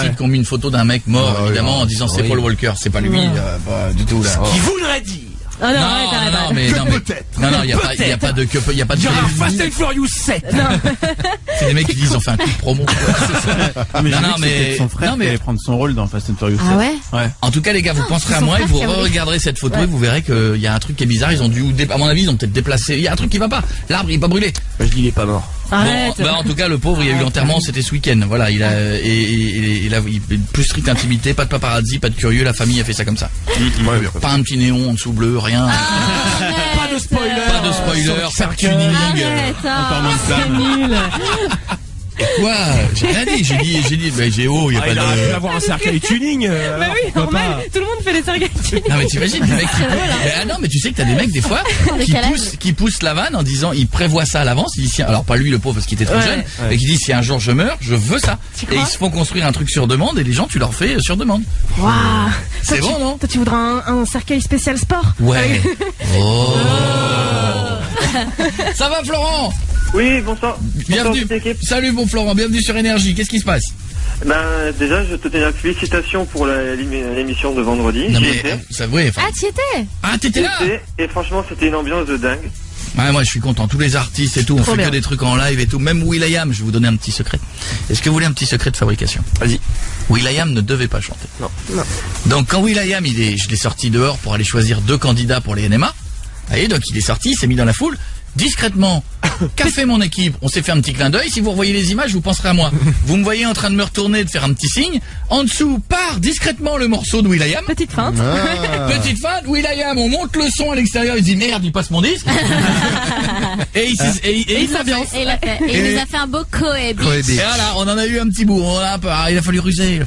sites qui ont mis une photo d'un mec mort, évidemment, en disant c'est Paul Walker, c'est pas lui, pas du tout là. Qui voudrait dire Oh non, Non, arrête. il y a pas de Fast and Furious 7. C'est des mecs qui disent on fait un coup de promo. Mais son frère qui allait prendre son rôle dans Fast and Furious 7. Ah ouais? En tout cas, les gars, vous penserez à moi et vous regarderez cette photo et vous verrez qu'il y a un truc qui est bizarre. Ils ont dû, à mon avis, ils ont peut-être déplacé. Il y a un truc qui va pas. L'arbre, il est pas brûlé. Je dis il est pas mort. Arrête. Bon, en tout cas, le pauvre, il y a eu l'enterrement, c'était ce week-end. Voilà, il a plus stricte intimité, pas de paparazzi, pas de curieux. La famille a fait ça comme ça. Pas un petit néon en dessous bleu, rien. Pas de spoiler. Pas de spoiler, pas de tuning. Encore moins de c'est nul. Quoi? J'ai rien dit. J'ai dit, il y a pas Il aurait pu de. avoir un cercueil tuning. Bah oui, normal. Tout le monde fait les sargatinis. Non mais t'imagines les mecs non mais tu sais que t'as des mecs des fois qui poussent la vanne en disant ils prévoient ça à l'avance, ils disent alors pas lui le pauvre parce qu'il était trop jeune, mais qui disent si un jour je meurs, je veux ça. Et ils se font construire un truc sur demande et les gens tu leur fais sur demande. Waouh. C'est bon non? Toi tu voudras un cercueil spécial sport? Ouais. Oh. Ça va Florent? Oui, bonsoir. Bienvenue. Bonsoir, toute l'équipe. Salut bon Florent, bienvenue sur Énergie. Qu'est-ce qui se passe? Déjà, je te tenais la félicitation pour l'émission de vendredi. Non J'y mais étais. ça oui. Ah, t'y étais? Ah t'étais là? Et franchement, c'était une ambiance de dingue. Ouais, moi je suis content, tous les artistes et tout, on Trop fait bien. que des trucs en live et tout, même will.i.am, je vais vous donner un petit secret. Est-ce que vous voulez un petit secret de fabrication? Vas-y. will.i.am ne devait pas chanter. Non. Donc quand will.i.am, je l'ai sorti dehors pour aller choisir 2 candidats pour les NMA, et donc il est sorti, il s'est mis dans la foule, discrètement, qu'a fait mon équipe? On s'est fait un petit clin d'œil, si vous revoyez les images, vous penserez à moi. Vous me voyez en train de me retourner, de faire un petit signe, en dessous part discrètement le morceau de will.i.am. Petite feinte. Petite fan, will.i.am, on monte le son à l'extérieur, il se dit merde, il passe mon disque. Et il s'ambiance. Et il nous a fait un beau coébit. Et voilà, on en a eu un petit bout. Il a fallu ruser.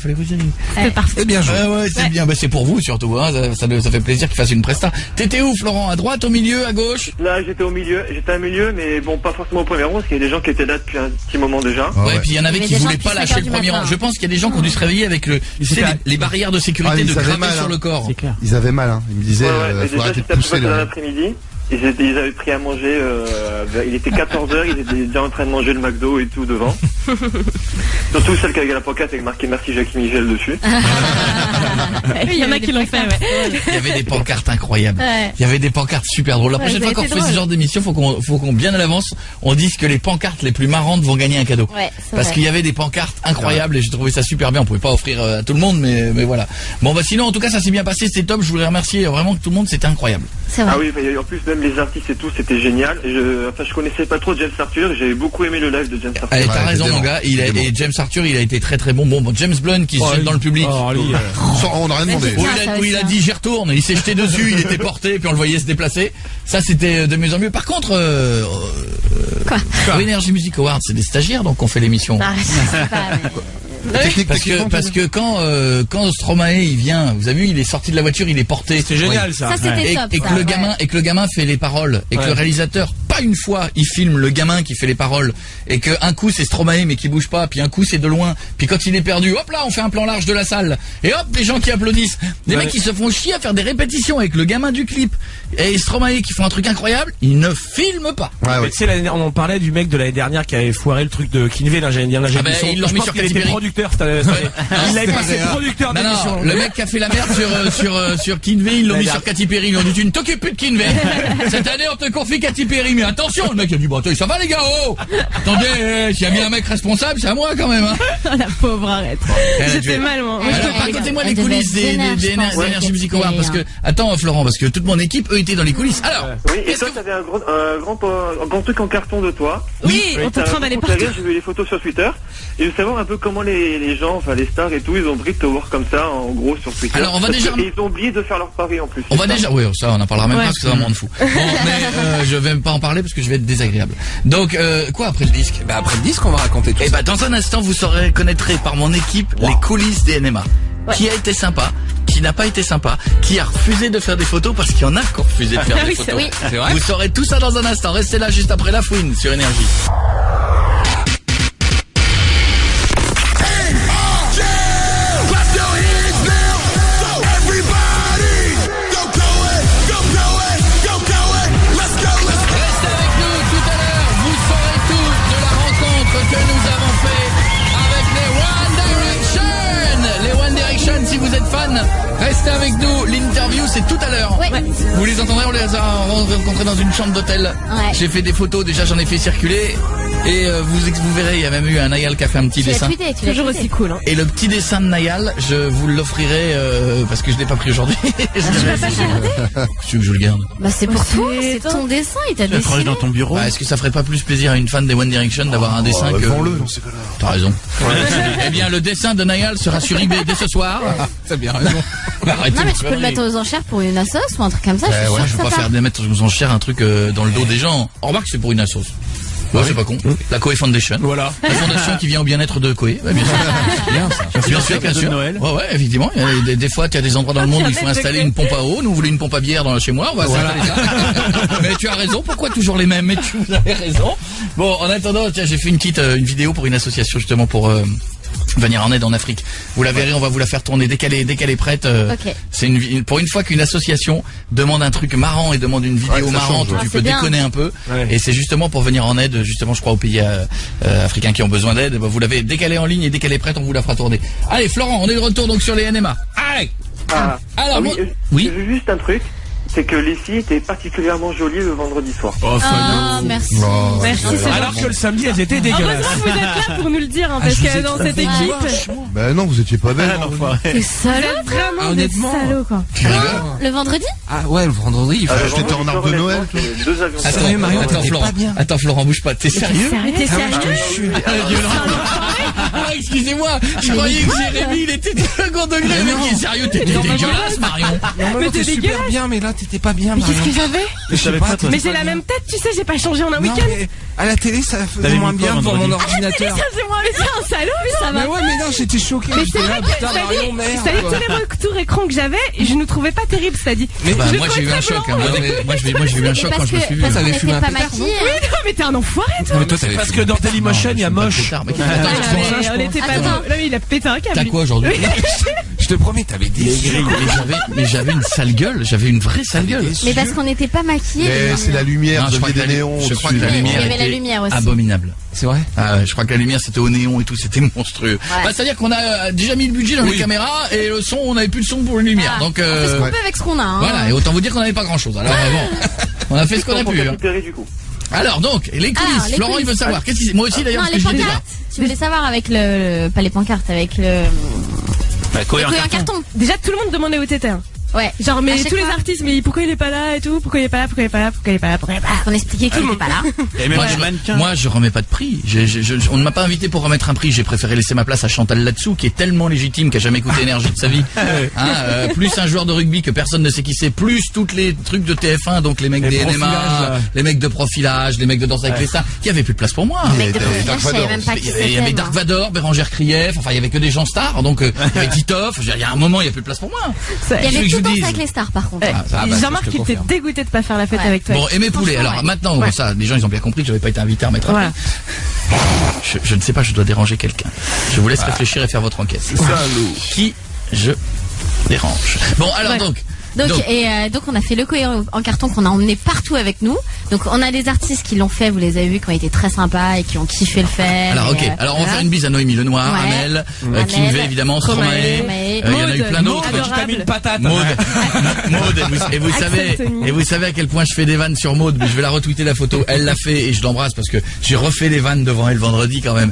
C'est parfait. C'est bien joué. Ouais, c'est bien. Bah, c'est pour vous surtout. Hein. Ça fait plaisir qu'il fasse une presta. T'étais où, Florent? À droite, au milieu, à gauche? Là, j'étais au milieu, mais bon, pas forcément au premier rang, parce qu'il y a des gens qui étaient là depuis un petit moment déjà. Ouais, puis il y en avait Il y avait qui des voulaient gens pas qui lâcher le 5 heures premier du rang. matin. Je pense qu'il y a des gens qui ont dû se réveiller avec les barrières de sécurité de cramer sur le corps. C'est clair. Ils avaient mal, hein. Ils me disaient, Et faut déjà, arrêter de c'était à peu pousser près dans là. l'après-midi. Ils avaient pris à manger, il était 14h, ils étaient déjà en train de manger le McDo et tout devant. Surtout celle qui avait la pancarte avec marqué merci Jackie Michel dessus. Il y en a qui l'ont fait, ouais. Il y avait des pancartes incroyables. Ouais. Il y avait des pancartes super drôles. La prochaine ça a fois qu'on été fait ce drôle. genre d'émission, faut qu'on bien à l'avance, on dise que les pancartes les plus marrantes vont gagner un cadeau. Ouais, c'est Parce vrai. qu'il y avait des pancartes incroyables et j'ai trouvé ça super bien. On pouvait pas offrir à tout le monde, mais voilà. Bon bah sinon en tout cas ça s'est bien passé, c'était top. Je voulais remercier vraiment tout le monde, c'était incroyable. C'est vrai. Ah oui, en plus même les artistes et tout, c'était génial. Je connaissais pas trop James Arthur, j'avais beaucoup aimé le live de James Arthur. Allez, t'as Ouais, raison c'est mon bon. gars. C'est bon. Et James Arthur, il a été très très bon. Bon, James Blunt qui se jette dans le public. On n'a rien demandé. Où ça il a aussi, dit j'y retourne, il s'est jeté dessus, il était porté, puis on le voyait se déplacer. Ça c'était de mieux en mieux. Par contre, au Energy Music Awards, c'est des stagiaires donc on fait l'émission. Ah, je sais pas, mais... Parce que quand Stromae il vient, vous avez vu, il est sorti de la voiture, il est porté. C'est génial ça. Ça, c'était top, Et que ça, le gamin fait les paroles et que le réalisateur pas une fois il filme le gamin qui fait les paroles et que un coup c'est Stromae mais qui bouge pas, puis un coup c'est de loin, puis quand il est perdu, hop là on fait un plan large de la salle et hop les gens qui applaudissent, des mecs qui se font chier à faire des répétitions avec le gamin du clip et Stromae qui font un truc incroyable, ils ne filment pas. Mais tu sais, on en parlait du mec de l'année dernière qui avait foiré le truc de Kinvey, là, j'allais dire, là, j'ai bah, mis son- ils l'ont je mis pense sur qu'il Katy était Perry. producteur, il l'avait passé producteur Non, d'émission. le mec qui a fait la merde sur Kinvey, ils l'ont mis sur Katy Perry, ils lui ont dit tu ne t'occupes plus de Kinvey. Cette année on te confie Katy Perry, mais attention, le mec a dit bon ça va les gars, oh attendez, s'il y a bien un mec responsable, c'est à moi quand même. Hein. La pauvre, arrête. J'étais mal, moi. Alors, racontez-moi les elle devait coulisses être vénère, je pense. d'Energy Music Awards, Ouais, parce que, attends Florent, parce que toute mon équipe, eux, étaient dans les coulisses. Alors, Oui, et est-ce toi que- t'avais un grand truc en carton de toi. Oui, on est en train d'aller Ça m'a beaucoup partout. fait rire, j'ai vu les photos sur Twitter. Et je veux savoir un peu comment les gens, enfin les stars et tout, ils ont pris de te voir comme ça, en gros, sur Twitter. Alors, on va Parce déjà- que- et ils ont oublié de faire leur pari en plus. on va déjà, oui, ça, on en parlera même Ouais. pas parce que c'est un monde fou. Bon, mais je vais même pas en parler parce que je vais être désagréable. Donc, quoi après le disque? Bah après le disque, on va raconter tout Eh ben, dans un instant, vous connaîtrez par mon équipe les coulisses des NMA. Qui a été sympa, qui n'a pas été sympa, qui a refusé de faire des photos parce qu'il y en a qui ont refusé de faire des Oui, photos. oui. C'est vrai. Vous saurez tout ça dans un instant. Restez là juste après la fouine sur Énergie. Restez avec nous tout à l'heure, vous saurez tout de la rencontre que nous avons fait avec les One Direction. Stan, restez avec nous. L'interview, c'est tout à l'heure. Ouais. Vous les entendrez, on les a rencontrés dans une chambre d'hôtel. Ouais. J'ai fait des photos, déjà j'en ai fait circuler. Et vous verrez, il y a même eu un Nayal qui a fait un petit Tu l'as dessin. tweeté, tu l'as Toujours tweeté. aussi cool. Hein. Et le petit dessin de Nayal, je vous l'offrirai parce que je l'ai pas pris aujourd'hui. Tu vas pas garder? Tu veux que je le garde? Bah c'est pour toi, c'est toi. ton dessin, il t'a Tu vas travailler dessiné. dans ton bureau. Bah, est-ce que ça ferait pas plus plaisir à une fan des One Direction d'avoir un dessin que... Vends-le dans ces cas-là. T'as raison. Eh bien, le dessin de Nayal sera sur eBay dès ce soir. T'as bien raison. Arrêtez Non mais vos tu peux le conneries. mettre aux enchères pour une assos ou un truc comme ça, je suis Ouais, sûre je que veux ça pas part. faire des mettre aux enchères un truc dans le dos des gens. On remarque que c'est pour une assos. Ouais, c'est pas con. La Koé Foundation. Voilà. La fondation qui vient au bien-être de Koé. Ouais, bien sûr. Bien, ça. Bien sûr, bien cadeau de sûr. Noël. Ouais, effectivement. Il y a des fois, il y a des endroits dans le monde où il faut installer une pompe à eau. Nous, on voulait une pompe à bière chez moi. On va s'installer ça. Mais tu as raison. Pourquoi toujours les mêmes? Mais vous avez raison. Bon, en attendant, tiens, j'ai fait une vidéo pour une association justement pour venir en aide en Afrique. Vous la verrez, on va vous la faire tourner dès qu'elle est prête. Ok. C'est pour une fois qu'une association demande un truc marrant et demande une vidéo ça marrante change, où ouais. tu C'est peux bien. déconner un peu. Ouais. Et c'est justement pour venir en aide, justement, je crois, aux pays africains qui ont besoin d'aide. Bah, vous l'avez, dès qu'elle est en ligne et dès qu'elle est prête, on vous la fera tourner. Allez, Florent, on est de retour donc sur les NMA. Allez. Ah. Alors, Ah moi- oui, oui. j'ai vu juste un truc, c'est que les filles étaient particulièrement jolies le vendredi soir. Oh, Ah, merci. Oh, Merci, c'est alors que le samedi, elles étaient Heureusement dégueulasses. que vous êtes là pour nous le dire, hein, parce que dans cette équipe, Bah non, vous étiez pas belle. T'es vous salaud. êtes vraiment des honnêtement. salauds, quoi. Tu rigoles? Le vendredi? Ah ouais, le vendredi, il faut... Ah, le j'étais vendredi en arbre soir, de honnêtement, Noël. sur les deux avions. Sérieux, Marion, t'étais Florent. pas bien. Attends, Florent, bouge pas. T'es sérieux? T'es Ah ouais, sérieux? je te jure. Ah, excusez-moi, je croyais que Jérémy, il était de second degré. Le mec, il est sérieux, t'es dégueulasse, Marion. Normalement, t'es t'es super dégueulasse. bien, mais là, t'étais pas bien, Mais Marion. qu'est-ce que j'avais? Je sais pas, toi. Mais j'ai la même tête, tu sais, j'ai pas changé en un Non, week-end. mais à la télé, ça faisait T'avais moins mis quoi bien pour mon vendredi ordinateur. Ça, c'est moi, mais c'est un salaud, lui, ça Mais va. ouais, mais non, j'étais choqué. Mais J'étais c'est là, vrai que putain, Marion, merde. c'est-à-dire quoi. tous les retours écran que j'avais, je ne trouvais pas terrible, c'est-à-dire. Bah, je moi, j'ai eu trouvais un très choc. blanc. Moi, j'ai eu un choc quand je me suis vu. Parce Ça qu'on avait était fumé un pas pétard, maquillés. Oui, non, mais t'es un enfoiré, toi. Non, mais toi, Parce que dans Dailymotion, il y a moche. Attends, Ah, excuse-moi. mais on était pas Attends. dans. Là, il a pété un câble. T'as lui. quoi aujourd'hui? Je te promets, t'avais des yeux. Mais j'avais une sale gueule, j'avais une vraie sale gueule. Mais parce qu'on n'était pas maquillés. Mais c'est la lumière, Non, vous je crois aviez que des la- néons. je crois que au-dessus. la Il y lumière avait la était lumière aussi. abominable. C'est vrai? Ah, je crois que la lumière c'était au néon et tout, c'était monstrueux. Bah, c'est-à-dire qu'on a déjà mis le budget dans les caméras et le son, on n'avait plus de son pour une lumière. Ah, Donc on fait ce qu'on ouais. peut avec ce qu'on a. Hein. Voilà, et autant vous dire qu'on n'avait pas grand-chose. Alors bon, on a fait ce qu'on a Pour pu. Katy Hein. Perry, du coup. Alors donc, les coulisses. Alors, les Florent, il coulisses. veut savoir. Qu'est-ce qu'il moi aussi d'ailleurs Non, parce les que je dis pancartes. Tu voulais savoir avec le pas les pancartes, avec le Bah, le Koé en couille en carton. carton. Déjà, tout le monde demandait où t'étais. hein. Ouais. Genre, À mais chaque tous les fois. artistes, mais pourquoi il est pas là et tout? Pourquoi il est pas là? Pourquoi il est pas là? Pourquoi il est pas là? Pourquoi il est pas là? On expliquait qu'il n'était pas là. Et même Moi, les je, mannequins. moi, je remets pas de prix. On ne m'a pas invité pour remettre un prix. J'ai préféré laisser ma place à Chantal Latsou, qui est tellement légitime, qui a jamais écouté Énergie de sa vie. Hein, plus un joueur de rugby que personne ne sait qui c'est, plus toutes les trucs de TF1, donc les mecs Les des profilages, NMA, là. les mecs de profilage, les mecs de Danse avec les stars, qui avait plus de place pour moi. Mec de Il y avait profilage, Dark je savais Vador même pas aussi. qui Il c'était. y avait Dark moi. Vador, Bérangère Krief, enfin il y avait que des gens stars, donc il y avait Titoff. Je veux dire, il y a un moment, il y a plus de place pour moi. Ça- Il y Je veux avait que je tout vous Danse dise. avec les stars par contre. Ouais. ça, bah, Jean-Marc, je te il était confirme. dégoûté de pas faire la fête Ouais. avec toi. Bon, Aimé Poulet. Alors ouais. maintenant, Ouais. ça, les gens ils ont bien compris que j'avais pas été invité à mettre un Voilà. prix. Je ne sais pas, je dois déranger quelqu'un. Je vous laisse réfléchir et faire votre enquête. Qui je dérange? Bon, alors Ouais. donc. Donc on a fait le couille en carton qu'on a emmené partout avec nous. Donc on a des artistes qui l'ont fait, vous les avez vus, qui ont été très sympas et qui ont kiffé le faire. Alors Et, ok, alors on va voilà. faire une bise à Noémie Lenoir, Ouais. Amel, Amel, Kinvey évidemment, Stromae, Stromae, il y en a eu plein d'autres. Maud, Tu t'as mis une patate. Maud, Maud, et vous savez, Tony. et vous savez à quel point je fais des vannes sur Maud, mais je vais la retweeter la photo. Elle l'a fait et je l'embrasse parce que j'ai refait des vannes devant elle vendredi quand même.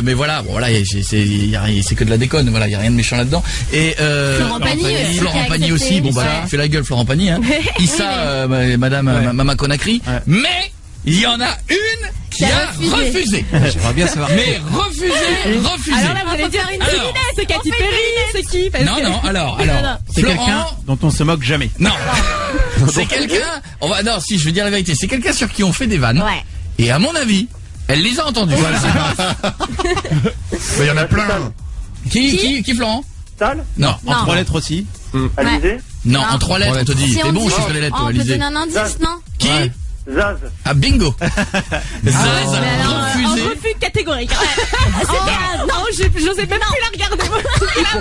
Mais voilà, bon voilà, c'est que de la déconne, voilà, il y a rien de méchant là-dedans. Et Florent Pagny aussi, qui Florent a Pagny accepté. aussi, bon bah Ouais. fait la gueule Florent Pagny, hein. Issa, Madame Mama Conakry, mais il y en a une qui a refusé. J'aimerais bien savoir. Mais refusé. Alors là, vous allez dire une Alors, devinette, c'est Katy Perry, c'est qui? Parce Non, que- non, alors, C'est quelqu'un Florent, dont on se moque jamais. non, c'est quelqu'un, non, si, je vais dire la vérité, c'est quelqu'un sur qui on fait des vannes, Ouais. et à mon avis, elle les a entendues. Mais il y en a plein. Qui, Florent? Sale, Non, Non. En 3 lettres aussi. Alizé, non, Non. en 3 lettres, on te dit, Si t'es on bon, dit- je chiffre les lettres, Oh, toi, on peut Alizé. donner un indice, non? Qui? Zaz. Ah, bingo. Zaz Mais alors, a refusé. un refus catégorique. Non, j'osais même plus la regarder.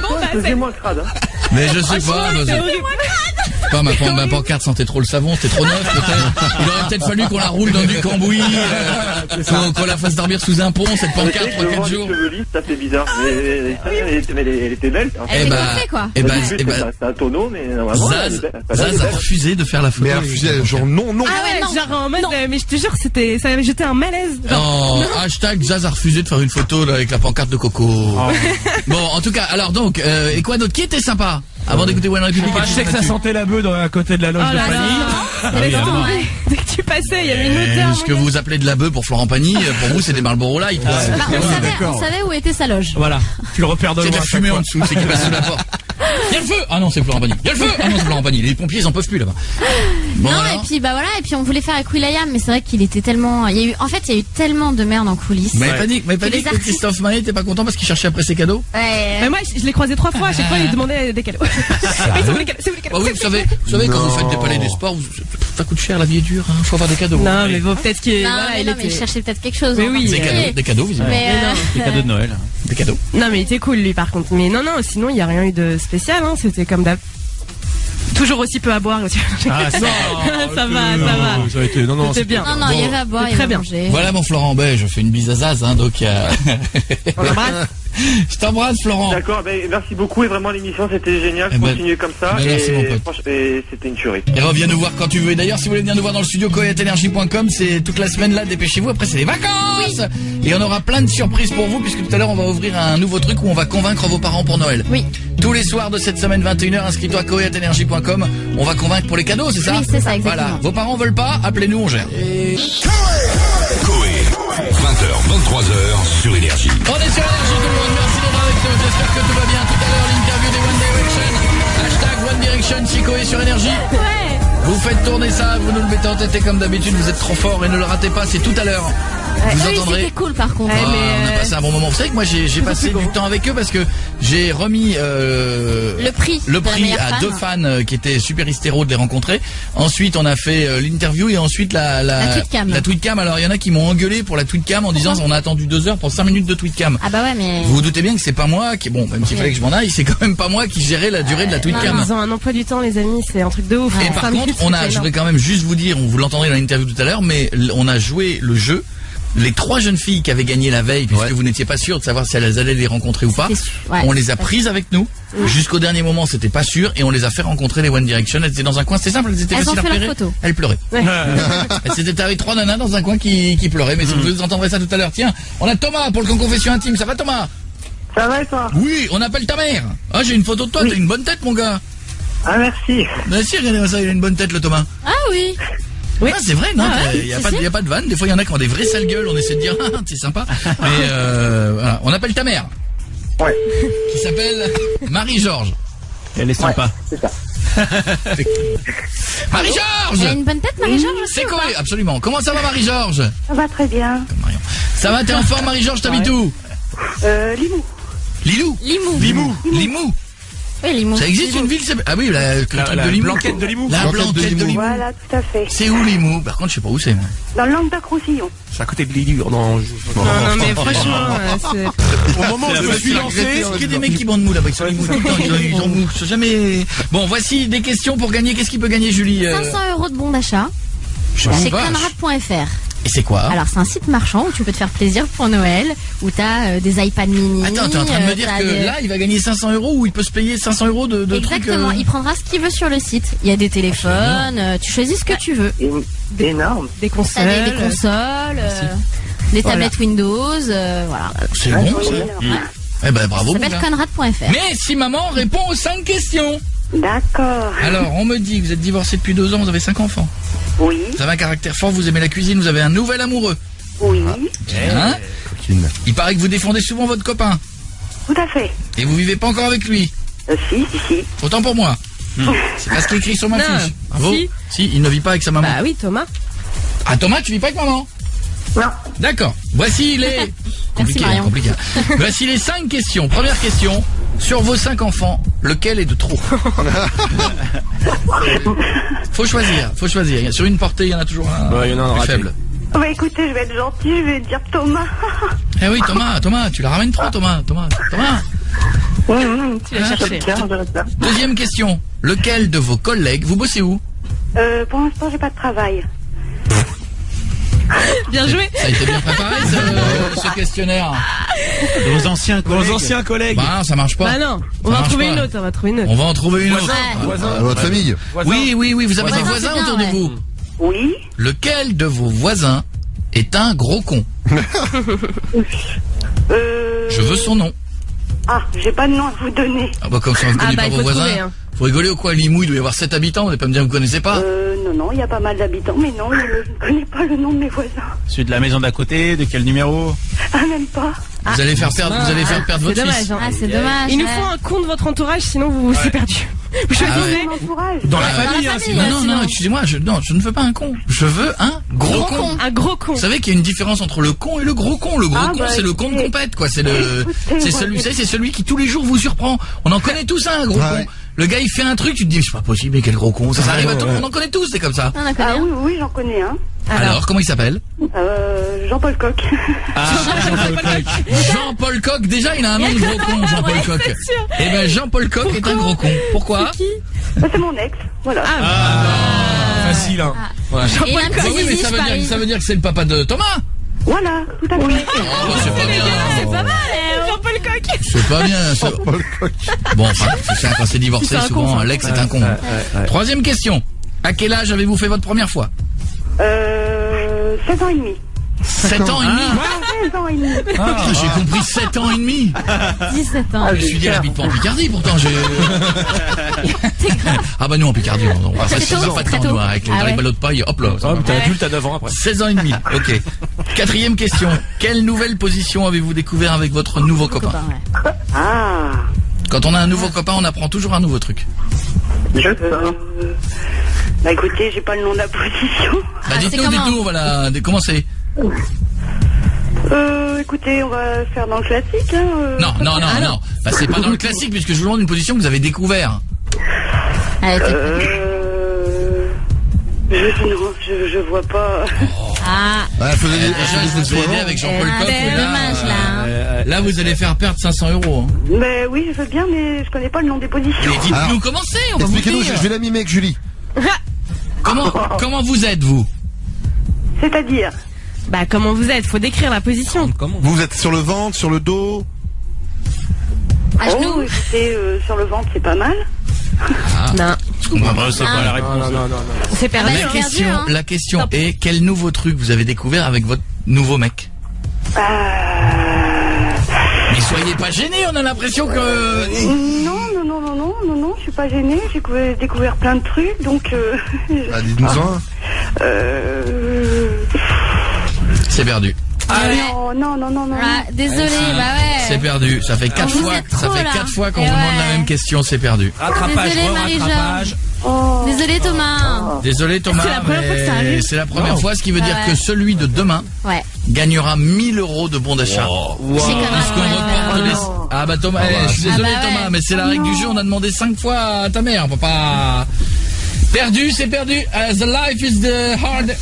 Pourquoi faisiez moins crade, hein? Mais je sais pas, C'est horrible. pas, ma pancarte sentait trop le savon, c'était trop neuf peut-être. Il aurait peut-être fallu qu'on la roule dans du cambouis, qu'on la fasse dormir sous un pont, cette pancarte 3-4 jours. Ça fait bizarre, mais elle était belle. Elle était coiffée, quoi. C'est un tonneau, mais normalement. Zaz a refusé de faire la photo. Mais elle refusait, genre non. Ah ouais, non. Genre en mode, mais je te jure, ça avait jeté un malaise. Non, hashtag Zaz a refusé de faire une photo là, avec la pancarte de Coco. Bon, en tout cas, alors donc, et quoi d'autre? Qui était sympa avant d'écouter One Republic? Je sais que ça sentait la bœuf à côté de la loge de Fanny. Dès que tu passais, il y avait une odeur. Ce que vous appelez de la bœuf pour Florent Pagny, pour vous, c'est des Marlboro Light. On savait où était sa loge. Voilà, tu le repères de loin. C'est de la fumée en dessous, c'est qui passe sous la porte. Il y a le feu! Ah non, c'est Florent Pagny. Il y a le feu! Ah non, c'est Florent Pagny. Les pompiers, ils en peuvent plus là-bas. Bon, non, alors. et puis voilà, et puis on voulait faire avec Will.i.am, mais c'est vrai qu'il était tellement, il y a eu tellement de merde en coulisses. Vous m'avez pas dit que Christophe Maé était pas content parce qu'il cherchait après ses cadeaux? Ouais. Mais moi, je l'ai croisé 3 fois, à chaque fois, il demandait des cadeaux. C'est où les cadeaux? Bah oui, vous savez quand vous faites des palais des sports, ça coûte cher, la vie est dure, hein. Faut avoir des cadeaux. Non, mais bon, peut-être qu'il il cherchait peut-être quelque chose. Mais oui. Des cadeaux, visiblement. Des cadeaux de Noël. Des cadeaux. Non, mais il était cool, lui, par contre. Mais non, sinon, il n'y a rien eu de spécial, hein. C'était comme d'hab. Toujours aussi peu à boire. Ah, ça va. Ça a été, non, c'était bien. Non, il y avait à boire, très bien. Voilà mon Florent, je fais une bise à Zaz, hein, donc On l'embrasse. Je t'embrasse Florent. D'accord, merci beaucoup et vraiment l'émission c'était génial, continuez comme ça. Merci mon pote. Et c'était une tuerie. Et reviens nous voir quand tu veux. Et d'ailleurs si vous voulez venir nous voir dans le studio coyotenergy.com, c'est toute la semaine là, dépêchez-vous, après c'est les vacances. Et on aura plein de surprises pour vous puisque tout à l'heure on va ouvrir un nouveau truc où on va convaincre vos parents pour Noël. Oui. Tous les soirs de cette semaine 21h, inscris-toi à coyotenergy.com, on va convaincre pour les cadeaux, c'est ça? Oui, c'est ça, exactement. Voilà, vos parents veulent pas, appelez-nous, on gère. Coé, 20h, 23h sur Énergie. On est sur Énergie tout le monde, merci d'être avec nous, j'espère que tout va bien. Tout à l'heure l'interview des One Direction, hashtag One Direction chez Coé sur Énergie. Ouais. Vous faites tourner ça, vous nous le mettez en tête et comme d'habitude vous êtes trop fort et ne le ratez pas, c'est tout à l'heure. Vous entendrez. C'était cool par contre. On a passé un bon moment. Vous savez que moi j'ai passé du temps avec eux parce que j'ai remis le prix à 2 fans qui étaient super hystéros de les rencontrer. Ensuite on a fait l'interview et ensuite la tweetcam. Alors il y en a qui m'ont engueulé pour la tweetcam en disant on a attendu 2 heures pour 5 minutes de tweetcam. Ah bah ouais mais. Vous vous doutez bien que c'est pas moi qui même s'il fallait que je m'en aille, c'est quand même pas moi qui gérais la durée de la tweetcam. Ils ont un emploi du temps les amis, c'est un truc de ouf. Et par contre je voudrais quand même juste vous dire, vous l'entendrez dans l'interview tout à l'heure, mais on a joué le jeu. Les 3 jeunes filles qui avaient gagné la veille, puisque vous n'étiez pas sûr de savoir si elles allaient les rencontrer ou pas, on les a prises avec nous. Jusqu'au dernier moment, c'était pas sûr, et on les a fait rencontrer les One Direction. Elles étaient dans un coin, c'était simple, elles étaient faciles à repérer. Elles pleuraient. Elles s'étaient avec 3 nanas dans un coin qui pleuraient, mais vous entendrez ça tout à l'heure. Tiens, on a Thomas pour le confession intime. Ça va Thomas? Ça va et toi? Oui, on appelle ta mère. Ah, j'ai une photo de toi, t'as une bonne tête mon gars. Ah merci. Si, regardez ça, il a une bonne tête le Thomas. Ah oui. Oui. Ah, c'est vrai, non, il y a pas de vanne. Des fois, il y en a qui ont des vraies sales gueules. On essaie de dire, c'est sympa. Mais voilà. On appelle ta mère. Ouais. Qui s'appelle Marie-Georges. Elle est sympa. C'est ça. Marie-Georges. Elle a une bonne tête, Marie-Georges aussi. C'est quoi? Absolument. Comment ça va, Marie-Georges? Ça va très bien. Comme Marion. Ça va, t'es en forme, Marie-Georges? T'habites où? Limoux. Lilou. Limoux. Oui, Limoux. Ça existe une ville qui s'appelle... Ah oui, le truc de Limoux. Blanquette de Limoux. La Blanquette de Limoux. Voilà, tout à fait. C'est où Limoux? Par contre, je sais pas où c'est, moi. Dans le Languedoc-Roussillon. C'est à côté de Lillure. Non, mais franchement, c'est... Au moment où je me suis lancé, c'est que des mecs qui bandent mou là-bas, ils sont mous tout le temps, ils ont mou, jamais... Bon, voici des questions pour gagner. Qu'est-ce qu'il peut gagner, Julie? 500 € de bon d'achat chez conrad.fr. Et c'est quoi? Alors c'est un site marchand où tu peux te faire plaisir pour Noël, où t'as des iPad mini. Attends, t'es en train de me dire que là il va gagner 500 € ou il peut se payer 500 € de trucs. Exactement, il prendra ce qu'il veut sur le site. Il y a des téléphones, tu choisis ce que tu veux. Énorme. Des consoles. T'as des consoles, des tablettes Windows, voilà. C'est bon ça. Eh ben bravo. Ça s'appelle conrad.fr. Mais si maman répond aux 5 questions. D'accord. Alors on me dit que vous êtes divorcé depuis 2 ans, vous avez 5 enfants. Oui. Vous avez un caractère fort, vous aimez la cuisine, vous avez un nouvel amoureux. Oui. Hein? Il paraît que vous défendez souvent votre copain. Tout à fait. Et vous vivez pas encore avec lui. Si. Autant pour moi. C'est pas ce qui est écrit sur ma fiche. Bravo. Si, il ne vit pas avec sa maman. Bah oui, Thomas. Ah Thomas, tu vis pas avec maman? Non. D'accord. Voici les... Merci Marion. Compliqué. Voici les 5 questions. Première question. Sur vos 5 enfants, lequel est de trop? Faut choisir. Sur une portée, il y en a toujours un, il y en a un plus raté. faible. Bah écoutez, je vais être gentille, je vais dire Thomas. Eh oui, Thomas, tu la ramènes trop, Thomas. Tu vas chercher. Deuxième question. Lequel de vos collègues, vous bossez où? Pour l'instant, j'ai pas de travail. Bien joué. Ça a été bien préparé ce questionnaire. Nos anciens collègues. Bah ça marche pas. Bah non, on Ça va en marche trouver pas. une autre, on va trouver une autre. On va en trouver une autre. Votre famille. Oui, vous avez des Voisin, voisins c'est bien, autour de ouais. vous. Oui. Lequel de vos voisins est un gros con? Je veux son nom. Ah, j'ai pas de nom à vous donner. Ah bah comme ça vous connaissez pas il vos faut voisins. trouver, hein. Faut rigoler ou quoi? Limoux, il doit y avoir 7 habitants, vous n'allez pas me dire que vous connaissez pas. Non, il y a pas mal d'habitants, mais non, je ne connais pas le nom de mes voisins. Celui de la maison d'à côté, de quel numéro? Ah, même pas. Vous allez faire perdre votre C'est dommage. fils. Hein. Ah, c'est dommage. Il nous ouais. faut un con de votre entourage, sinon vous vous êtes perdu. Vous choisissez. Mon entourage. Dans la Ouais. famille, hein, famille, sinon. Non, excusez-moi, je ne veux pas un con. Je veux un gros con. Un gros con. Vous savez qu'il y a une différence entre le con et le gros con. Le gros Ah, con, bah, c'est le con de écoutez. compète, quoi. C'est Écoutez, celui, moi, c'est celui qui tous les jours vous surprend. On en connaît tous un gros Ouais. con. Le gars, il fait un truc, tu te dis, c'est pas possible, mais quel gros con. Ça arrive à tout le monde. On en connaît tous, c'est comme ça. On en connaît Ah un. oui, j'en connais un. Alors, comment il s'appelle? Jean-Paul Coq. Jean-Paul Coq. Déjà, il a un nom de gros con, Jean-Paul Coq. Eh ben, Jean-Paul Coq est un gros con. Pourquoi? C'est mon ex. Voilà. Facile, hein. Et il a un Bah petit oui, mais zizi, je parie. ça veut dire que c'est le papa de Thomas. Voilà, tout à fait. Oh, c'est pas bien. C'est pas mal, Jean-Paul Coq. C'est pas bien. Bon, enfin, c'est ça, quand c'est divorcé, C'est un con, souvent, ça. l'ex est un con. Troisième question. À quel âge avez-vous fait votre première fois? 16 ans et demi. 7 ans et demi. 16 ans et demi. Putain, j'ai compris 7 ans et demi. 17 ans. Je me suis dit, elle habite pas en Picardie, pourtant, Ah bah nous, en Picardie, on va Ça faire fait 6 tôt, ans, pas de très temps, tôt. nous, avec Ah les ouais. ballots de paille, hop là. ça Oh, va. mais t'es adulte, t'as 9 ans après. 16 ans et demi, ok. Quatrième question. Quelle nouvelle position avez-vous découvert avec votre nouveau copain? Ouais. Ah. Quand on a un nouveau copain, on apprend toujours un nouveau truc. Bah écoutez, j'ai pas le nom de la position. Bah dites-nous, c'est comment dites-nous, voilà, commencez. Écoutez, on va faire dans le classique. Hein, Non. Bah c'est pas dans le classique, puisque je vous demande une position que vous avez découvert. Allez, Je vois pas. Ah, Ouais, faisait des Déjà, je vous ai aidé avec Jean-Paul Coq, mais là, dommage, là. là, vous allez faire perdre 500 €. Hein. Mais oui, je veux bien, mais je connais pas le nom des positions. Mais dites-nous, Alors, commencez, on va vous Expliquez-nous, dire. je vais la mimer avec Julie. Comment vous êtes, vous? C'est-à-dire Bah comment vous êtes? Faut décrire la position. Comment? Vous êtes sur le ventre, sur le dos. à genoux. écoutez, sur le ventre, c'est pas mal. Non, Je comprends pas. C'est pas la réponse. Non. c'est perdu. Ah bah, La perdu, question, hein. la question est, quel nouveau truc vous avez découvert avec votre nouveau mec? Mais soyez pas gênés, on a l'impression que... Non, je suis pas gênée. J'ai découvert plein de trucs, donc... Ah, dites-nous un. C'est perdu. Non. Ah, désolé, bah ouais. C'est perdu. Ça fait 4 Vous fois, êtes trop, là. qu'on Eh vous demande la ouais. même question, c'est perdu. Rattrapage, Désolé, rattrapage. Désolé, Thomas. Désolé Thomas, C'est la première fois que ça mais arrive. c'est la première fois, ce qui veut dire Ah ouais. que celui de demain Ouais. gagnera 1000 € de bon d'achat. J'ai quand même Puisqu'on un reporte les... Ah bah Thomas, je suis désolé Ah bah ouais. Thomas, mais c'est la règle du jeu, on a demandé 5 fois à ta mère, papa. Perdu, c'est perdu. The life is the hard.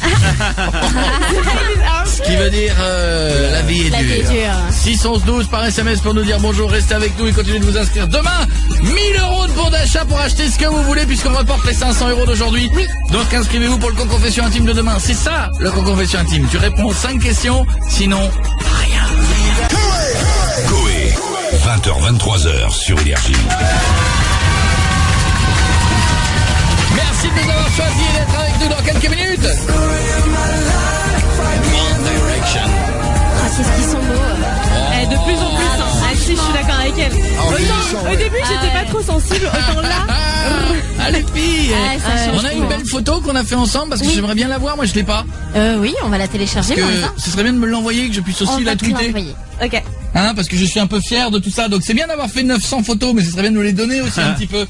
Ce qui veut dire la vie est La vie est dure. dure. 611-12 par SMS pour nous dire bonjour, restez avec nous et continuez de vous inscrire. Demain, 1000 € de bon d'achat pour acheter ce que vous voulez puisqu'on reporte les 500 € d'aujourd'hui. Oui. Donc inscrivez-vous pour le concours confession intime de demain. C'est ça le concours confession intime. Tu réponds aux 5 questions, sinon rien. Coé, 20h, 23h sur Énergie. Merci de nous avoir choisi et d'être avec nous dans quelques minutes. One Direction. Ah, qu'est-ce qu'ils sont beaux. Eh, de plus en plus, hein. Ah si, je suis d'accord avec elle. Autant, au début, j'étais pas trop sensible, autant là. Ah les filles, Ah, ça change on a tout, une hein. belle photo qu'on a fait ensemble parce que Oui. j'aimerais bien la voir, moi je l'ai pas. Oui, on va la télécharger. Que on les a. ce serait bien de me l'envoyer, que je puisse On aussi va la te tweeter. l'envoyer. Ok. Hein, parce que je suis un peu fier de tout ça. Donc c'est bien d'avoir fait 900 photos, mais ce serait bien de nous les donner aussi un petit peu.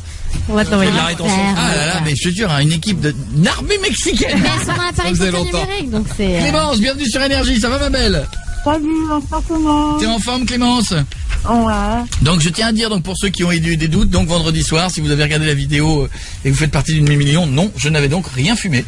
On va te l'envoyer. La rétention. Ah là là, mais je te jure, hein, une équipe d'une armée mexicaine. Mais elles sont dans l'appareil Ça faisait photo longtemps. numérique, donc c'est... Clémence, bienvenue sur Énergie, ça va ma belle? Salut, bonsoir tout le monde. T'es en forme Clémence? Ouais. Donc je tiens à dire, donc pour ceux qui ont eu des doutes, donc vendredi soir, si vous avez regardé la vidéo et que vous faites partie d'une demi-million, non, je n'avais donc rien fumé.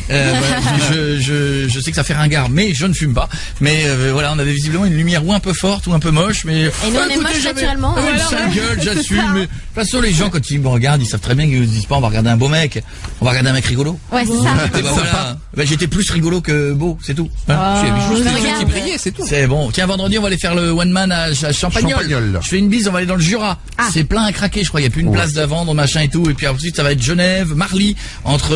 Je sais que ça fait ringard, mais je ne fume pas. Mais voilà, on avait visiblement une lumière ou un peu forte ou un peu moche, mais... Et nous on est moche naturellement. Une sale gueule, j'assume. Mais de toute façon, les gens quand ils me regardent, ils savent très bien qu'ils ne se disent pas on va regarder un beau mec, on va regarder un mec rigolo. Ouais, c'est ça. Et bah voilà, j'étais plus rigolo que beau, c'est tout. Hein, je Les yeux regarde. qui brillaient, c'est tout. c'est bon. Tiens, vendredi, on va aller faire le one man à Champagnol. Champagnol. Je fais une bise, on va aller dans le Jura. C'est plein à craquer, je crois. Il n'y a plus une place à vendre, machin et tout. Et puis ensuite, ça va être Genève, Marly, entre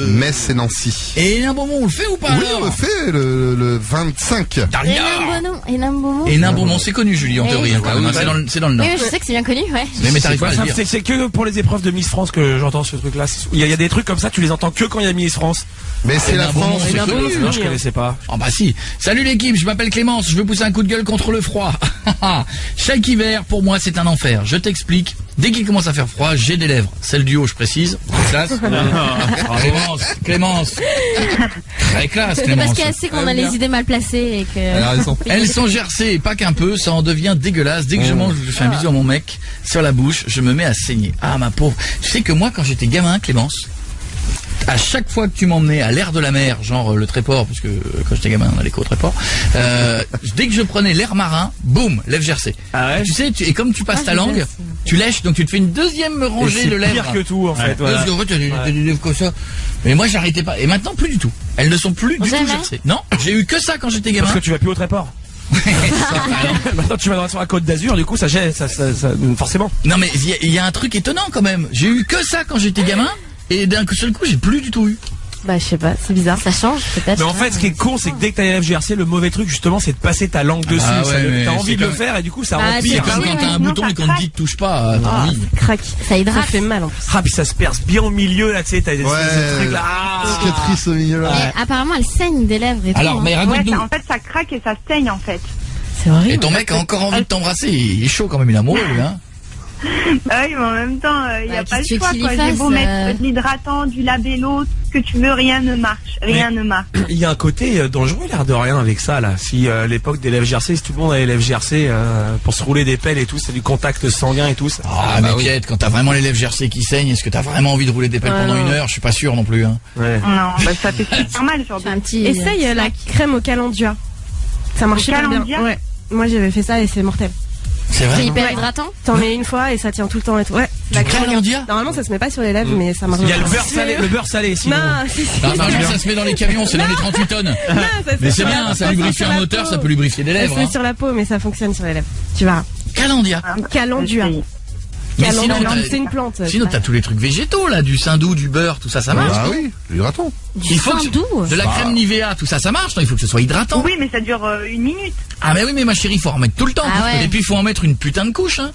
Metz et Nancy. et Nain-Beaumont. On le fait ou pas Oui, alors on le fait le 25. Daria. Et Nain-Beaumont. Et Nain-Beaumont, c'est connu, Julie, en Oui. théorie. Hein, quand même, hein. C'est dans le Nord. Oui, je sais que c'est bien connu, ouais. Mais t'arrives pas à le dire. C'est que pour les épreuves de Miss France que j'entends ce truc-là. Il y a des trucs comme ça, tu les entends que quand il y a Miss France. Mais c'est la Nain-Beaumont, France. c'est connu. Non, je connaissais pas. Oh bah si. Salut l'équipe, je m'appelle Clémence, je veux pousser un coup de gueule contre le froid. Chaque hiver, pour moi, c'est un enfer. Je t'explique. Dès qu'il commence à faire froid, j'ai des lèvres. Celle du haut, je précise. Classe. Clémence. Très classe, C'est Clémence. parce qu'elle sait qu'on a les idées mal placées et que... Elle a raison. Elles sont gercées, pas qu'un peu, ça en devient dégueulasse. Dès que je mange, je fais un bisou à mon mec sur la bouche, je me mets à saigner. Ah ma pauvre. Tu sais que moi, quand j'étais gamin, Clémence, à chaque fois que tu m'emmenais à l'air de la mer, genre le Tréport, puisque quand j'étais gamin, on allait qu'au Tréport, dès que je prenais l'air marin, boum, lèvres gercées. Ah ouais. Tu sais, et comme tu passes ta langue, tu lèches, donc tu te fais une deuxième rangée de lèvres. C'est pire que tout, en fait. Voilà. Parce qu'en fait, t'as des lèvres comme ça. Mais moi, j'arrêtais pas. Et maintenant, plus du tout. Elles ne sont plus du tout Jamais gercées. Non, j'ai eu que ça quand j'étais gamin. Parce que tu vas plus au Tréport. Maintenant tu vas sur la Côte d'Azur, du coup ça gêne, ça forcément. Non mais il y a un truc étonnant quand même. J'ai eu que ça quand j'étais gamin et d'un seul coup j'ai plus du tout eu. Bah, je sais pas, c'est bizarre. Ça change peut-être. Mais en fait, ce qui est con, c'est que dès que t'as les lèvres gercées, le mauvais truc, justement, c'est de passer ta langue dessus. Ah ouais, mais T'as c'est envie de le comme- faire et du coup, ça Ah, remplit. C'est c'est comme vrai, quand t'as un sinon, bouton ça et qu'on te craque. dit touche pas, t'as envie. Craque. Ça Ça hydrate. fait mal en plus. Ah, puis ça se perce bien au milieu, là, tu sais, t'as des Ouais. trucs là. Ah. Cicatrice au milieu là. Et apparemment, elle saigne des lèvres et Alors tout. mais Ouais, raconte-nous. en fait, ça craque et ça saigne, en fait. C'est horrible. Et ton mec a encore envie de t'embrasser. Il est chaud quand même, il est amoureux lui, hein. Ah oui, mais en même temps, il n'y a Bah, pas le qu'est-ce que choix, tu lui quoi. J'ai fasses, beau mettre de l'hydratant, du labello, tout ce que tu veux, rien ne marche. Rien ne marche. Il y a un côté dangereux, l'air de rien, avec ça, là. Si l'époque des lèvres gercées, si tout le monde a les lèvres gercées pour se rouler des pelles et tout, c'est du contact sanguin et tout. Ça. Ah mais Piette, quand t'as vraiment les lèvres gercées qui saignent, est-ce que t'as vraiment envie de rouler des pelles pendant une heure? Je suis pas sûr non plus, hein. Ouais. Non, bah, ça fait super mal, sur C'est un petit. Essaye la crème au calendula. Ça marche Au super bien. calendula Ouais. Moi j'avais fait ça et c'est mortel. C'est vrai. C'est hyper hydratant. T'en mets une fois et ça tient tout le temps et tout. Ouais. Du Calandia. Normalement ça se met pas sur les lèvres mais ça marche. Il y a le bien. beurre salé, sinon. Non, si, si. Non, ça se met dans les camions, c'est dans les 38 tonnes. Non, ça se Mais met c'est sur bien, la- ça se met lubrifie sur un la moteur, peau. ça peut lubrifier des Ça lèvres. se met Hein. sur la peau mais ça fonctionne sur les lèvres. Tu verras. Calandia. Calendula. Mais sinon, Calendula, t'as- c'est une plante. Sinon t'as tous les trucs végétaux là, du saindoux, du beurre, tout ça, ça marche. Ah oui, l'hydratant. Du Il faut que saindoux. de la crème Nivea, tout ça, ça marche. Non, il faut que ce soit hydratant. Oui, mais ça dure une minute. Ah mais oui, mais ma chérie, faut en remettre tout le temps. Ah ouais. Et puis il faut en mettre une putain de couche. Hein.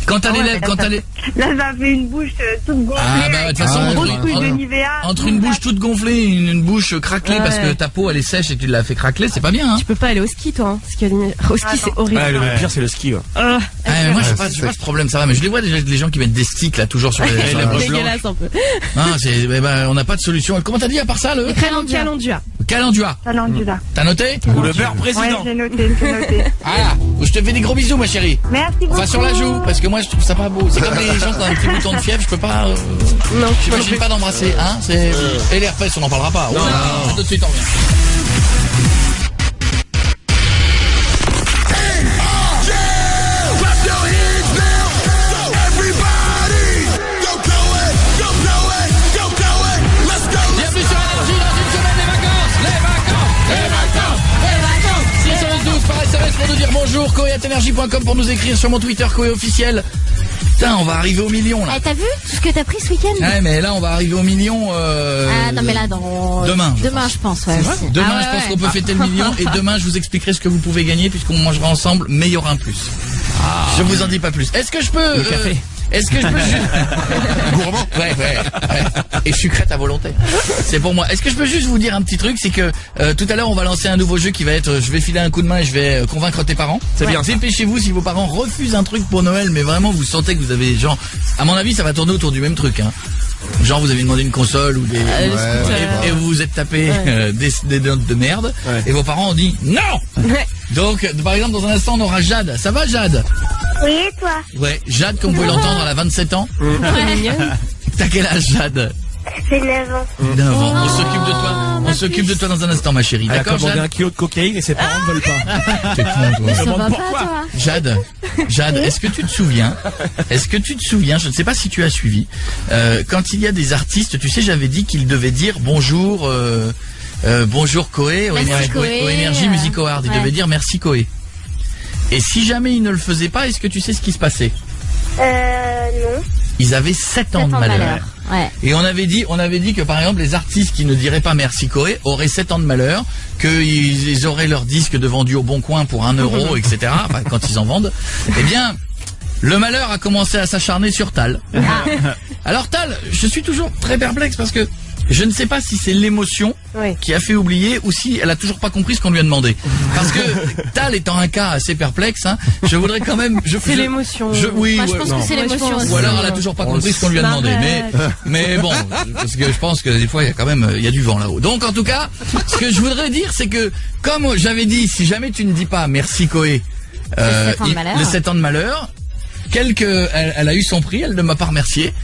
Quand t'as les lèvres, quand t'as les... Là, ça fait une bouche toute gonflée. Ah bah de toute façon, une entre, grosse couche de Nivea. entre une bouche toute gonflée et une bouche craquelée Ouais. parce que ta peau elle est sèche et que tu l'as fait craqueler, c'est pas bien. Hein. Tu peux pas aller au ski toi. Au ski c'est horrible. Ouais, le pire, c'est le ski. Ouais. Ah, mais moi j'ai Ouais, pas c'est ce problème, ça va. Mais je les vois déjà les gens qui mettent des sticks là toujours sur les les bosses blanches. Dégueulasse un peu. Ah, c'est, on n'a pas de solution. Comment t'as dit à part ça le Calendula. Calendula? Calendula. T'as noté? Ou le beurre Ouais, président. j'ai noté, j'ai noté. Ah, je te fais des gros bisous ma chérie. Merci beaucoup. Enfin sur la joue, parce que moi je trouve ça pas beau. C'est comme les gens qui ont un petit bouton de fièvre, je peux pas. Non, J'imagine pas d'embrasser, hein. C'est et l'herpès, on n'en parlera pas. Oh, non. Tout de suite on revient. Bienvenue sur Énergie dans une semaine, les vacances. 612 par SMS pour nous dire bonjour, coé@energie.com pour nous écrire sur mon Twitter Coé officiel. Putain, on va arriver au million là. Eh, t'as vu tout ce que t'as pris ce week-end? Ouais, mais là on va arriver au million. Ah non mais là dans Demain. Demain je pense ouais. C'est vrai aussi. Demain, Ah, ouais, je pense ouais. qu'on peut fêter le million et demain, je vous expliquerai ce que vous pouvez gagner puisqu'on mangera ensemble, mais il y aura un plus. Je vous en dis pas plus. Est-ce que je peux... Le café. Est-ce que je peux juste... Gourmand. Ouais. Et sucrète à volonté. C'est pour moi. Est-ce que je peux juste vous dire un petit truc, c'est que tout à l'heure on va lancer un nouveau jeu qui va être, je vais filer un coup de main et je vais convaincre tes parents. C'est bien. Dépêchez-vous si vos parents refusent un truc pour Noël, mais vraiment vous sentez que vous avez genre, à mon avis ça va tourner autour du même truc. Hein. Genre vous avez demandé une console ou des et vous vous êtes tapé des notes de merde Ouais. et vos parents ont dit non. Donc, par exemple, dans un instant, on aura Jade. Ça va, Jade? Oui, et toi? Ouais, Jade, comme vous pouvez l'entendre, elle a 27 ans. T'as quel âge, Jade? J'ai 9 ans. 9 ans. On s'occupe de toi. On s'occupe de toi dans un instant, ma chérie. Elle a D'accord, commandé Jade? un kilo de cocaïne et ses parents ne veulent pas. T'es con, toi. Ça va pas, pourquoi. toi. Jade, est-ce que tu te souviens, je ne sais pas si tu as suivi, quand il y a des artistes, tu sais, j'avais dit qu'ils devaient dire bonjour, bonjour Koé, Merci, Koé, au Energy Music Award. Ils ouais. devaient dire merci Koé. Et si jamais ils ne le faisaient pas, est-ce que tu sais ce qui se passait? Non. Ils avaient 7 ans de malheur. Ouais. Et on avait dit que par exemple les artistes qui ne diraient pas merci Koé auraient 7 ans de malheur, qu'ils auraient leur disque de vendu au Bon Coin pour 1 euro, etc. Enfin, quand ils en vendent. Eh bien, le malheur a commencé à s'acharner sur Tal. Alors Tal, je suis toujours très perplexe parce que je ne sais pas si c'est l'émotion qui a fait oublier ou si elle a toujours pas compris ce qu'on lui a demandé. Parce que Tal étant un cas assez perplexe, hein, je voudrais quand même... C'est l'émotion. Oui, Moi, je pense que c'est l'émotion aussi. ou alors elle a toujours pas compris ce qu'on lui a demandé. Mais bon, parce que je pense que des fois il y a quand même il y a du vent là-haut. Donc en tout cas, ce que je voudrais dire, c'est que comme j'avais dit, si jamais tu ne dis pas merci Koé, le 7 ans de malheur, elle a eu son prix, elle ne m'a pas remercié.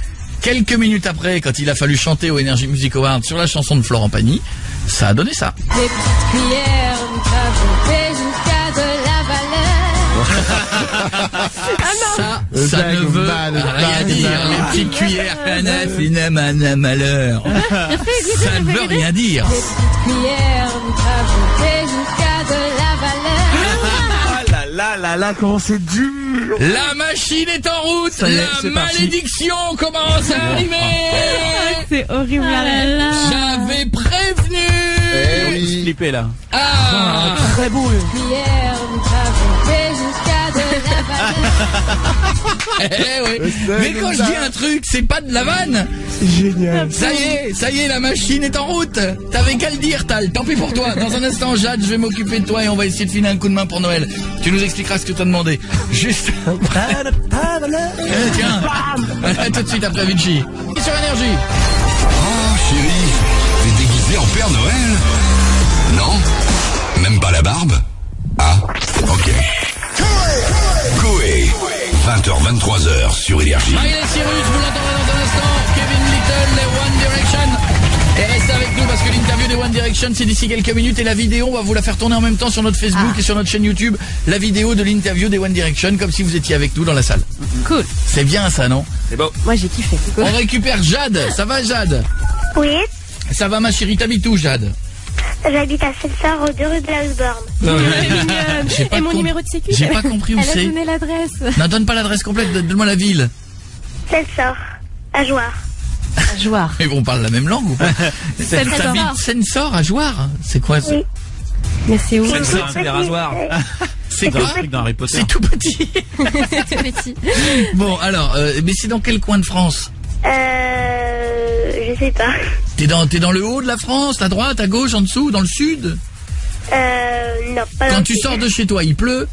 Quelques minutes après, quand il a fallu chanter au Energy Music Award sur la chanson de Florent Pagny, ça a donné ça. Des petites cuillères, jusqu'à de la valeur. Ça ne veut rien dire. Les petites cuillères, un malheur. Ça ne veut rien dire. Des petites cuillères, jusqu'à de la valeur. Là, comment c'est dur. La machine est en route. La malédiction commence à arriver. C'est horrible. J'avais prévenu. Eh oui. Flippé là. Ah, très beau. Cuillères, jusqu'à de la valeur. eh oui. Mais quand je dis un truc, c'est pas de la vanne. Génial. Ça y est, la machine est en route. T'avais qu'à le dire, Tal. Tant pis pour toi. Dans un instant, Jade, je vais m'occuper de toi et on va essayer de filer un coup de main pour Noël. Tu nous expliqueras ce que t'as demandé. Juste. Tiens. Tout de suite après Vinci. Sur Énergie. Oh, chérie, t'es déguisé en Père Noël? Non? Même pas la barbe? Ah, ok. Koé, 20h, 23h sur Énergie. Miley Cyrus, vous l'entendrez dans un instant. Kevin Little, les One Direction. Et restez avec nous parce que l'interview des One Direction c'est d'ici quelques minutes et la vidéo on va vous la faire tourner en même temps sur notre Facebook et sur notre chaîne YouTube, la vidéo de l'interview des One Direction comme si vous étiez avec nous dans la salle. Cool. C'est bien ça, non? C'est beau. Moi j'ai kiffé. On récupère Jade. Ça va, Jade? Oui. Ça va, ma chérie? T'habites où, Jade? J'habite à Celsar, au 2 rue de la Haussborn. Et mon numéro de sécu. J'ai pas compris où Elle a c'est. donné l'adresse. Non, donne pas l'adresse complète, donne-moi la ville. Celsar, à Jouarre. À Jouarre. Mais on parle la même langue ou pas? T'habites Sensor à Jouarre? C'est quoi ça? Oui. Mais c'est où? C'est des rasoirs. C'est quoi? Dans Harry Potter. C'est tout petit. C'est petit. Bon, alors, mais c'est dans quel coin de France? Je sais pas. T'es dans le haut de la France, à droite, à gauche, en dessous, dans le sud? Non, pas Quand dans tu le sors de chez toi, il pleut?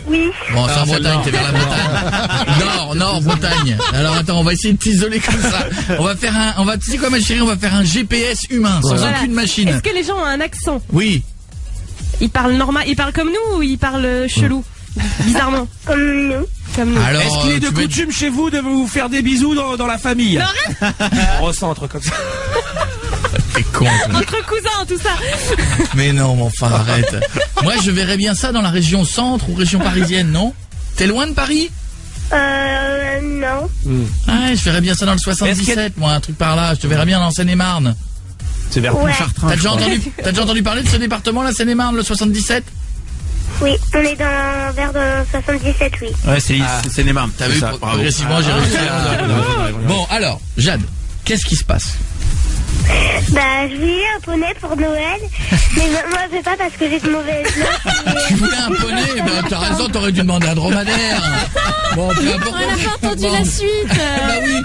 Oui. Bon, c'est en Bretagne, t'es vers la Bretagne. Nord, Bretagne. Alors attends, on va essayer de t'isoler comme ça. Tu sais quoi, ma chérie, on va faire un GPS humain, sans Voilà. aucune machine. Est-ce que les gens ont un accent? Oui. Ils parlent normal, ils parlent comme nous ou ils parlent chelou? Bizarrement. Comme nous. Comme nous. Alors, Est-ce qu'il est de tu veux- coutume chez vous de vous faire des bisous dans la famille? On recentre comme ça. T'es con, toi. Entre cousins, tout ça. Mais non, mais enfin, arrête. Moi, je verrais bien ça dans la région centre ou région parisienne, non? T'es loin de Paris? Non. Ah, je verrais bien ça dans le 77, moi, un truc par là. Je te verrais bien dans Seine-et-Marne. C'est vers Ouais. Pontchartrain. T'as je déjà crois. entendu parler de ce département, la Seine-et-Marne, le 77? Oui, on est vers le 77, oui. Ouais, c'est Seine-et-Marne. T'as vu, progressivement, j'ai réussi à... Bon, alors, Jade, qu'est-ce qui se passe? Bah, je voulais un poney pour Noël, mais moi je veux pas parce que j'ai de mauvaises notes. Tu voulais un poney? Ben, t'as raison, t'aurais dû demander un dromadaire. Bon, peu importe. On n'a pas entendu Bon. la suite. Bah oui.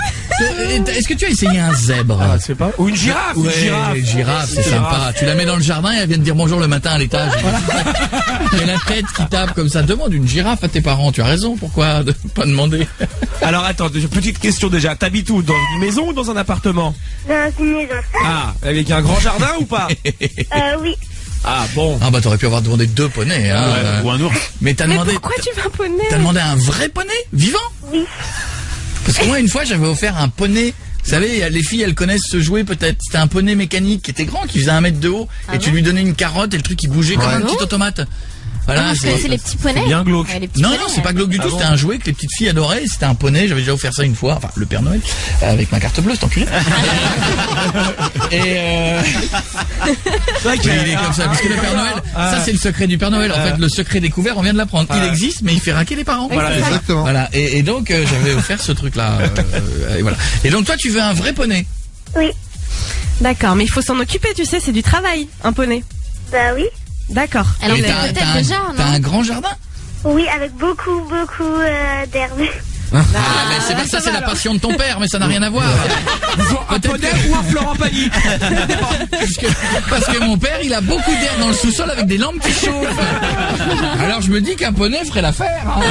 Est-ce que tu as essayé un zèbre? Ah, c'est pas. Ou une girafe. Ouais, une girafe, c'est sympa. Tu la mets dans le jardin et elle vient te dire bonjour le matin à l'étage. Il y a la tête qui tape comme ça. Demande une girafe à tes parents. Tu as raison. Pourquoi de pas demander? Alors attends, petite question déjà. T'habites où? Dans une maison ou dans un appartement? Dans une maison. Ah, avec un grand jardin ou pas? Oui. Ah bon. Ah bah t'aurais pu avoir demandé 2 poneys, hein. Ou un ours. Mais t'as Mais demandé. pourquoi tu veux un poney? T'as demandé un vrai poney vivant? Oui. Parce que moi une fois j'avais offert un poney. Vous savez, les filles elles connaissent ce jouet peut-être. C'était un poney mécanique qui était grand, qui faisait 1 mètre de haut, et tu lui donnais une carotte et le truc il bougeait comme un petit automate. Voilà, je connaissais les petits poneys. bien glauque. Ouais, les petits Non, poneys, non, c'est pas glauque du tout, c'était un jouet que les petites filles adoraient, c'était un poney, j'avais déjà offert ça une fois, enfin le Père Noël, avec ma carte bleue, cet enculé. C'est vrai qu'il est comme ça, parce que le Père Noël, ça c'est le secret du Père Noël, en fait, le secret découvert, on vient de l'apprendre. Il existe, mais il fait raquer les parents. Voilà, exactement. Voilà, et donc j'avais offert ce truc-là, et voilà. Et donc toi tu veux un vrai poney? Oui. D'accord, mais il faut s'en occuper, tu sais, c'est du travail, un poney. Bah oui. D'accord. Alors Mais peut-être déjà, t'as non? un grand jardin? Oui, avec beaucoup d'herbe. Ah, mais c'est pas ça, c'est la passion de ton père, mais ça n'a rien à voir. Un poney ou un Florent Pagny? Parce que mon père, il a beaucoup d'air dans le sous-sol avec des lampes qui chauffent. Alors je me dis qu'un poney ferait l'affaire. Hein.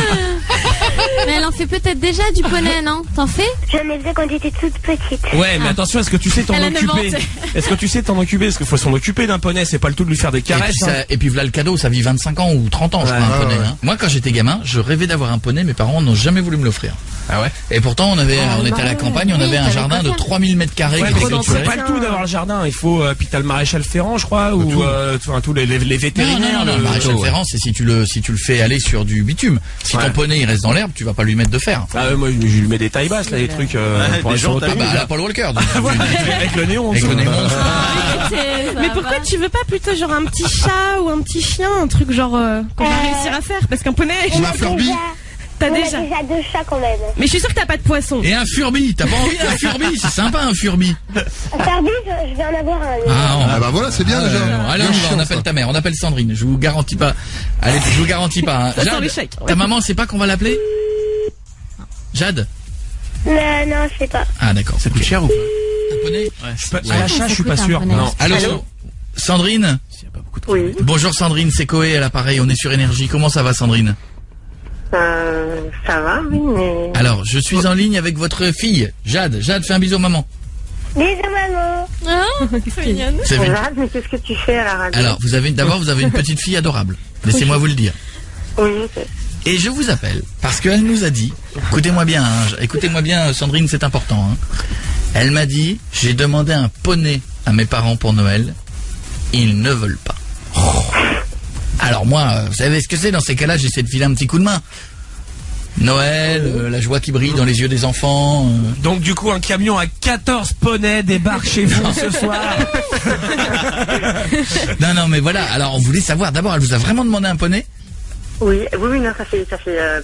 Mais elle en fait peut-être déjà du poney, non? T'en fais? J'en ai fait quand j'étais toute petite. Ouais, mais attention, est-ce que tu sais t'en Elle a 9 occuper? ans, Est-ce que tu sais t'en occuper? Parce qu'il faut s'en occuper d'un poney, c'est pas le tout de lui faire des caresses. Et puis voilà le cadeau, ça vit 25 ans ou 30 ans, je crois, un poney. Hein. Moi, quand j'étais gamin, je rêvais d'avoir un poney, mes parents n'ont jamais voulu me l'offrir. Ah ouais? Et pourtant, on était à la campagne, on avait un jardin de 3000 mètres carrés Ouais, qui mais était c'est clôturé. pas le tout d'avoir le jardin. Il faut, puis t'as le maréchal Ferrand, je crois, ou enfin, tous les vétérinaires. Non, le maréchal Ferrand, c'est si tu le fais aller sur du bitume. Si ton poney il reste dans l'herbe, tu vas pas lui mettre de fer. Ah ouais, moi je lui mets des tailles basses là, des trucs pour aller sur le Ah bah la Paul Walker. avec le néon. Avec le néon. Mais pourquoi tu veux pas plutôt genre un petit chat ou un petit chien, un truc genre qu'on va réussir à faire? Parce qu'un poney, On a déjà t'as On a déjà. déjà 2 chats quand même. Mais je suis sûre que t'as pas de poisson. Et un Furby, t'as pas envie d'un Furby? C'est sympa un Furby. Furby, je vais en avoir un. Ah bah voilà, c'est bien déjà. Allez, on appelle ta mère, on appelle Sandrine. Je vous garantis pas. Allez, je vous garantis pas. Hein. Ça sent Jade, l'échec. ta maman sait pas qu'on va l'appeler? Jade? Non, je sais pas. Ah d'accord. Ça coûte cher ou pas? Un poney? À l'achat, je suis pas sûr. Non. Allô? Sandrine? Oui. Bonjour Sandrine, c'est Coé à l'appareil, on est sur Énergie. Comment ça va Sandrine? Ça va, oui, mais... Alors, je suis en ligne avec votre fille, Jade. Jade, fais un bisou maman. Bisous maman. C'est mignonne. C'est vrai. Jade, mais qu'est-ce que tu fais à la radio? Alors, vous avez une petite fille adorable. Laissez-moi vous le dire. Oui, Et je vous appelle parce qu'elle nous a dit, écoutez-moi bien Sandrine, c'est important. Hein. Elle m'a dit, j'ai demandé un poney à mes parents pour Noël. Ils ne veulent pas. Alors moi, vous savez ce que c'est dans ces cas-là, j'essaie de filer un petit coup de main. Noël, la joie qui brille dans les yeux des enfants. Donc du coup, un camion à 14 poneys débarque chez vous ce soir. Non, mais voilà. Alors on voulait savoir, d'abord, elle vous a vraiment demandé un poney? oui, non, ça fait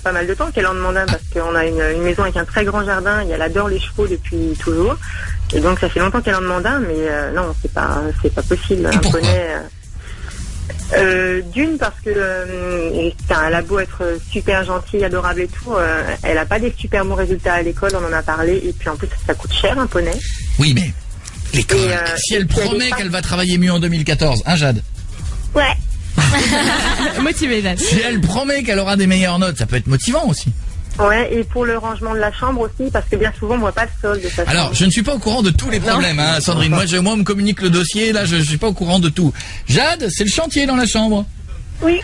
pas mal de temps qu'elle en demande un parce qu'on a une maison avec un très grand jardin et elle adore les chevaux depuis toujours. Et donc ça fait longtemps qu'elle en demande un, mais non, c'est pas possible. Et pourquoi? Poney. D'une parce que elle a beau être super gentille, adorable et tout, elle a pas des super bons résultats à l'école, on en a parlé, et puis en plus ça coûte cher un poney. Oui, mais l'école. Si elle et promet qu'elle va travailler mieux en 2014, hein Jade? Ouais. Motivée, Jade. Si elle promet qu'elle aura des meilleures notes, ça peut être motivant aussi. Ouais, et pour le rangement de la chambre aussi, parce que bien souvent on voit pas le sol de sa chambre. Alors, je ne suis pas au courant de tous les problèmes, hein, Sandrine. Moi, on me communique le dossier, là, je suis pas au courant de tout. Jade, c'est le chantier dans la chambre. Oui.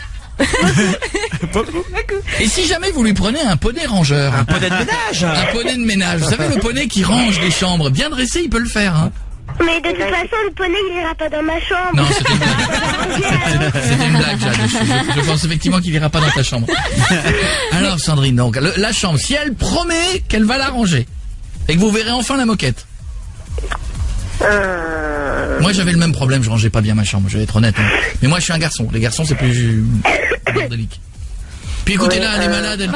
Et si jamais vous lui prenez un poney rangeur? Un poney de ménage. Un poney de ménage. Vous savez, le poney qui range les chambres, bien dressé, il peut le faire, hein. Mais de toute façon, le poney, il ira pas dans ma chambre. Non, c'était une blague. C'était une blague, Jade. Je pense effectivement qu'il ira pas dans ta chambre. Alors, Sandrine, donc, la chambre, si elle promet qu'elle va la ranger, et que vous verrez enfin la moquette. Moi, j'avais le même problème, je rangeais pas bien ma chambre, je vais être honnête. Hein. Mais moi, je suis un garçon. Les garçons, c'est plus bordélique. Puis écoutez-la, elle est malade, elle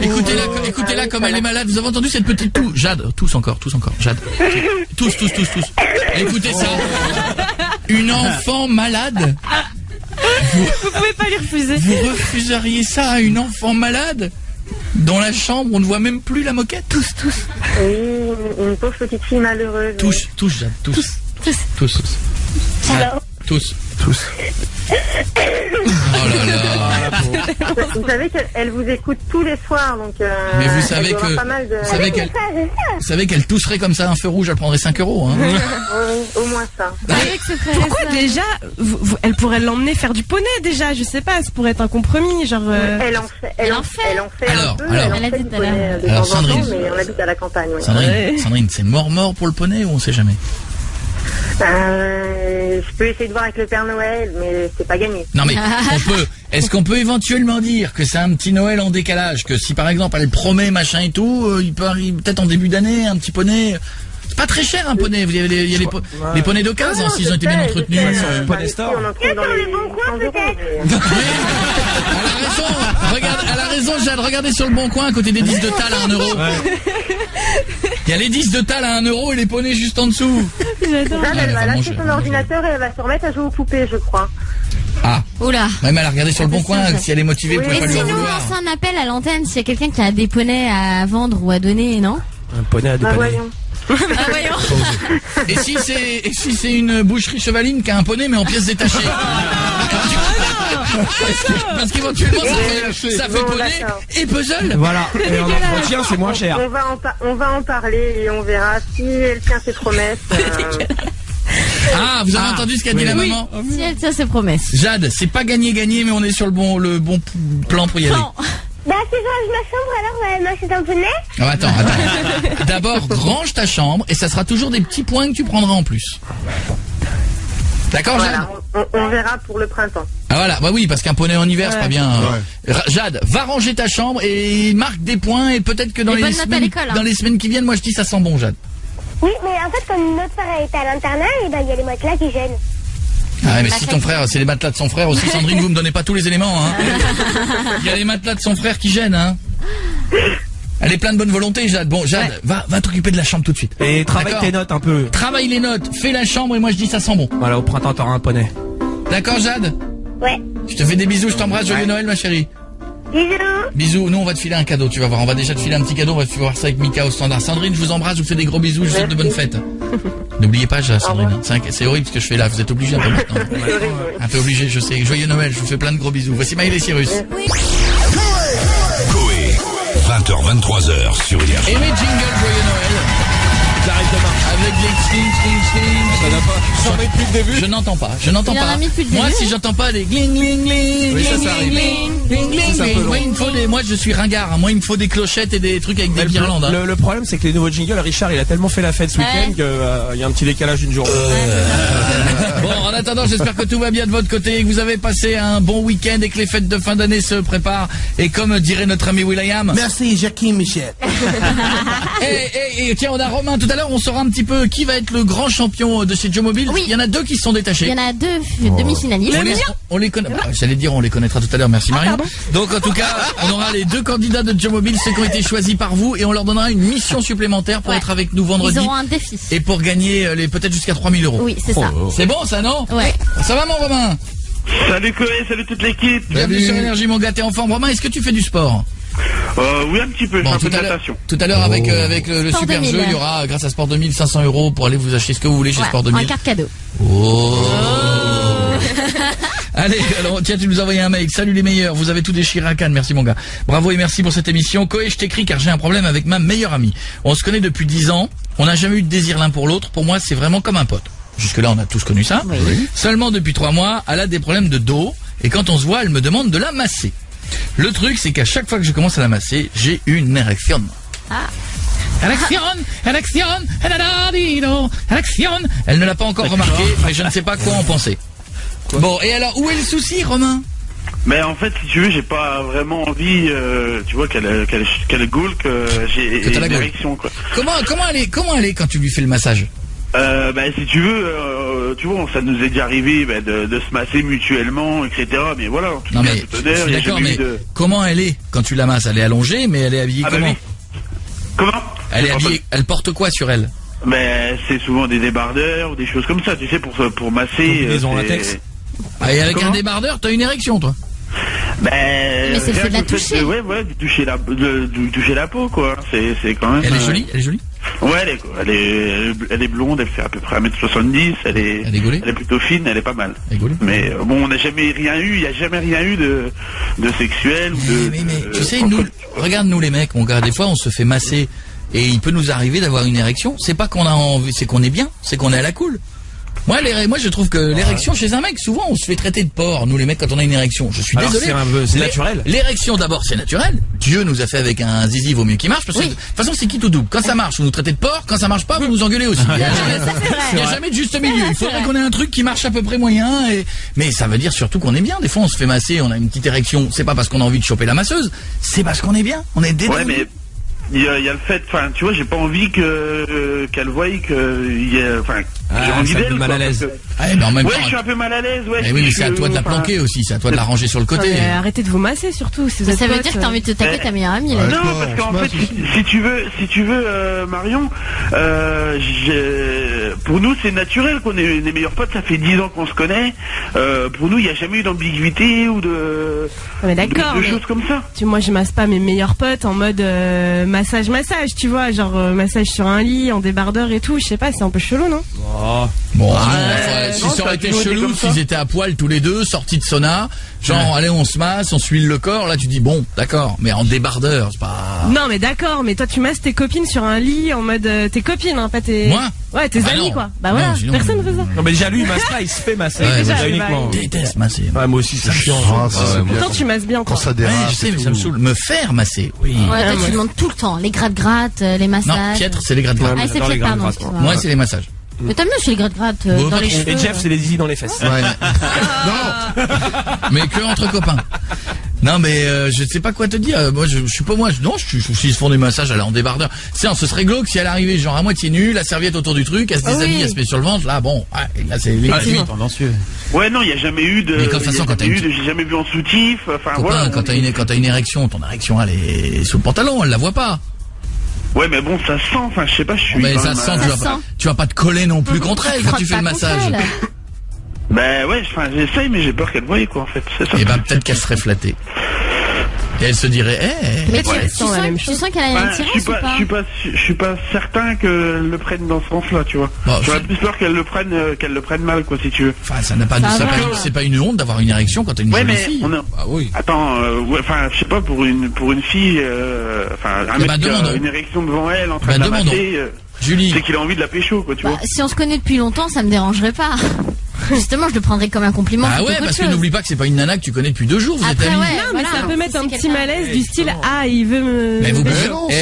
tousse. Écoutez-la comme elle est malade. Vous avez entendu cette petite toux? Jade, tous encore, Jade. Tous. Écoutez ça. Une enfant malade. Vous pouvez pas lui refuser. Vous refuseriez ça à une enfant malade? Dans la chambre, on ne voit même plus la moquette. Tous. Oui, une pauvre petite fille malheureuse. Tous, Jade, tous. Alors, Tous. Tous. Oh là là. Vous savez qu'elle vous écoute tous les soirs, donc. Mais vous savez elle doit que, avoir pas mal de... vous savez qu'elle tousserait comme ça un feu rouge, elle prendrait 5 €. Hein. Au moins ça. Pourquoi déjà elle pourrait l'emmener faire du poney déjà, je sais pas, ça pourrait être un compromis, genre. Elle en fait un peu. Alors, elle en fait du poney de alors, temps en temps, Sandrine. mais on habite à la campagne. Oui. Sandrine, c'est mort pour le poney ou on sait jamais? Je peux essayer de voir avec le Père Noël, mais c'est pas gagné. Non mais est-ce qu'on peut éventuellement dire que c'est un petit Noël en décalage, que si par exemple elle promet machin et tout, il peut arriver peut-être en début d'année un petit poney. C'est pas très cher un poney, il y a les poneys d'occasion s'ils ont été bien entretenus. Poney Store. On en trouve dans les bons coins peut-être. Elle a raison, Jade, regardez sur le bon coin à côté des 10 de Tal à 1 €. Il y a les 10 de Tal à 1 € et les poneys juste en dessous. Jade, elle va lâcher son ordinateur et elle va se remettre à jouer aux poupées, je crois. Ah. Oula. Ouais, mais elle a regardé sur le bon coin, si elle est motivée, vous pouvez Et pas lui en sinon, vouloir. lance un appel à l'antenne s'il y a quelqu'un qui a des poneys à vendre ou à donner, non? Un poney à dépanner. Voyons. Et si c'est une boucherie chevaline qui a un poney mais en pièces détachées? Parce qu'éventuellement ça fait poney et puzzle. Voilà. Et en entretien, c'est moins cher. On va en parler et on verra si elle tient ses promesses. Ah, vous avez entendu ce qu'a dit la maman? Si elle tient ses promesses. Jade, c'est pas gagné, mais on est sur le bon plan pour y aller. Bah, si je range ma chambre, alors, moi, c'est un poney. Oh, attends. D'abord, range ta chambre et ça sera toujours des petits points que tu prendras en plus. D'accord, Jade? Voilà, on verra pour le printemps. Ah voilà, bah oui, parce qu'un poney en hiver, c'est pas bien. Jade, va ranger ta chambre et marque des points et peut-être que dans les semaines qui viennent, moi je dis ça sent bon, Jade. Oui, mais en fait, comme notre frère est à l'internat, et ben, il y a les matelas qui gênent. Ah ouais, mais si ton frère, c'est les matelas de son frère aussi, Sandrine, vous me donnez pas tous les éléments, hein. Il y a les matelas de son frère qui gênent, hein. Elle est pleine de bonne volonté, Jade. Bon, Jade, va t'occuper de la chambre tout de suite. Et travaille tes notes un peu. Travaille les notes, fais la chambre et moi je dis ça sent bon. Voilà, au printemps t'auras un poney. D'accord, Jade? Ouais. Je te fais des bisous, je t'embrasse, joyeux Noël, ma chérie. Bisous. Bisous, nous on va te filer un cadeau, tu vas voir, on va déjà te filer un petit cadeau, on va te voir ça avec Mika au standard. Sandrine, je vous embrasse, je vous fais des gros bisous, je vous souhaite de bonnes fêtes. N'oubliez pas, Sandrine, c'est horrible ce que je fais là, vous êtes obligés un peu maintenant. Un peu obligé, je sais. Joyeux Noël, je vous fais plein de gros bisous. Voici Miley Cyrus. Coé, 20h, 23h sur Énergie. Et mes jingles, joyeux Noël. J'arrive demain. Avec les sting. Ça n'a pas changé depuis le début. Je n'entends pas. Il en a mis depuis le début. Moi, si j'entends pas les gling, Oui, ça arrive. Moi, je suis ringard. Hein. Moi, il me faut des clochettes et des trucs avec des guirlandes. Hein. Le problème, c'est que les nouveaux jingles, Richard, il a tellement fait la fête ce week-end qu'il y a un petit décalage d'une journée. Bon, en attendant, j'espère que tout va bien de votre côté, que vous avez passé un bon week-end et que les fêtes de fin d'année se préparent. Et comme dirait notre ami Will.i.am. Merci, Jackie Michel. Et tiens, on a Romain tout à l'heure, on saura un petit peu qui va être le grand champion de chez Joe Mobile. Oui. Il y en a deux qui se sont détachés. Il y en a deux demi-finalistes. On les connaît. J'allais dire, on les connaîtra tout à l'heure. Merci Marion. Donc en tout cas, on aura les deux candidats de Joe Mobile, ceux qui ont été choisis par vous, et on leur donnera une mission supplémentaire pour être avec nous vendredi. Ils auront un défi. Et pour gagner peut-être jusqu'à 3 000 €. Oui, c'est ça. C'est bon ça, non? Ouais. Ça va mon Romain? Salut Coé, salut toute l'équipe. Bienvenue sur Énergie, mon gars, t'es en forme. Romain, est-ce que tu fais du sport? Oui, un petit peu, bon, un peu de natation. Tout à l'heure, avec le Sport super 2000. jeu, il y aura, grâce à Sport 2000, 500 € pour aller vous acheter ce que vous voulez chez Sport 2000. En carte cadeau. Allez, alors tiens, tu nous as envoyé un mail. Salut les meilleurs, vous avez tout déchiré à Cannes, merci mon gars. Bravo et merci pour cette émission. Coé, je t'écris car j'ai un problème avec ma meilleure amie. On se connaît depuis 10 ans, on n'a jamais eu de désir l'un pour l'autre. Pour moi, c'est vraiment comme un pote. Jusque-là, on a tous connu ça. Oui. Seulement depuis 3 mois, elle a des problèmes de dos et quand on se voit, elle me demande de la masser. Le truc, c'est qu'à chaque fois que je commence à la masser, j'ai une érection. Érection. Elle ne l'a pas encore remarqué, mais je ne sais pas quoi en penser. Bon, et alors, où est le souci, Romain? Mais en fait, si tu veux, j'ai pas vraiment envie, tu vois, qu'elle goule, que j'ai une érection, quoi. Comment elle est quand tu lui fais le massage? Si tu veux, tu vois, ça nous est déjà arrivé de se masser mutuellement, etc. Mais voilà, en tout cas, tout honneur, il y a jamais eu de... Comment elle est quand tu la masses? Elle est allongée, mais elle est habillée comment? Comment? Elle est habillée, elle porte quoi sur elle? C'est souvent des débardeurs ou des choses comme ça, tu sais, pour masser. Ils ont un latex. Et avec un débardeur, t'as une érection, toi? Mais c'est de la toucher. De toucher la peau, quoi. C'est quand même. Elle est jolie? Ouais, elle est blonde, elle fait à peu près 1m70, elle est plutôt fine, elle est pas mal. Mais bon, on n'a jamais rien eu, il n'y a jamais rien eu de sexuel ou de... Mais tu sais, regarde nous les mecs, des fois on se fait masser et il peut nous arriver d'avoir une érection. C'est pas qu'on a envie, c'est qu'on est bien, c'est qu'on est à la cool. Moi je trouve que l'érection chez un mec, souvent on se fait traiter de porc, nous les mecs, quand on a une érection. Je suis désolé. C'est naturel. L'érection d'abord c'est naturel. Dieu nous a fait avec un zizi, vaut mieux qu'il marche, parce que de toute façon c'est qui tout double. Quand ça marche, vous nous traitez de porc, quand ça marche pas, vous nous engueulez aussi. Il n'y a jamais de juste milieu. Il faudrait qu'on ait un truc qui marche à peu près moyen. Mais ça veut dire surtout qu'on est bien. Des fois on se fait masser, on a une petite érection. C'est pas parce qu'on a envie de choper la masseuse, c'est parce qu'on est bien. On est détendu. Ouais, mais il y a le fait, enfin, tu vois, j'ai pas envie qu'elle voie j'ai envie d'elle. Mal à l'aise. Mais en même temps, je suis un peu mal à l'aise. Mais oui, mais c'est à toi de la planquer aussi, c'est à toi de la ranger sur le côté. Arrêtez de vous masser surtout. Si ça veut dire que t'as envie de te taper ta meilleure amie. Non, parce qu'en fait, si tu veux, Marion, pour nous c'est naturel qu'on est les meilleurs potes. Ça fait 10 ans qu'on se connaît. Pour nous, il n'y a jamais eu d'ambiguïté ou de choses comme ça. Moi, je masse pas mes meilleurs potes en mode massage, tu vois, genre massage sur un lit, en débardeur et tout. Je sais pas, c'est un peu chelou, non? Si ça aurait été chelou, s'ils étaient à poil tous les deux, sortis de sauna, genre allez on se masse, on s'huile le corps, là tu dis bon, d'accord, mais en débardeur, c'est pas... Non mais d'accord, mais toi tu masses tes copines sur un lit en mode tes copines, hein, pas tes... Moi? Ouais, tes amis quoi. Bah voilà, personne fait ça. Non mais déjà lui il masse pas, il se fait masser. Uniquement. Je déteste masser. Ouais, moi aussi c'est chiant. Pourtant tu masses bien quand ça dérape. Je sais, mais ça me saoule. Me faire masser, oui. Ouais, toi tu demandes tout le temps, les gratte-gratte, les massages. Non, Pietre, c'est les gratte-gratte. Ah, c'est Pietre, pardon. Moi c'est les massages. Mais t'as mieux chez les gratte-gratte dans les cheveux. Et Jeff c'est les zizi dans les fesses. Non. Mais que entre copains. Non mais je sais pas quoi te dire. Moi je suis pas s'ils se font des massages en débardeur. C'est ce serait glauque si elle arrivait genre à moitié nue, la serviette autour du truc, elle se déshabille, elle se met sur le ventre. Là bon, là c'est tendancieux. Ouais non, il y a jamais eu de. Mais de toute façon j'ai jamais vu en soutif. Enfin voilà. Quand t'as une érection, ton érection elle est sous le pantalon, elle la voit pas. Ouais mais bon ça sent, enfin je sais pas, je suis... Mais ça sent, tu vas pas te coller non plus contre elle quand tu fais le massage. Ben ouais, j'essaye mais j'ai peur qu'elle voie quoi en fait. Et peut-être qu'elle serait flattée. Et elle se dirait, mais tu sens qu'elle a une attirance ou pas? Je suis pas certain qu'elle le prenne dans ce sens-là, tu vois. J'aurais plus peur qu'elle le prenne mal, quoi, si tu veux. Enfin, c'est pas une honte d'avoir une érection quand t'as une jeune fille. Oui. Attends, je sais pas, pour une fille, un mec qui a une érection devant elle, en train de la masser, Julie, c'est qu'il a envie de la pécho, quoi, tu vois. Si on se connaît depuis longtemps, ça me dérangerait pas. Justement, je le prendrais comme un compliment. Ah ouais, parce que n'oublie pas que c'est pas une nana que tu connais depuis 2 jours, vous êtes amis. Non, mais ça peut mettre un petit malaise du style il veut me... Mais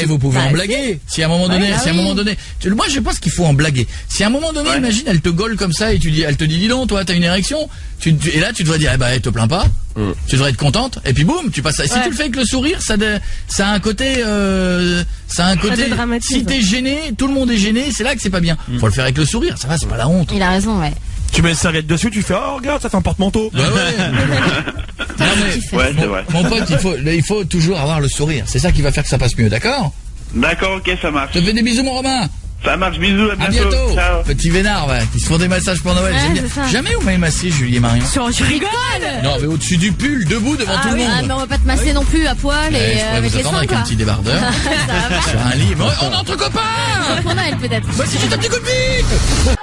vous pouvez en blaguer. Si à un moment donné, moi je pense qu'il faut en blaguer. Si à un moment donné, imagine, elle te gaule comme ça et elle te dit dis donc, toi t'as une érection, et là tu devrais dire elle te plaint pas. Tu devrais être contente et puis boum, tu passes. Si tu le fais avec le sourire, ça a un côté si t'es gêné, tout le monde est gêné, c'est là que c'est pas bien. Faut le faire avec le sourire, ça va, c'est pas la honte. Il a raison, ouais. Tu mets une serviette dessus, tu fais regarde, ça fait un porte-manteau. Bah ouais. C'est vrai. Mon pote, il faut toujours avoir le sourire. C'est ça qui va faire que ça passe mieux, d'accord? D'accord, ok, ça marche. Je te fais des bisous, mon Romain. Ça marche, bisous, à bientôt. Ciao. Petit vénard, qui se font des massages pour Noël. Jamais vous m'avez massé, Julie et Marion. Tu rigoles? Non, mais au-dessus du pull, debout devant tout le monde. Ah, mais on va pas te masser non plus à poil et avec les seins, avec un petit débardeur. Sur un lit. On est entre copains. Pour Noël, peut-être. Moi, si j'ai un petit coup de bite.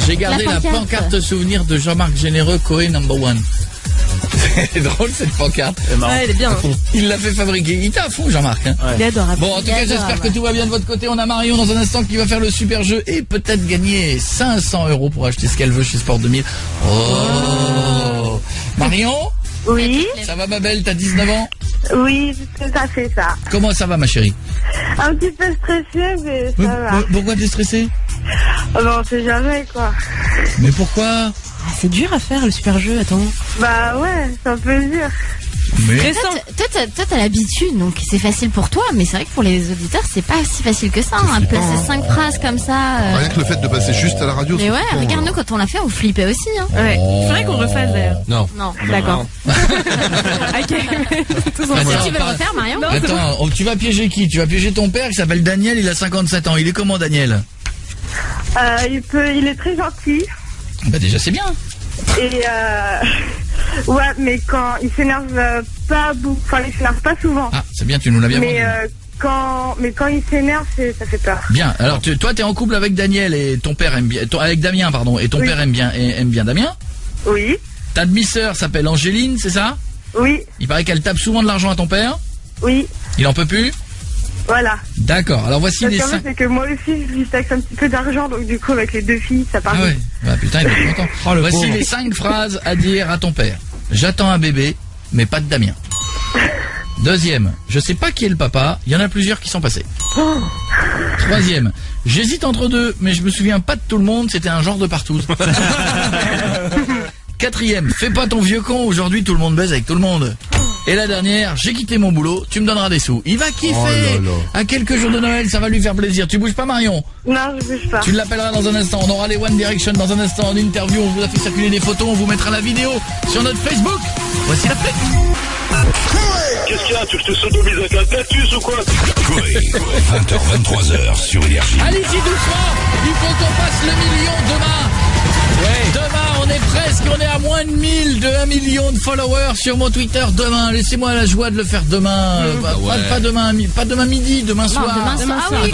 J'ai gardé la pancarte souvenir de Jean-Marc Généreux, Coé #1. C'est drôle cette pancarte. Ouais, elle est bien. Il l'a fait fabriquer. Il était à fond, Jean-Marc. Ouais. Il est adorable. Bon, en tout cas, j'espère que tout va bien de votre côté. On a Marion dans un instant qui va faire le super jeu et peut-être gagner 500 € pour acheter ce qu'elle veut chez Sport 2000. Oh. Marion? Oui. Ça va, ma belle? T'as 19 ans? Oui, tout à fait ça. Comment ça va, ma chérie? Un petit peu stressée, mais ça va. Pourquoi t'es stressée? Oh ben, on sait jamais, quoi. Mais pourquoi? C'est dur à faire, le super jeu, attends. Bah ouais, c'est un peu dur. Mais... Toi, t'as l'habitude, donc c'est facile pour toi, mais c'est vrai que pour les auditeurs, c'est pas si facile que ça, hein, placer 5 phrases comme ça. Rien que le fait de passer juste à la radio. Mais ouais, regarde-nous quand on l'a fait, on flippait aussi, hein. Ouais. Il faudrait qu'on refasse d'ailleurs. Non. D'accord. Ok. Si tu veux le refaire, Marion? Attends, tu vas piéger qui? Tu vas piéger ton père qui s'appelle Daniel, il a 57 ans. Il est comment, Daniel? Il est très gentil. Bah déjà c'est bien. Et ouais, mais quand il s'énerve pas beaucoup, enfin il s'énerve pas souvent. Ah, c'est bien, tu nous l'as bien vendu. Quand il s'énerve, ça fait peur. Bien. Alors toi t'es en couple avec Daniel et ton père aime bien, avec Damien pardon, et ton père aime bien Damien. Oui. Ta demi-sœur s'appelle Angéline, c'est ça? Oui. Il paraît qu'elle tape souvent de l'argent à ton père. Oui. Il en peut plus? Voilà. D'accord. Alors voici les 5. C'est que moi aussi je lui taxe un petit peu d'argent, donc du coup avec les 2 filles ça part. Ah ouais. Bah putain, il est content. Voici les 5 phrases à dire à ton père. J'attends un bébé, mais pas de Damien. Deuxième, je sais pas qui est le papa, il y en a plusieurs qui sont passés. Troisième, j'hésite entre 2, mais je me souviens pas de tout le monde, c'était un genre de partout. Quatrième, fais pas ton vieux con, aujourd'hui tout le monde baise avec tout le monde. Et la dernière, j'ai quitté mon boulot, tu me donneras des sous. Il va kiffer. À quelques jours de Noël, ça va lui faire plaisir. Tu bouges pas, Marion? Non, je bouge pas. Tu l'appelleras dans un instant. On aura les One Direction dans un instant en interview. On vous a fait circuler des photos. On vous mettra la vidéo sur notre Facebook. Voici la fête. Qu'est-ce qu'il y a? Tu te sodomises avec un cactus ou quoi? Coé, 20h, 23h sur Énergie. Allez-y doucement. Il faut qu'on passe le million demain. Ouais. Demain, on est presque, on est à moins de 1000, de 1 million de followers sur mon Twitter. Demain, laissez-moi la joie de le faire demain. Pas demain midi, demain soir. Demain soir. Ah oui,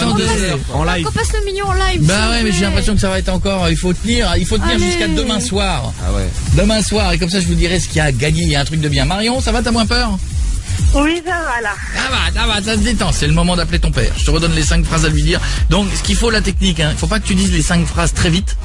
en live. On passe le million en live. Bah ouais, mais j'ai l'impression que ça va être encore. Il faut tenir jusqu'à demain soir. Ah ouais. Demain soir, et comme ça je vous dirai ce qu'il y a à gagner. Il y a un truc de bien. Marion, ça va, t'as moins peur? Oui, ça va là. Ça se détend. C'est le moment d'appeler ton père. Je te redonne les 5 phrases à lui dire. Donc, ce qu'il faut, la technique, hein. Il faut pas que tu dises les 5 phrases très vite.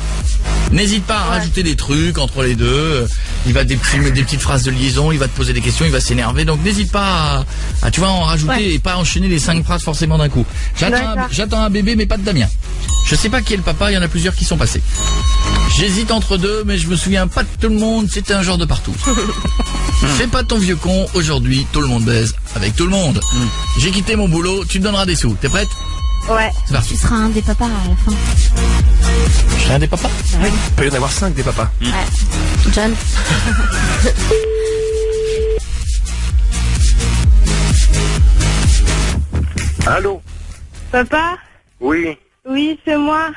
N'hésite pas à rajouter des trucs entre les deux. Il va des petites phrases de liaison. Il va te poser des questions. Il va s'énerver. Donc, n'hésite pas à tu vois, en rajouter et pas enchaîner les 5 phrases forcément d'un coup. J'attends un bébé, mais pas de Damien. Je sais pas qui est le papa. Il y en a plusieurs qui sont passés. J'hésite entre 2, mais je me souviens pas de tout le monde. C'était un genre de partout. Fais pas ton vieux con. Aujourd'hui, tout le monde baise avec tout le monde. J'ai quitté mon boulot. Tu me donneras des sous. T'es prête? Ouais. Tu seras un des papas à la fin. Je serai un des papas? Oui. Il peut y en avoir 5 des papas. Ouais. John. Allô? Papa? Oui. Oui, c'est moi.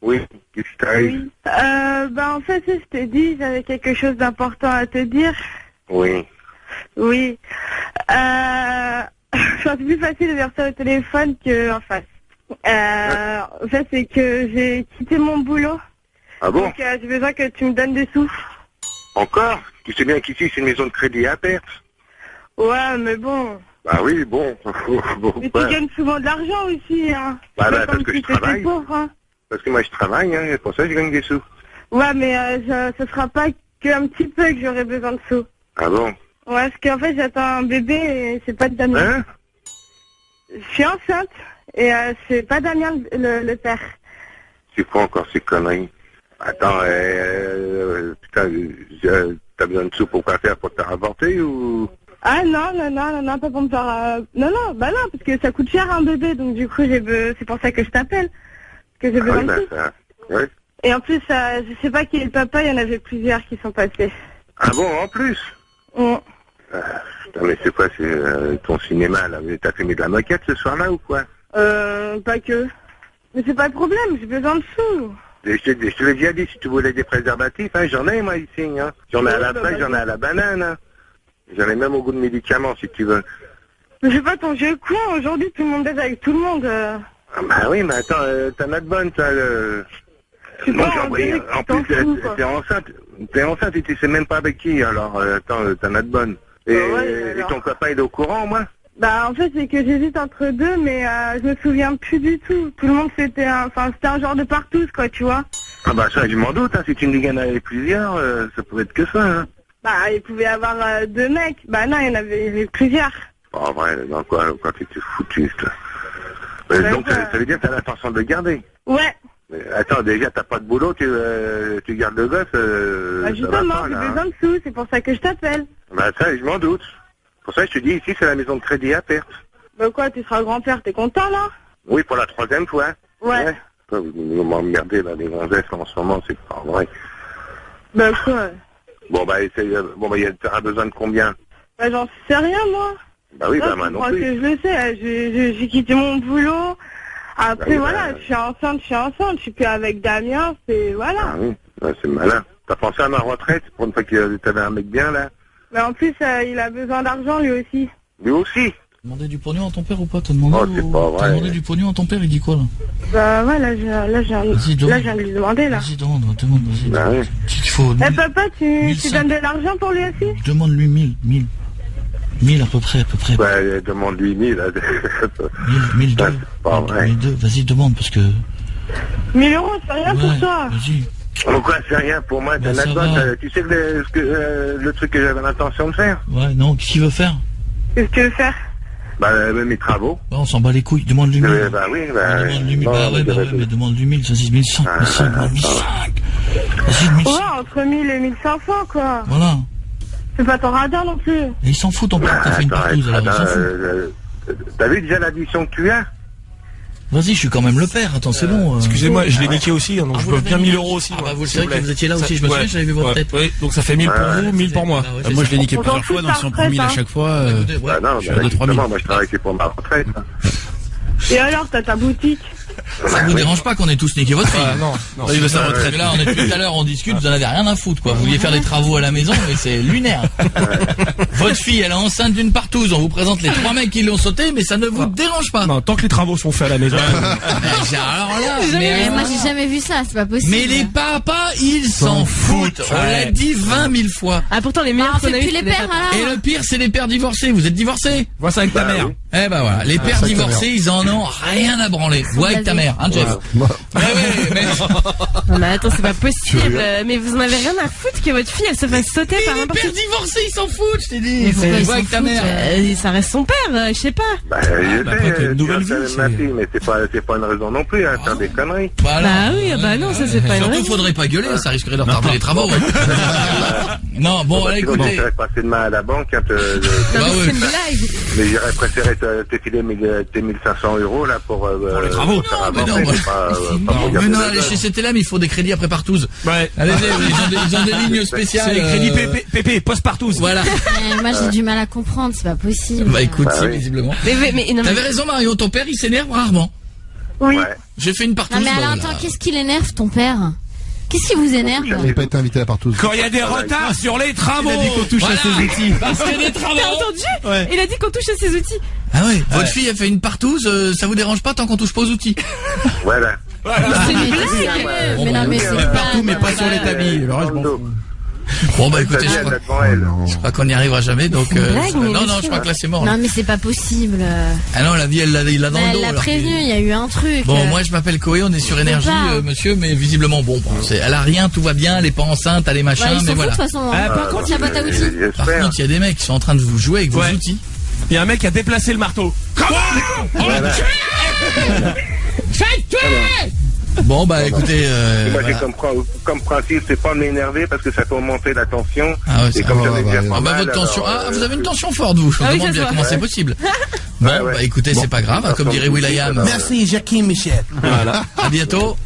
Oui, qu'est-ce qui t'arrive? En fait, je t'ai dit, j'avais quelque chose d'important à te dire. Oui. Oui. C'est plus facile de dire ça au téléphone qu'en face. En fait, c'est que j'ai quitté mon boulot. Ah bon? Donc, j'ai besoin que tu me donnes des sous. Encore? Tu sais bien qu'ici, c'est une maison de crédit à perte. Ouais, mais bon. Bah oui, bon. Mais tu gagnes souvent de l'argent aussi, hein. Bah, parce que je travaille. Pauvre, hein. Parce que moi, je travaille, hein, et pour ça, je gagne des sous. Ouais, mais ce sera pas qu'un petit peu que j'aurai besoin de sous. Ah bon? Ouais, parce qu'en fait, j'attends un bébé et c'est pas de Damien. Hein? Je suis enceinte et c'est pas Damien le père. C'est quoi encore ces conneries? Attends, putain, t'as besoin de sous pour quoi faire? Pour te faire avorter ou? Ah non, pas pour me faire... Non, parce que ça coûte cher un bébé, donc du coup, c'est pour ça que je t'appelle. Parce que j'ai besoin de sous. Ouais. Et en plus, je sais pas qui est le papa, il y en avait plusieurs qui sont passés. Ah bon, en plus? Putain, mais c'est quoi, c'est ton cinéma, là? T'as filmé de la moquette ce soir-là ou quoi? Pas que. Mais c'est pas le problème, j'ai besoin de sous. Je te l'ai déjà dit, si tu voulais des préservatifs, hein, j'en ai, moi, ici, hein. J'en ai à la fraise, j'en ai à la banane, hein. J'en ai même au goût de médicaments, si tu veux. Mais c'est pas ton jeu con, aujourd'hui, tout le monde baise avec tout le monde. Ah bah oui, mais attends, t'en as de bonnes, ça, Moi, en plus, t'es enceinte et tu sais même pas avec qui, alors, attends, t'en as de bonnes. Et ton papa, il est au courant, moi? Bah, en fait, c'est que j'hésite entre 2, mais je me souviens plus du tout. Tout le monde, c'était un genre de partout, quoi, tu vois. Ah bah ça, je m'en doute, hein, si tu me dis qu'il y en avait plusieurs, ça pouvait être que ça, hein. Bah, il pouvait y avoir 2 mecs. Bah non, il y en avait plusieurs. Oh, vrai, dans quoi tu t'es foutu, ça. Donc, ça veut dire que t'as l'intention de le garder? Ouais. Mais attends, déjà, t'as pas de boulot, tu gardes le gosse, bah justement, j'ai besoin de sous, c'est pour ça que je t'appelle. Bah ça, je m'en doute. Pour ça, je te dis, ici, c'est la maison de crédit à perte. Bah quoi, tu seras grand-père, t'es content là? Oui, pour la 3e fois. Ouais. Vous m'emmerdez, là, les gonzesses, là, en ce moment, c'est pas vrai. Bah quoi? Bon, bah, t'auras besoin de combien? Bah j'en sais rien, moi. Bah oui, là, bah, moi non crois plus. que je le sais, j'ai quitté mon boulot. Après, oui, voilà, je suis enceinte, je suis plus avec Damien, c'est, voilà. Ah oui, ouais, c'est malin. T'as pensé à ma retraite, pour une fois que t'avais un mec bien, là? Mais en plus, il a besoin d'argent, lui aussi. Lui aussi? Demandé du pognon à ton père ou pas? T'as demandé, c'est pas vrai. T'as demandé du pognon à ton père, il dit quoi là? Bah ouais, là, je viens de lui demander là. Vas-y, demande, vas-y. Bah oui. Il faut. Eh papa, tu donnes de l'argent pour lui aussi? Demande-lui 1000. 1000 à peu près. Ouais, demande-lui 1000. 1002. C'est pas vrai. 1002, vas-y, demande parce que. 1000 euros, c'est rien pour toi. Vas-y. Pourquoi c'est rien pour moi? Bah, ça va. Tu sais le truc que j'avais l'intention de faire? Ouais, non, qu'est-ce qu'il veut faire? Qu'est-ce que tu veux faire? Bah, mes travaux. Bah, on s'en bat les couilles, demande-lui 1000. Bah oui, bah. Demande-lui 1000. Bah ouais, mais demande-lui 1000, ça c'est 1005. 1005. Vas-y, 1005. Ouais, entre 1000 et 1500, quoi. Voilà. C'est pas ton radar non plus. Et il s'en fout ton père, t'as fait une partouze alors, il s'en fout. T'as vu déjà l'addition que tu as? Vas-y, je suis quand même le père, attends, c'est bon. Excusez-moi, je l'ai niqué aussi, donc je peux bien 1000 euros aussi. Ah bah vous le savez que vous étiez là aussi, je me souviens, j'avais vu votre tête. Oui, donc ça fait 1000 pour vous, 1000 pour moi. Moi je l'ai niqué plusieurs fois, donc si on prend 1000 à chaque fois, Bah non, justement, moi je travaille que pour ma retraite. Et alors, t'as ta boutique? Ça vous dérange pas qu'on ait tous niqué votre fille? Non. Il veut sa retraite. Là, on est depuis tout à l'heure, on discute, vous en avez rien à foutre, quoi. Vous vouliez faire des travaux à la maison, mais c'est lunaire. Votre fille, elle est enceinte d'une partouze. On vous présente les 3 mecs qui l'ont sauté, mais ça ne vous dérange pas. Non, tant que les travaux sont faits à la maison. Alors là, Mais moi j'ai jamais vu ça, c'est pas possible. mais les papas, ils s'en foutent. On l'a dit 20 000 fois. Ah, pourtant, les meilleurs on fait plus les pères Et alors. le pire, c'est les pères divorcés. Vous êtes divorcés? Vois ça avec ta mère. Eh ben voilà, les pères divorcés, ils en ont rien à branler. Vois avec ta mère, hein, Jeff? Non mais attends, c'est pas possible. Mais vous en avez rien à foutre que votre fille elle se fasse sauter par Les n'importe pères qui. divorcés, ils s'en foutent, je t'ai dit. Mais pourquoi ils Vois s'en avec ta foutent mère. Ça reste son père, je sais pas. Bah, je sais, une nouvelle tu vois, vie, c'est ma fille, mais c'est pas une raison non plus, hein, faire des conneries. Voilà. Bah oui, bah non, ça c'est pas une Surtout, raison. faudrait pas gueuler, ça risquerait de retarder les travaux. Ouais. Non, bon, là, Sinon, écoutez. j'aurais passé de main à la banque, hein, Non, mais c'est une blague. mais j'aurais préféré te filer tes 1500 euros là pour les travaux. faire mais avancer, non, pas Mais non, allez chez CTLM, il faut des crédits après partouze. Ouais. Allez-y, ils ont des lignes spéciales. C'est les crédits PP, post partout. Voilà. Moi j'ai du mal à comprendre, c'est pas possible. Bah écoute, Bah si, oui. visiblement. Mais non, T'avais raison, Mario, ton père, il s'énerve rarement. Oui. Ouais. J'ai fait une partouze. Non mais alors bon, attends, là. qu'est-ce qui l'énerve ton père? Qu'est-ce qui vous énerve? Il n'a pas été invité à la partouze. Quand il y a des retards sur les travaux. Il a dit qu'on touche à ses outils. Parce qu'il y a des travaux. t'as entendu? Il a dit qu'on touche à ses outils. Ah ouais, votre fille a fait une partouze, ça vous dérange pas tant qu'on touche pas aux outils? Voilà. C'est une blague. Mais non mais c'est partout, mais pas sur l'établi. Le reste, je m'en fous. Bon bah écoutez, je je crois qu'on n'y arrivera jamais, donc blague, mais non, monsieur. je crois que là c'est mort. Là. Non mais c'est pas possible. Ah non, la vie, il l'a dans le Elle dos. l'a alors. prévenu, il y a eu un truc. Bon, moi je m'appelle Koé, on est sur énergie, pas. monsieur, mais visiblement bon, elle a rien, tout va bien, elle est pas enceinte, elle est machin, Ouais, ils mais s'en foutent de voilà. toute façon. Par contre, il y a boîte à outils. Par contre, il y a des mecs qui sont en train de vous jouer avec vos outils. Il y a un mec qui a déplacé le marteau. Bon bah écoutez, moi j'ai voilà. comme principe, c'est pas m'énerver parce que ça peut augmenter la tension. Ah ouais, et comme j'en ai déjà pas Ah bah mal, votre tension, alors, vous avez une tension forte vous, je me Ah oui, demande ça bien se comment voit. c'est possible. Bon bah écoutez, c'est pas grave, hein, comme dirait Will.i.am. Merci, Jacqueline Michel. Voilà. À bientôt,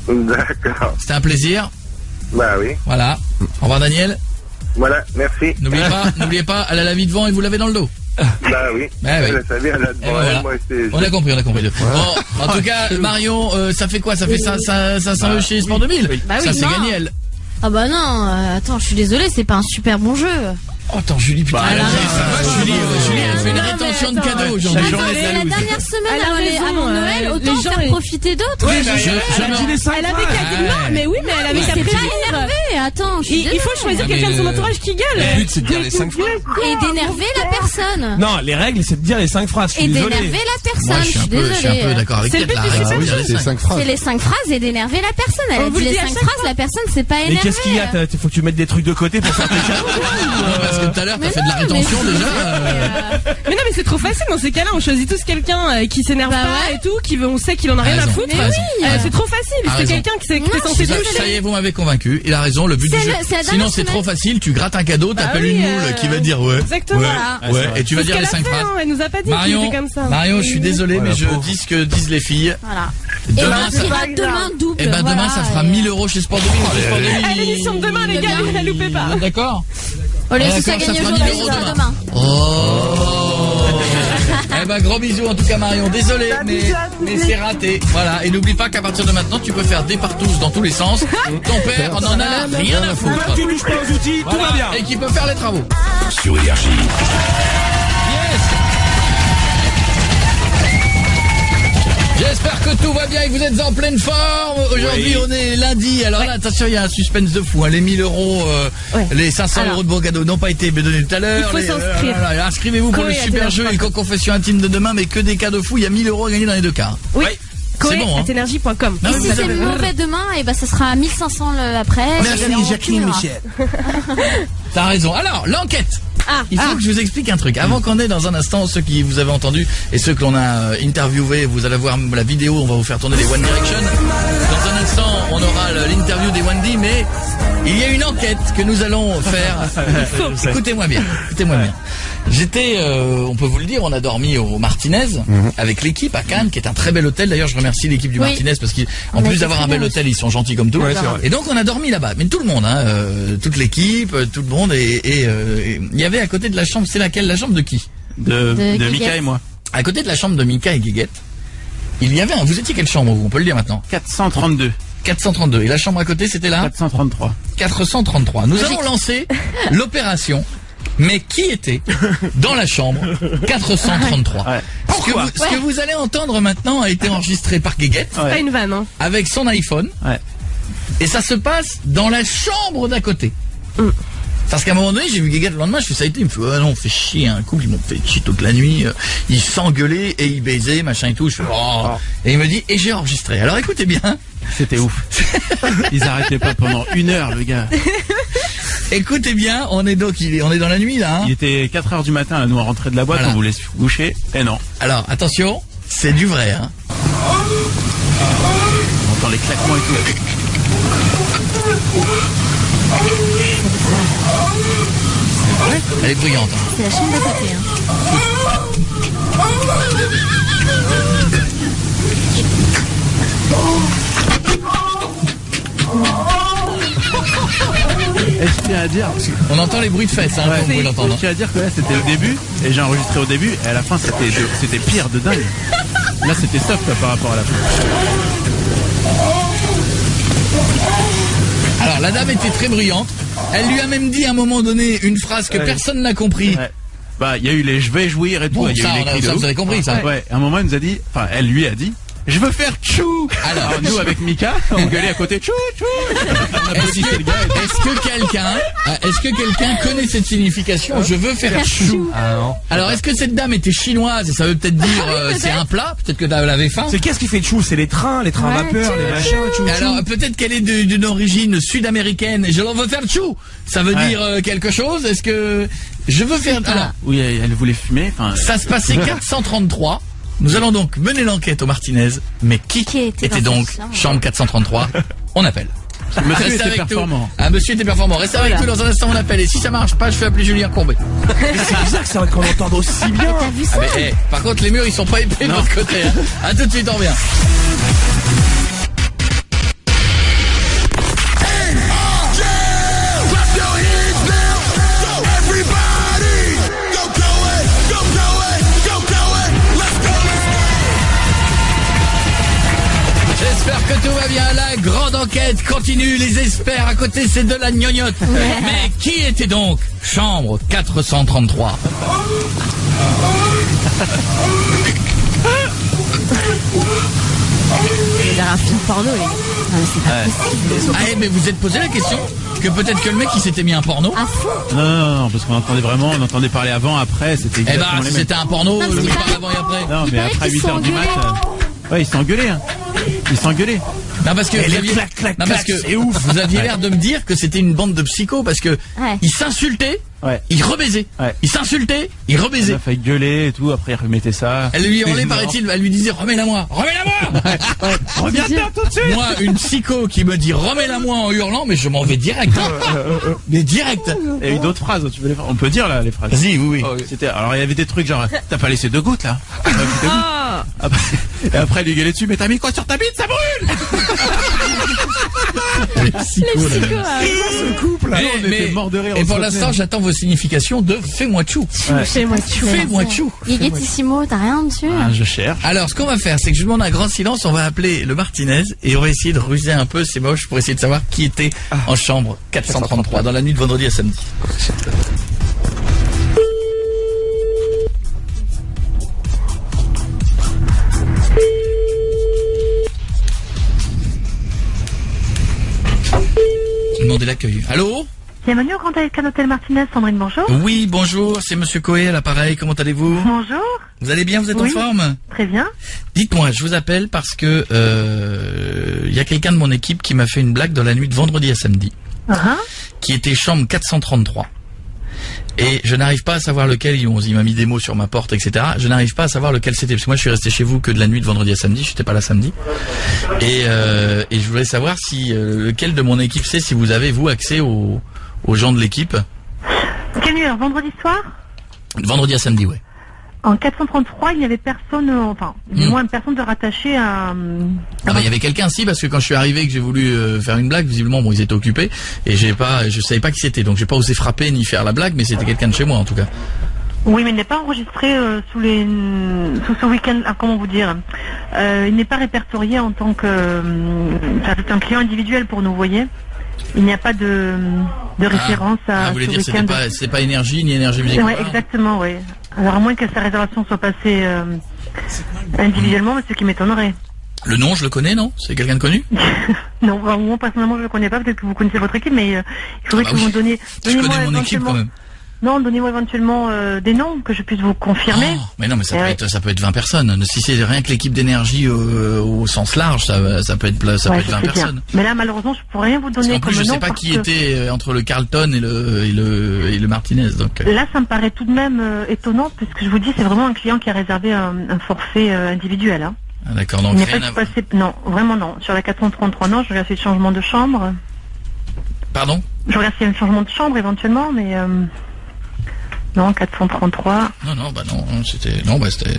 D'accord. c'était un plaisir. Bah oui. Voilà. Au revoir Daniel. Voilà, merci. N'oubliez pas, elle a la vie devant et vous l'avez dans le dos. Bah oui. Bah oui. Elle savait, elle a Et voilà. moi, c'est... On a compris. Bon, en tout cas, Marion, ça fait quoi? Ça fait 500 euros chez Sport 2000. Bah oui, ça c'est non. gagné elle. Ah bah non, attends, je suis désolée, c'est pas un super bon jeu. Oh, attends, Julie, putain. Bah, ça va, Julie, elle fait une Non, mais rétention de attends, cadeaux aujourd'hui. La dernière semaine Elle a raison, avant Noël, les autant gens, faire profiter d'autres. Oui, Elle avait qu'à non, mais oui, mais elle avait qu'à C'est pas prévenir. énervé, attends, je suis Il faut désolée. choisir quelqu'un de son entourage qui gueule. Le but c'est de dire les 5 phrases. Et d'énerver la personne. Non, les règles c'est de dire les 5 phrases. Je suis Et désolé. d'énerver la Moi, personne, je suis un peu désolée. d'accord avec C'est le Kate, but la du règle, super c'est C'est les 5 phrases. C'est les 5 phrases et d'énerver la personne. Elle On a vous dit le les dit à 5 chaque phrases, la personne c'est pas Mais énervé. qu'est-ce qu'il y a? Faut que tu mettes des trucs de côté pour faire tes cadeaux. Parce que tout à l'heure, t'as fait de la non, rétention mais- déjà. Mais non, mais c'est trop facile dans ces cas-là. On choisit tous quelqu'un qui s'énerve pas et tout, on sait qu'il en a rien à foutre. C'est trop facile. C'est quelqu'un qui est censé toucher. Ça y est, vous m'avez convaincu. Il a raison. Le but du jeu. Sinon, c'est trop facile. Tu grattes un cadeau, t'appelles une moule qui va dire ouais. Exactement. Ouais. Et tu vas dire les 5 phrases. Elle nous a pas dit qu'il était comme ça. Marion, je suis désolé, mais je dis ce que disent les filles. Voilà. Demain, double. Et demain, ça fera 1000 € chez Sport 2000. L'émission de demain, les gars, ne loupez pas. D'accord. Ça gagne aujourd'hui demain. Gros bisous en tout cas Marion, désolé mais c'est raté. Voilà, et n'oublie pas qu'à partir de maintenant tu peux faire des partous dans tous les sens. Ton père en a rien à foutre. Tu touches pas aux outils, tout va bien. Et qui peut faire les travaux. Sur Énergie. Yes. J'espère que tout va bien et que vous êtes en pleine forme. Aujourd'hui, on est lundi. Alors là, attention, il y a un suspense de fou. Les 1000 €, les 500 € de bon cadeau n'ont pas été donnés tout à l'heure. Il faut s'inscrire. Inscrivez-vous pour le super jeu et le confession intime de demain, mais que des cas de fou. Il y a 1000 € à gagner dans les deux cas. Oui. C'est bon, hein. Énergie.com. Et si c'est mauvais demain, ça sera 1500 après. Merci Jacqueline Michel. T'as raison. Alors, l'enquête. Il faut que je vous explique un truc. Avant qu'on ait dans un instant ceux qui vous avez entendu et ceux que l'on a interviewés, vous allez voir la vidéo, on va vous faire tourner les One Direction. Dans un instant, on aura l'interview des One D, mais il y a une enquête que nous allons faire. Écoutez-moi bien. J'étais, on peut vous le dire, on a dormi au Martinez avec l'équipe à Cannes, qui est un très bel hôtel. D'ailleurs, je remercie l'équipe du Martinez parce qu'en plus d'avoir un bel hôtel, ils sont gentils comme tout. Et donc, on a dormi là-bas. Mais tout le monde, toute l'équipe, tout le monde. Et il y avait à côté de la chambre, c'est laquelle? La chambre de qui? De Mika et moi. À côté de la chambre de Mika et Guiguette, il y avait vous étiez quelle chambre, vous? On peut le dire maintenant. 432. 432. Et la chambre à côté, c'était là? 433. 433. Nous avons lancé l'opération. Mais qui était dans la chambre 433? Ce que vous allez entendre maintenant a été enregistré par Guiguette. C'est pas une vanne, hein. Avec son iPhone. Et ça se passe dans la chambre d'à côté. Parce qu'à un moment donné, j'ai vu Guiguette le lendemain, je fais ça a été, il me fait non, on fait chier un couple, ils m'ont fait chier toute la nuit, ils s'engueulaient et ils baisaient, machin et tout. Je fais et il me dit, et j'ai enregistré. Alors écoutez bien. C'était ouf. Ils arrêtaient pas pendant 1 heure, le gars. Écoutez bien, on est dans la nuit là. Il était 4 h du matin, là, nous on rentrait de la boîte, on voulait se coucher, et non. Alors attention, c'est du vrai. On entend les claquements et tout. Elle est bruyante. C'est la chambre d'à côté. Je tiens à dire, on entend les bruits de fesses, comme vous pouvez l'entendre. Je tiens à dire que là c'était le début, et j'ai enregistré au début, et à la fin c'était pire de dingue. Là c'était soft par rapport à la fin. Alors la dame était très bruyante. Elle lui a même dit à un moment donné une phrase que personne n'a compris. Il y a eu les je vais jouir et tout. Bon, ça vous avez compris ça. À un moment elle nous a dit, elle lui a dit, je veux faire tchou. Alors nous avec Mika, on gueulait à côté tchou tchou. Est-ce que quelqu'un connaît cette signification? Je veux faire chou. Alors est-ce que cette dame était chinoise et ça veut peut-être dire c'est un plat? Peut-être que elle avait faim. C'est qu'est-ce qui fait chou? C'est les trains à vapeur, les machins. Chou. Alors peut-être qu'elle est d'une origine sud-américaine et je l'en veux faire chou. Ça veut dire quelque chose? Est-ce que je veux faire oui, elle voulait fumer. Ça se passait 433. Nous allons donc mener l'enquête au Martinez. Mais qui était donc chambre 433? On appelle. Monsieur était performant. Monsieur était performant. Restez avec nous dans un instant, on appelle. Et si ça marche pas, je fais appeler Julien Courbet. Mais c'est bizarre que ça qu'on entende aussi bien. T'as vu ça? Par contre, les murs, ils sont pas épais de l'autre côté. A tout de suite, on revient. J'espère que tout va bien. La grande enquête continue. Les experts à côté, c'est de la gnognotte. Mais qui était donc chambre 433? Il a un film porno, lui. C'est pas possible. Mais vous êtes posé la question que peut-être que le mec il s'était mis un porno? Non, parce qu'on entendait parler avant, après, c'était exactement les mêmes. C'était un porno, le mec parlait avant et après. Non, mais après 8h du mat, ils s'engueulaient. Non parce que c'est ouf. Vous aviez l'air de me dire que c'était une bande de psychos parce que ils s'insultaient il rebaisait. Il s'insultait, il rebaisait. Elle a fait gueuler et tout, après il remettait ça. Elle lui hurlait, paraît-il, elle lui disait remets-la-moi, remets-la-moi. Reviens-toi tout de suite. Moi, une psycho qui me dit remets-la-moi en hurlant, mais je m'en vais direct. Mais direct. Il y a eu d'autres phrases, tu veux les faire? On peut dire là les phrases. Vas-y, oui. C'était, alors il y avait des trucs genre, t'as pas laissé 2 gouttes là. Et après, il lui gueulait dessus, mais t'as mis quoi sur ta bite, ça brûle. Les couple, on était mort de rire. Et pour l'instant, j'attends vos significations de fais-moi tchou. Fais-moi tchou. Fais-moi tchou. Guiguetissimo, t'as rien dessus? Je cherche. Alors, ce qu'on va faire, c'est que je demande un grand silence, on va appeler le Martinez et on va essayer de ruser un peu, c'est moche, pour essayer de savoir qui était en chambre 433 dans la nuit de vendredi à samedi. Demandez l'accueil. Allô? Bienvenue au Grand Hôtel Martinez, Sandrine, bonjour. Oui, bonjour, c'est Monsieur Coé à l'appareil, comment allez-vous? Bonjour. Vous allez bien, vous êtes en forme? Très bien. Dites-moi, je vous appelle parce que il y a quelqu'un de mon équipe qui m'a fait une blague dans la nuit de vendredi à samedi, qui était chambre 433. Et je n'arrive pas à savoir lequel, il m'a mis des mots sur ma porte, etc. Je n'arrive pas à savoir lequel c'était, parce que moi je suis resté chez vous que de la nuit de vendredi à samedi, je n'étais pas là samedi. Et je voulais savoir si lequel de mon équipe c'est, si vous avez, vous, accès aux gens de l'équipe. Quelle nuit, alors vendredi soir? Vendredi à samedi, ouais. En 433, il n'y avait personne, enfin, du moins personne de rattaché à... il y avait quelqu'un, si, parce que quand je suis arrivé et que j'ai voulu faire une blague, visiblement, bon, ils étaient occupés, et je savais pas qui c'était, donc j'ai pas osé frapper ni faire la blague, mais c'était quelqu'un de chez moi, en tout cas. Oui, mais il n'est pas enregistré sous ce week-end, comment vous dire, il n'est pas répertorié en tant que, c'est un client individuel pour nous, vous voyez. Il n'y a pas de référence à vous voulez ce dire week-end. c'est pas énergie ni énergie musicale. Oui, exactement, oui. Alors à moins que sa réservation soit passée individuellement, mais ce qui m'étonnerait. Le nom, je le connais, non? C'est quelqu'un de connu? Non, moi personnellement je le connais pas, peut-être que vous connaissez votre équipe, mais il faudrait que vous me donniez... Je connais mon équipe quand même. Non, donnez-moi éventuellement des noms que je puisse vous confirmer. Mais non, mais ça peut être 20 personnes. Si c'est rien que l'équipe d'énergie au sens large, ça peut être 20 personnes. Mais là, malheureusement, je pourrais rien vous donner comme nom. En plus, je sais pas qui était entre le Carlton et le Martinez. Donc. Là, ça me paraît tout de même étonnant, puisque je vous dis, c'est vraiment un client qui a réservé un forfait individuel. Hein. Ah, d'accord, donc rien à... Non, vraiment non. Sur la 433, non, je regarde s'il y a le changement de chambre. Pardon? Je regarde s'il y a un changement de chambre éventuellement, mais... Non, 433. Non, c'était...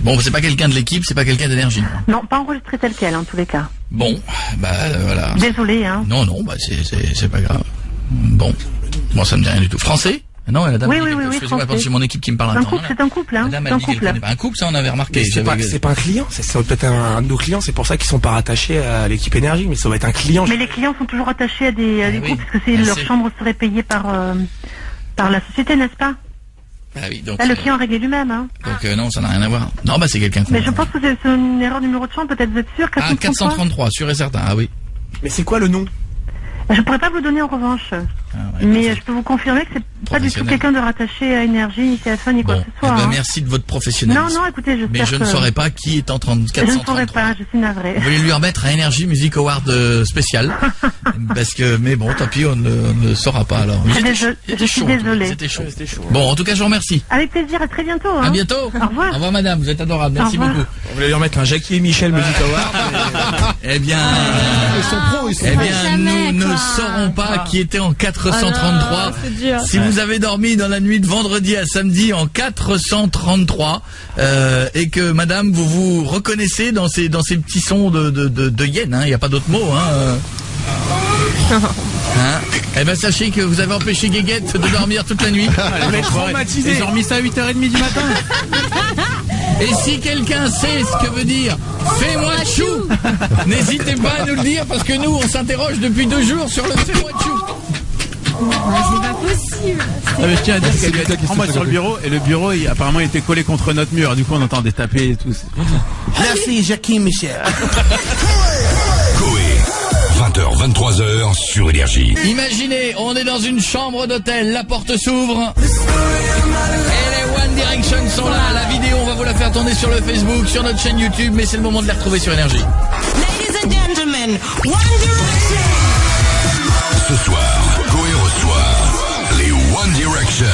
Bon, c'est pas quelqu'un de l'équipe, c'est pas quelqu'un d'énergie. Non, pas enregistré tel quel, en tous les cas. Bon, voilà. Désolé, hein. Non, c'est pas grave. Bon, ça me dit rien du tout. Français? Non, la dame oui, excusez-moi, c'est mon équipe qui me parle. C'est un couple, hein. Madame, elle dit qu'elle connaît pas un couple, ça on avait remarqué. C'est pas un client, c'est peut-être un de nos clients, c'est pour ça qu'ils sont pas rattachés à l'équipe énergie, mais ça doit être un client. Mais les clients sont toujours attachés à des couples, parce que leur chambre serait payée par la société, n'est-ce pas? Ah oui, donc, là, le client a réglé lui-même, hein. Donc non, ça n'a rien à voir. Non, c'est quelqu'un. Mais je pense que c'est une erreur de numéro de chambre, peut-être vous êtes sûr? 433, sûr et certain, ah oui. Mais c'est quoi le nom? Je pourrais pas vous donner en revanche. Mais je peux vous confirmer que c'est pas du tout quelqu'un de rattaché à Énergie, ni TF1, ni quoi que ce soit. Merci de votre professionnalisme. Non, écoutez, mais je ne saurais pas qui est en 433. Je ne saurais pas, je suis navrée. Vous voulez lui remettre un Energy Music Award spécial. Parce que, mais bon, tant pis, on ne saura pas alors. Je suis désolée. C'était chaud. Bon, en tout cas, je vous remercie. Avec plaisir, à très bientôt. À bientôt. Au revoir. Au revoir, madame, vous êtes adorable. Merci beaucoup. On voulait lui remettre un Jackie et Michel Music Award. Eh bien, nous ne saurons pas qui était en 433. Si vous avez dormi dans la nuit de vendredi à samedi en 433 et que madame vous vous reconnaissez dans ces petits sons de hyène, il n'y a pas d'autre mot, eh ben sachez que vous avez empêché Guéguette de dormir toute la nuit. Elle est traumatisée. Ils ont remis ça à 8h30 du matin. Et si quelqu'un sait ce que veut dire fais-moi chou, n'hésitez pas à nous le dire, parce que nous on s'interroge depuis 2 jours sur le fais-moi chou. C'est pas possible. Mais je tiens à dire qu'elle était en moi sur le bureau, et le bureau apparemment il était collé contre notre mur, du coup on entendait taper et tout. Merci Jackie Michel. Coé, 20h, 23h sur Énergie. Imaginez, on est dans une chambre d'hôtel, la porte s'ouvre et les One Direction sont là. La vidéo, on va vous la faire tourner sur le Facebook, sur notre chaîne YouTube, mais c'est le moment de les retrouver sur Énergie. Ladies and gentlemen, One Direction. Ce soir, Coé reçoit Léo. One Direction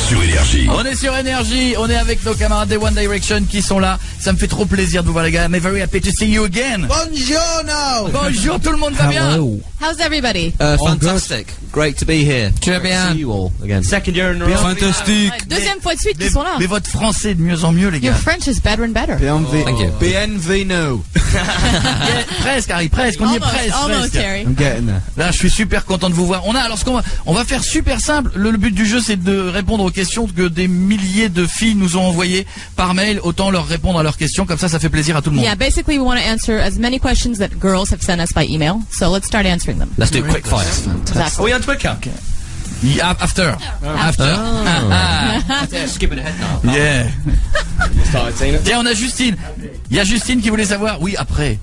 sur Énergie. On est sur Énergie, on est avec nos camarades des One Direction qui sont là. Ça me fait trop plaisir de vous voir les gars. I'm very happy to see you again. Buongiorno. Bonjour, tout le monde va bien? How's everybody? Fantastic. Great to be here. Très bien. See you all again. Second year in a row. Fantastique. Ouais, deuxième fois de suite qu'ils sont là. Mais votre français est de mieux en mieux les gars. Your French is better and better. Thank you. Bienvenido. Presque Harry, presque, on y est presque. Almost, presque. Harry. I'm getting there. Là, je suis super content de vous voir. On va faire super simple. Le but du jeu, c'est de répondre aux questions que des milliers de filles nous ont envoyées par mail. Autant leur répondre à leurs questions. Comme ça fait plaisir à tout le monde. Yeah, basically we want to answer as many questions that girls have sent us by email. So let's start answering them. Let's do quick fire. Exactly. Are we on Twitter? Yeah, after. Skipping ahead now. Yeah. Started saying it. Tiens, on a Justine. Il y a Justine qui voulait savoir. Oui, après.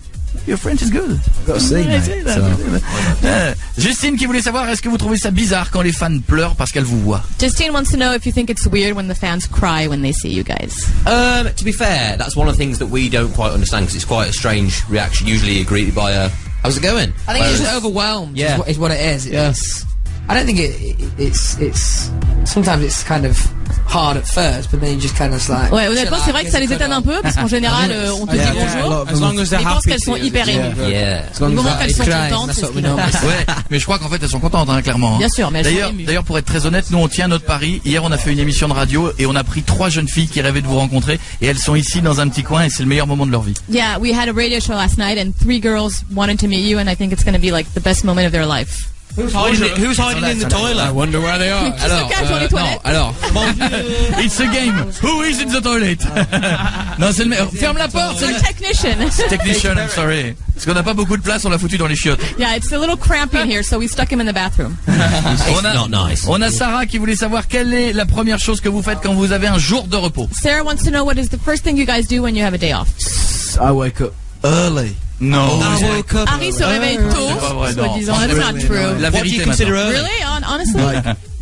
Your French is good. Got to see, mate. Justine qui voulait savoir, est-ce que vous trouvez ça bizarre quand les fans pleurent parce qu'elles vous voient? Justine wants to know if you think it's weird when the fans cry when they see you guys. To be fair, that's one of the things that we don't quite understand because it's quite a strange reaction. Usually greeted by a, how's it going? I think it's just overwhelmed. Yeah. Is what it is. Yes. I don't think it's. Sometimes it's kind of hard at first, but then you just kind of like. Ouais, honnêtement, c'est vrai que ça les étonne un peu parce qu'en général, on te dit bonjour. As long as they're Ils pensent happy qu'elles sont to. hyper émues. Yeah. Du moment qu'elles sont contentes, c'est ce qu'ils ont. Ouais, mais je crois qu'en fait elles sont contentes, hein, clairement. Bien sûr, mais elles sont émues. D'ailleurs, pour être très honnête, nous on tient notre pari. Hier, on a fait une émission de radio et on a pris 3 jeunes filles qui rêvaient de vous rencontrer et elles sont ici dans un petit coin et c'est le meilleur moment de leur vie. Yeah, we had a radio show last night and 3 girls wanted to meet you and I think it's going to be like the best moment of their life. Who's hiding in the toilet? I wonder where they are. Alors, non, alors, it's a game. Who is in the toilet? Non, c'est le meilleur. Ferme la porte. It's a technician. Technician, I'm sorry. Parce qu'on n'a pas beaucoup de place, on l'a foutu dans les chiottes. Yeah, it's a little crampy in here, so we stuck him in the bathroom. On a Sarah qui voulait savoir quelle est la première chose que vous faites quand vous avez un jour de repos. Sarah wants to know what is the first thing you guys do when you have a day off. I wake up early. Non. Harry se réveille tôt, soi-disant. That's not true. La vérité maintenant. Really? Honestly?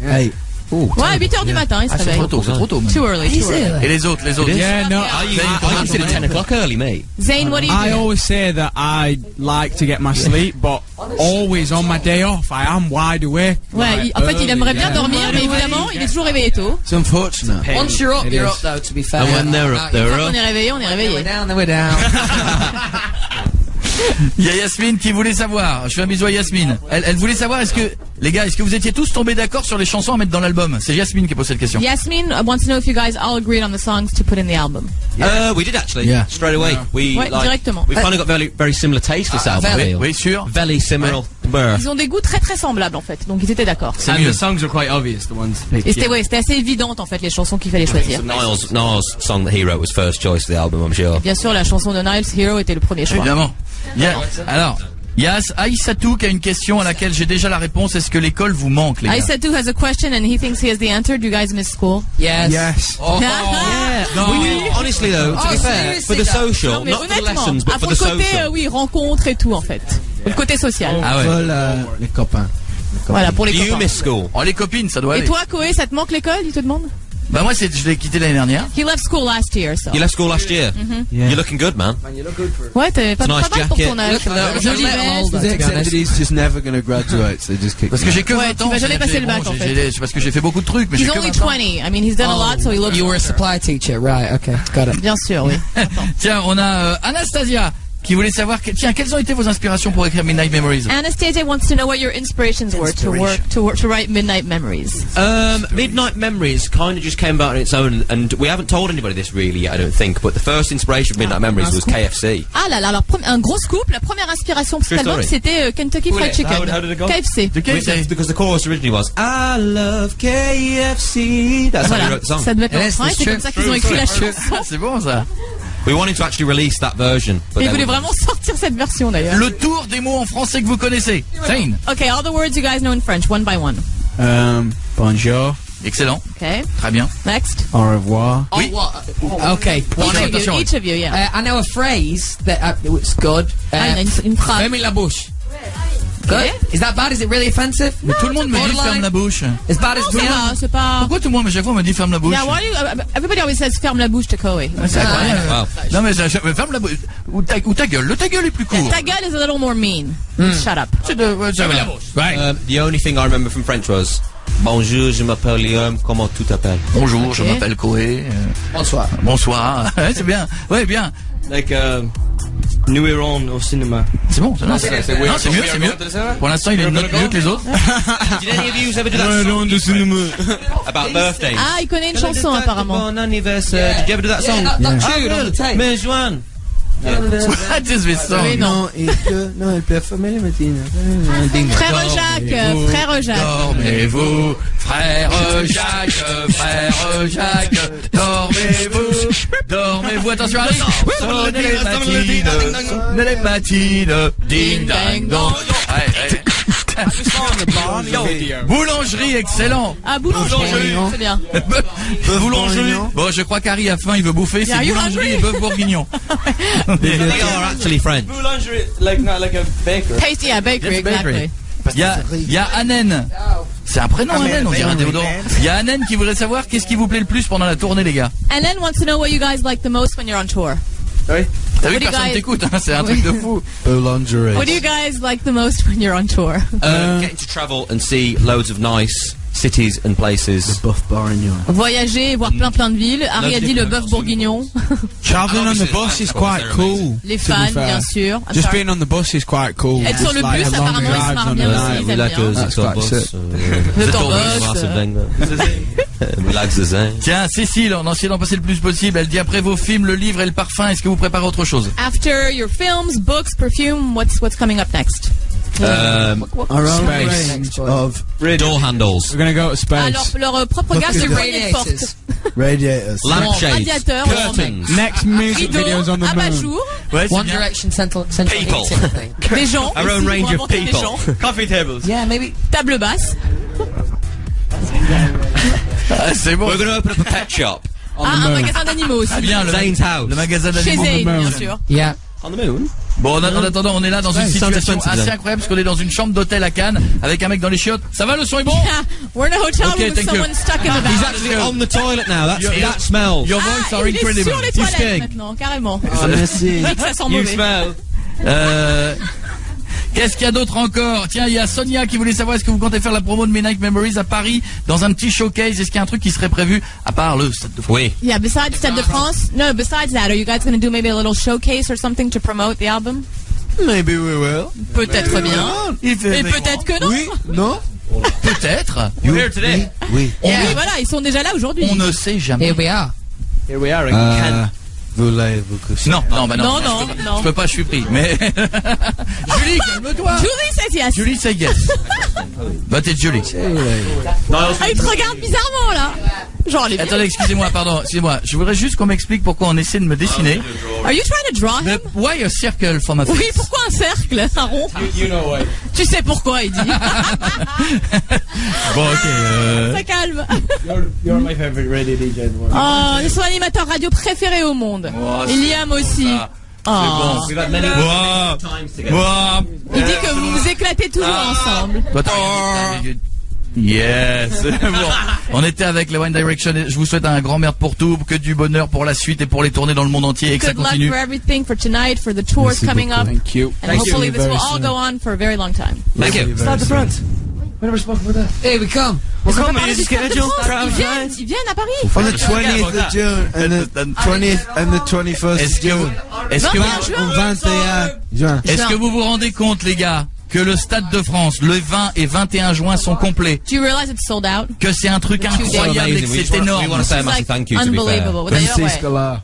Hey. Ouais, 8h du matin, il se réveille. C'est trop tôt. Too early. Et les autres? Yeah, no. I consider 10 o'clock early, mate. Zane, what do you I do? always say that I like to get my sleep, but always on my day off, I am wide awake. Ouais, en fait, il aimerait bien dormir, mais évidemment, il est toujours réveillé tôt. It's unfortunate. Once you're up though, to be fair. And when they're up, they're Quand up. on est réveillé, on est réveillé. We're down. Il y a Yasmine qui voulait savoir. Je fais un bisou à Yasmine. Elle voulait savoir, les gars, est-ce que vous étiez tous tombés d'accord sur les chansons à mettre dans l'album? C'est Yasmine qui pose cette question. Yasmine wants to know if you guys all agreed on the songs to put in the album. We did actually. Yeah. Straight away. We Ouais, directement. We finally got very similar taste this album. Oui, sûr. Very similar. Ils ont des goûts très très semblables en fait, donc ils étaient d'accord. And the songs are quite obvious, the ones picked. Et c'était assez évident en fait les chansons qu'il fallait choisir. Niall's song that he wrote was first choice for the album, I'm sure. Bien sûr, la chanson de Niles, Hero, était le premier choix. Évidemment. Alors, il y a Aïssatou qui a une question à laquelle j'ai déjà la réponse. Est-ce que l'école vous manque, les gars? Aïssatou has a question and he thinks he has the answer. Do you guys miss school? Yes. Yes. Oh, Honestly though, to be fair, for the social, Non, mais not for the honnêtement, lessons, but pour for le the côté, social. oui, rencontre et tout en fait. Pour le côté social. Ah ouais. Les copains. Voilà, pour les Do you copains. miss school? Oh, les copines, ça doit Et aller. toi, Koé, ça te manque l'école, il te demande? Bah moi, je l'ai quitté l'année dernière. He left school last year, so. You left school last year. You're looking good, man. Ouais, t'es pas It's a nice mal pour jacket. ton âge. Jolie veste. They accepted he's just never going to graduate, so they just kick Parce que j'ai que 20 Ouais, ans. tu vas jamais passer le bac, en fait. C'est parce que j'ai fait beaucoup de trucs, mais j'ai He's que only 20 ans. 20. I mean, he's done a lot, so he looks. You were a supply teacher, right? Okay, got it. Bien sûr, oui. Tiens, on a Anastasia qui voulait savoir, tiens, quelles ont été vos inspirations pour écrire Midnight Memories? Anastasia wants to know what your inspirations were to write Midnight Memories. Midnight Memories kind of just came about on its own, and we haven't told anybody this really yet, I don't think, but the first inspiration of Midnight Memories was KFC. Ah là là, alors un gros scoop, la première inspiration pour cet album story. c'était Kentucky Fried Chicken. How did it go? KFC. Because the chorus originally was I love KFC. That's how we Voilà, wrote the song. ça devait être c'est comme ça qu'ils ont écrit la chanson. C'est bon ça. We wanted to actually release that version. But Et ils then voulaient vraiment sortir cette version d'ailleurs. Le tour des mots en français que vous connaissez. Zane. Okay, all the words you guys know in French, one by one. Bonjour. Excellent. Okay. Très bien. Next. Au revoir. Oui. Okay. Each of you, yeah. I know a phrase that it's good. Une phrase. Fermez la bouche. Good. Is that bad? Is it really offensive? Mais tout le monde me dit ferme la bouche. As bad as C'est pas. Pourquoi tout le monde à chaque fois me dit ferme la bouche? Yeah, why do you, everybody always says ferme la bouche to Koé. C'est incroyable. Non mais ferme la bouche. Ou ta gueule. Le ta gueule est plus court. Ta gueule is a little more mean. Shut up. C'est de ferme la bouche. Right. the only thing I remember from French was Bonjour, je m'appelle Liam. Comment tu t'appelles? Bonjour, je m'appelle Koé. Bonsoir. Bonsoir. Ouais, c'est bien. Ouais, bien. Like, New Iran au cinéma. C'est bon, non, c'est mieux, c'est mieux. Pour l'instant, il est mieux que les autres. Did any of you ever do that song? About birthdays. Ah, il connaît une chanson apparemment. Bon anniversaire. Did you ever do that song? Mais Joanne. What is this song? Oui, non. Non, il peut fermer les matines. Frère Jacques. Dormez-vous, frère Jacques, dormez-vous, attention, Harry. Sonnez les matines, ding dang dong. Boulangerie, excellent. Ah, boulangerie, c'est bien. Boulangerie. Bon, je crois qu'Harry a faim, il veut bouffer. C'est boulangerie et bœuf bourguignon. They are actually French. Boulangerie, not like a bakery. Tasty, yeah, bakery, exactly. Il y a Anen. C'est un prénom, Anen, on dirait un déodorant. Il y a Anen qui voudrait savoir qu'est-ce qui vous plaît le plus pendant la tournée, les gars. Anen wants to know what you guys like the most when you're on tour. Oui. T'as vu, What do you personne guys- t'écoute, hein, c'est un truc de fou. Boulangerie. What do you guys like the most when you're on tour? Getting to travel and see loads of nice cities and places. Bœuf bourguignon. Voyager et voir plein de villes. Harry a dit le bœuf bourguignon. Traveling on the bus is quite cool. Les to be fans, fair. bien sûr. I'm Just sorry. being on the bus is quite cool. Être sur le Just like bus, a long apparemment, il se drive marre on bien the aussi. night. Ils aiment bien. That's quite sick. Le Tiens, Cécile, on essaie d'en passer le plus possible. Elle dit après vos films, le livre et le parfum, est-ce que vous préparez autre chose? After your films, books, perfume, what's coming up next? Our own Space. range of Door handles. We're gonna go to space. Alors, leur propre gamme de poignées de porte. radiators. Lampshades. Radiateur, Curtains. Next music rideau, videos on the moon. abat-jour, Ouais, c'est One bien. Direction Central People. Heating thing. des gens. Our own Ils range vont of inventer des people. gens. Coffee tables. Yeah, maybe. Table basse. Ah, c'est bon. We're going to open up a pet shop. Un magasin d'animaux aussi. Ah, bien, Zane's house. le magasin Chez d'animaux. Zane, bien sûr. Yeah. On the moon? Bon, en attendant, on est là dans une Ouais, situation sounds expensive, assez then. incroyable parce qu'on est dans une chambre d'hôtel à Cannes avec un mec dans les chiottes. Ça va, le son est bon? Yeah, we're in a hotel Okay, with thank you. someone stuck in the He's bath. actually on the toilet now. That Your- smells. Your voice are Il est incredible. sur les You toilettes stink. maintenant, carrément. merci. C'est vrai que ça sent You mauvais. smell. Qu'est-ce qu'il y a d'autre encore? Tiens, il y a Sonia qui voulait savoir est-ce que vous comptez faire la promo de Midnight Memories à Paris dans un petit showcase? Est-ce qu'il y a un truc qui serait prévu à part le Stade de France? Oui. Yeah, besides Stade de France. No, besides that, are you guys going to do maybe a little showcase or something to promote the album? Maybe we will. Peut-être bien. Et peut-être que non. Oui, non? Peut-être. You're here today. Oui. Et oui, voilà, ils sont déjà là aujourd'hui. On ne sait jamais. Here we are. Here we are in Cannes. Voulez-vous coucher? Non, bah non. Non, je non, peux pas- non. Je peux pas, je suis pris. Mais Julie, calme-toi. Julie says yes. Julie, say yes. Bah t'es Julie. Ah, il te regarde bizarrement là. Genre les. Attendez, excusez-moi, pardon, excusez-moi. Je voudrais juste qu'on m'explique pourquoi on essaie de me dessiner. Are you trying to draw him? Why a circle for my face? Oui, pourquoi un cercle, un rond? You know why. Tu sais pourquoi, il dit. Bon, ok. Ça calme. You're my favorite radio DJ. Oh, c'est son animateur radio préféré au monde. Oh, Et Liam aussi. C'est bon. We've had many Wow. times together. Wow. Il dit que vous vous éclatez toujours ensemble. Toi, Yes. Bon, on était avec les One Direction. Et je vous souhaite un grand merde pour tout, que du bonheur pour la suite et pour les tournées dans le monde entier et que ça Good luck continue. for everything, for tonight, for the tours Merci coming beaucoup. up. Thank you. And Thank hopefully you this will very all soon. go on for a very long time. Thank you. Start the front. Here we come. Ils ont pas coming, parlé it's du Stade de scheduled. France. Ils viennent à Paris. On the 20th of June and the 20th and the 21st Est-ce of June. est-ce que, 21 juin. 21 juin. est-ce que vous vous rendez compte, les gars, que le Stade de France, le 20 et 21 juin sont complets? Do you realize it's sold out? Que c'est un truc incroyable et que c'est We want énorme. to say a It's massive like thank you, to be fair. unbelievable. D'ailleurs, ouais.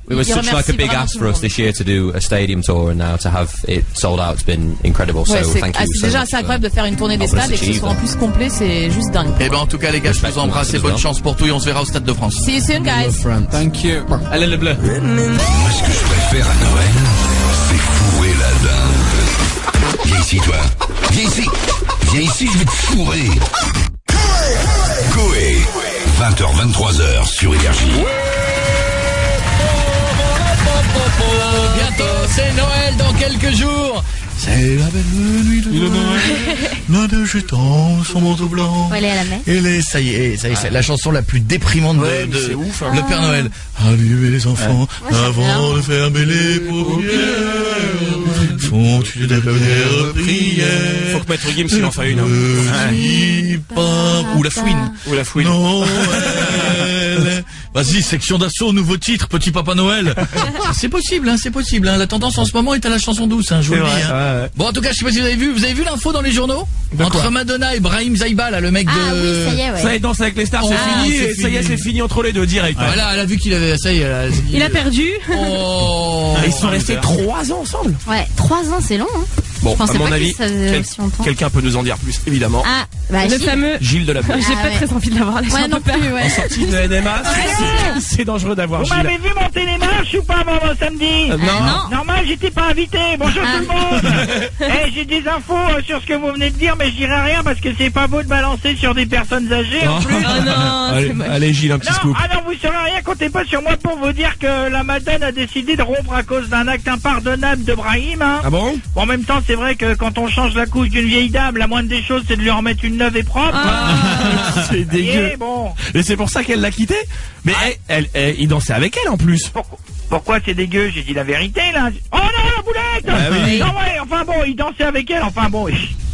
It was Il such like a remercie big vraiment ask tout for le us monde. this year to do a stadium tour, and now to have it sold out, it's been incredible. Ouais, So c'est thank you so déjà much assez for incroyable de faire une tournée des helping us stades et que ce achieve soit en that. plus complet, c'est juste dingue. Eh ben, en tout cas, les gars, je vous embrasse et bonne chance pour tout et on se verra au Stade de France. See you soon, guys. Thank you. Allez, le bleu. Moi, ce que je préfère à Noël, c'est fourrer la dinde. Viens ici, toi. Viens ici. Viens ici, je vais te fourrer. Coé. 20h, 23h sur Énergie. Bientôt, c'est Noël dans quelques jours. C'est la belle nuit de Noël. L'un de jetant son manteau blanc. Faut aller à la messe. Ça y est, c'est la chanson la plus déprimante de ouf, hein. le Père Noël. Allumez les enfants avant de fermer les paupières. Font-tu des premières prières. Faut que Maître Gims il en fasse une. Ou la fouine. Ou la fouine. Noël. Vas-y, section d'assaut, nouveau titre, Petit Papa Noël. C'est possible, hein, c'est possible. Hein. La tendance en ce moment est à la chanson douce, hein, je vous le dis. Hein. Bon, en tout cas, je sais pas si vous avez vu l'info dans les journaux entre Madonna et Brahim Zaïba, là, le mec de. Oui, ça y est, ouais. Ça y est, Danse avec les stars, c'est fini. Et ça y est, c'est fini entre les deux direct. Voilà, elle a vu qu'il avait, ça y est. Il a perdu. Oh. Ils sont restés 3 ans ensemble. Ouais, 3 ans, c'est long. Hein. Bon, à mon pas avis, quelqu'un peut nous en dire plus, évidemment. Ah, bah, le fameux Gilles de la Boue. J'ai pas très envie de l'avoir. Ouais, non plus, ouais. En sortie de NMA, c'est dangereux d'avoir Vous Gilles. m'avez vu mon télémarche ou pas, maman, samedi? Non. Normal, j'étais pas invité. Bonjour tout le monde. J'ai des infos sur ce que vous venez de dire, mais je dirai rien parce que c'est pas beau de balancer sur des personnes âgées en plus. Allez, Gilles, un petit scoop. Ah non, vous saurez rien, comptez pas sur moi pour vous dire que la Madone a décidé de rompre à cause d'un acte impardonnable de Brahim. Hein. Ah bon? En même temps, c'est vrai que quand on change la couche d'une vieille dame, la moindre des choses, c'est de lui remettre une neuve et propre. C'est dégueu. Bon. Et c'est pour ça qu'elle l'a quitté. Mais il dansait avec elle en plus. Pourquoi c'est dégueu? J'ai dit la vérité là. Oh non, la boulette. Oui. Non ouais, enfin bon, il dansait avec elle. Enfin bon,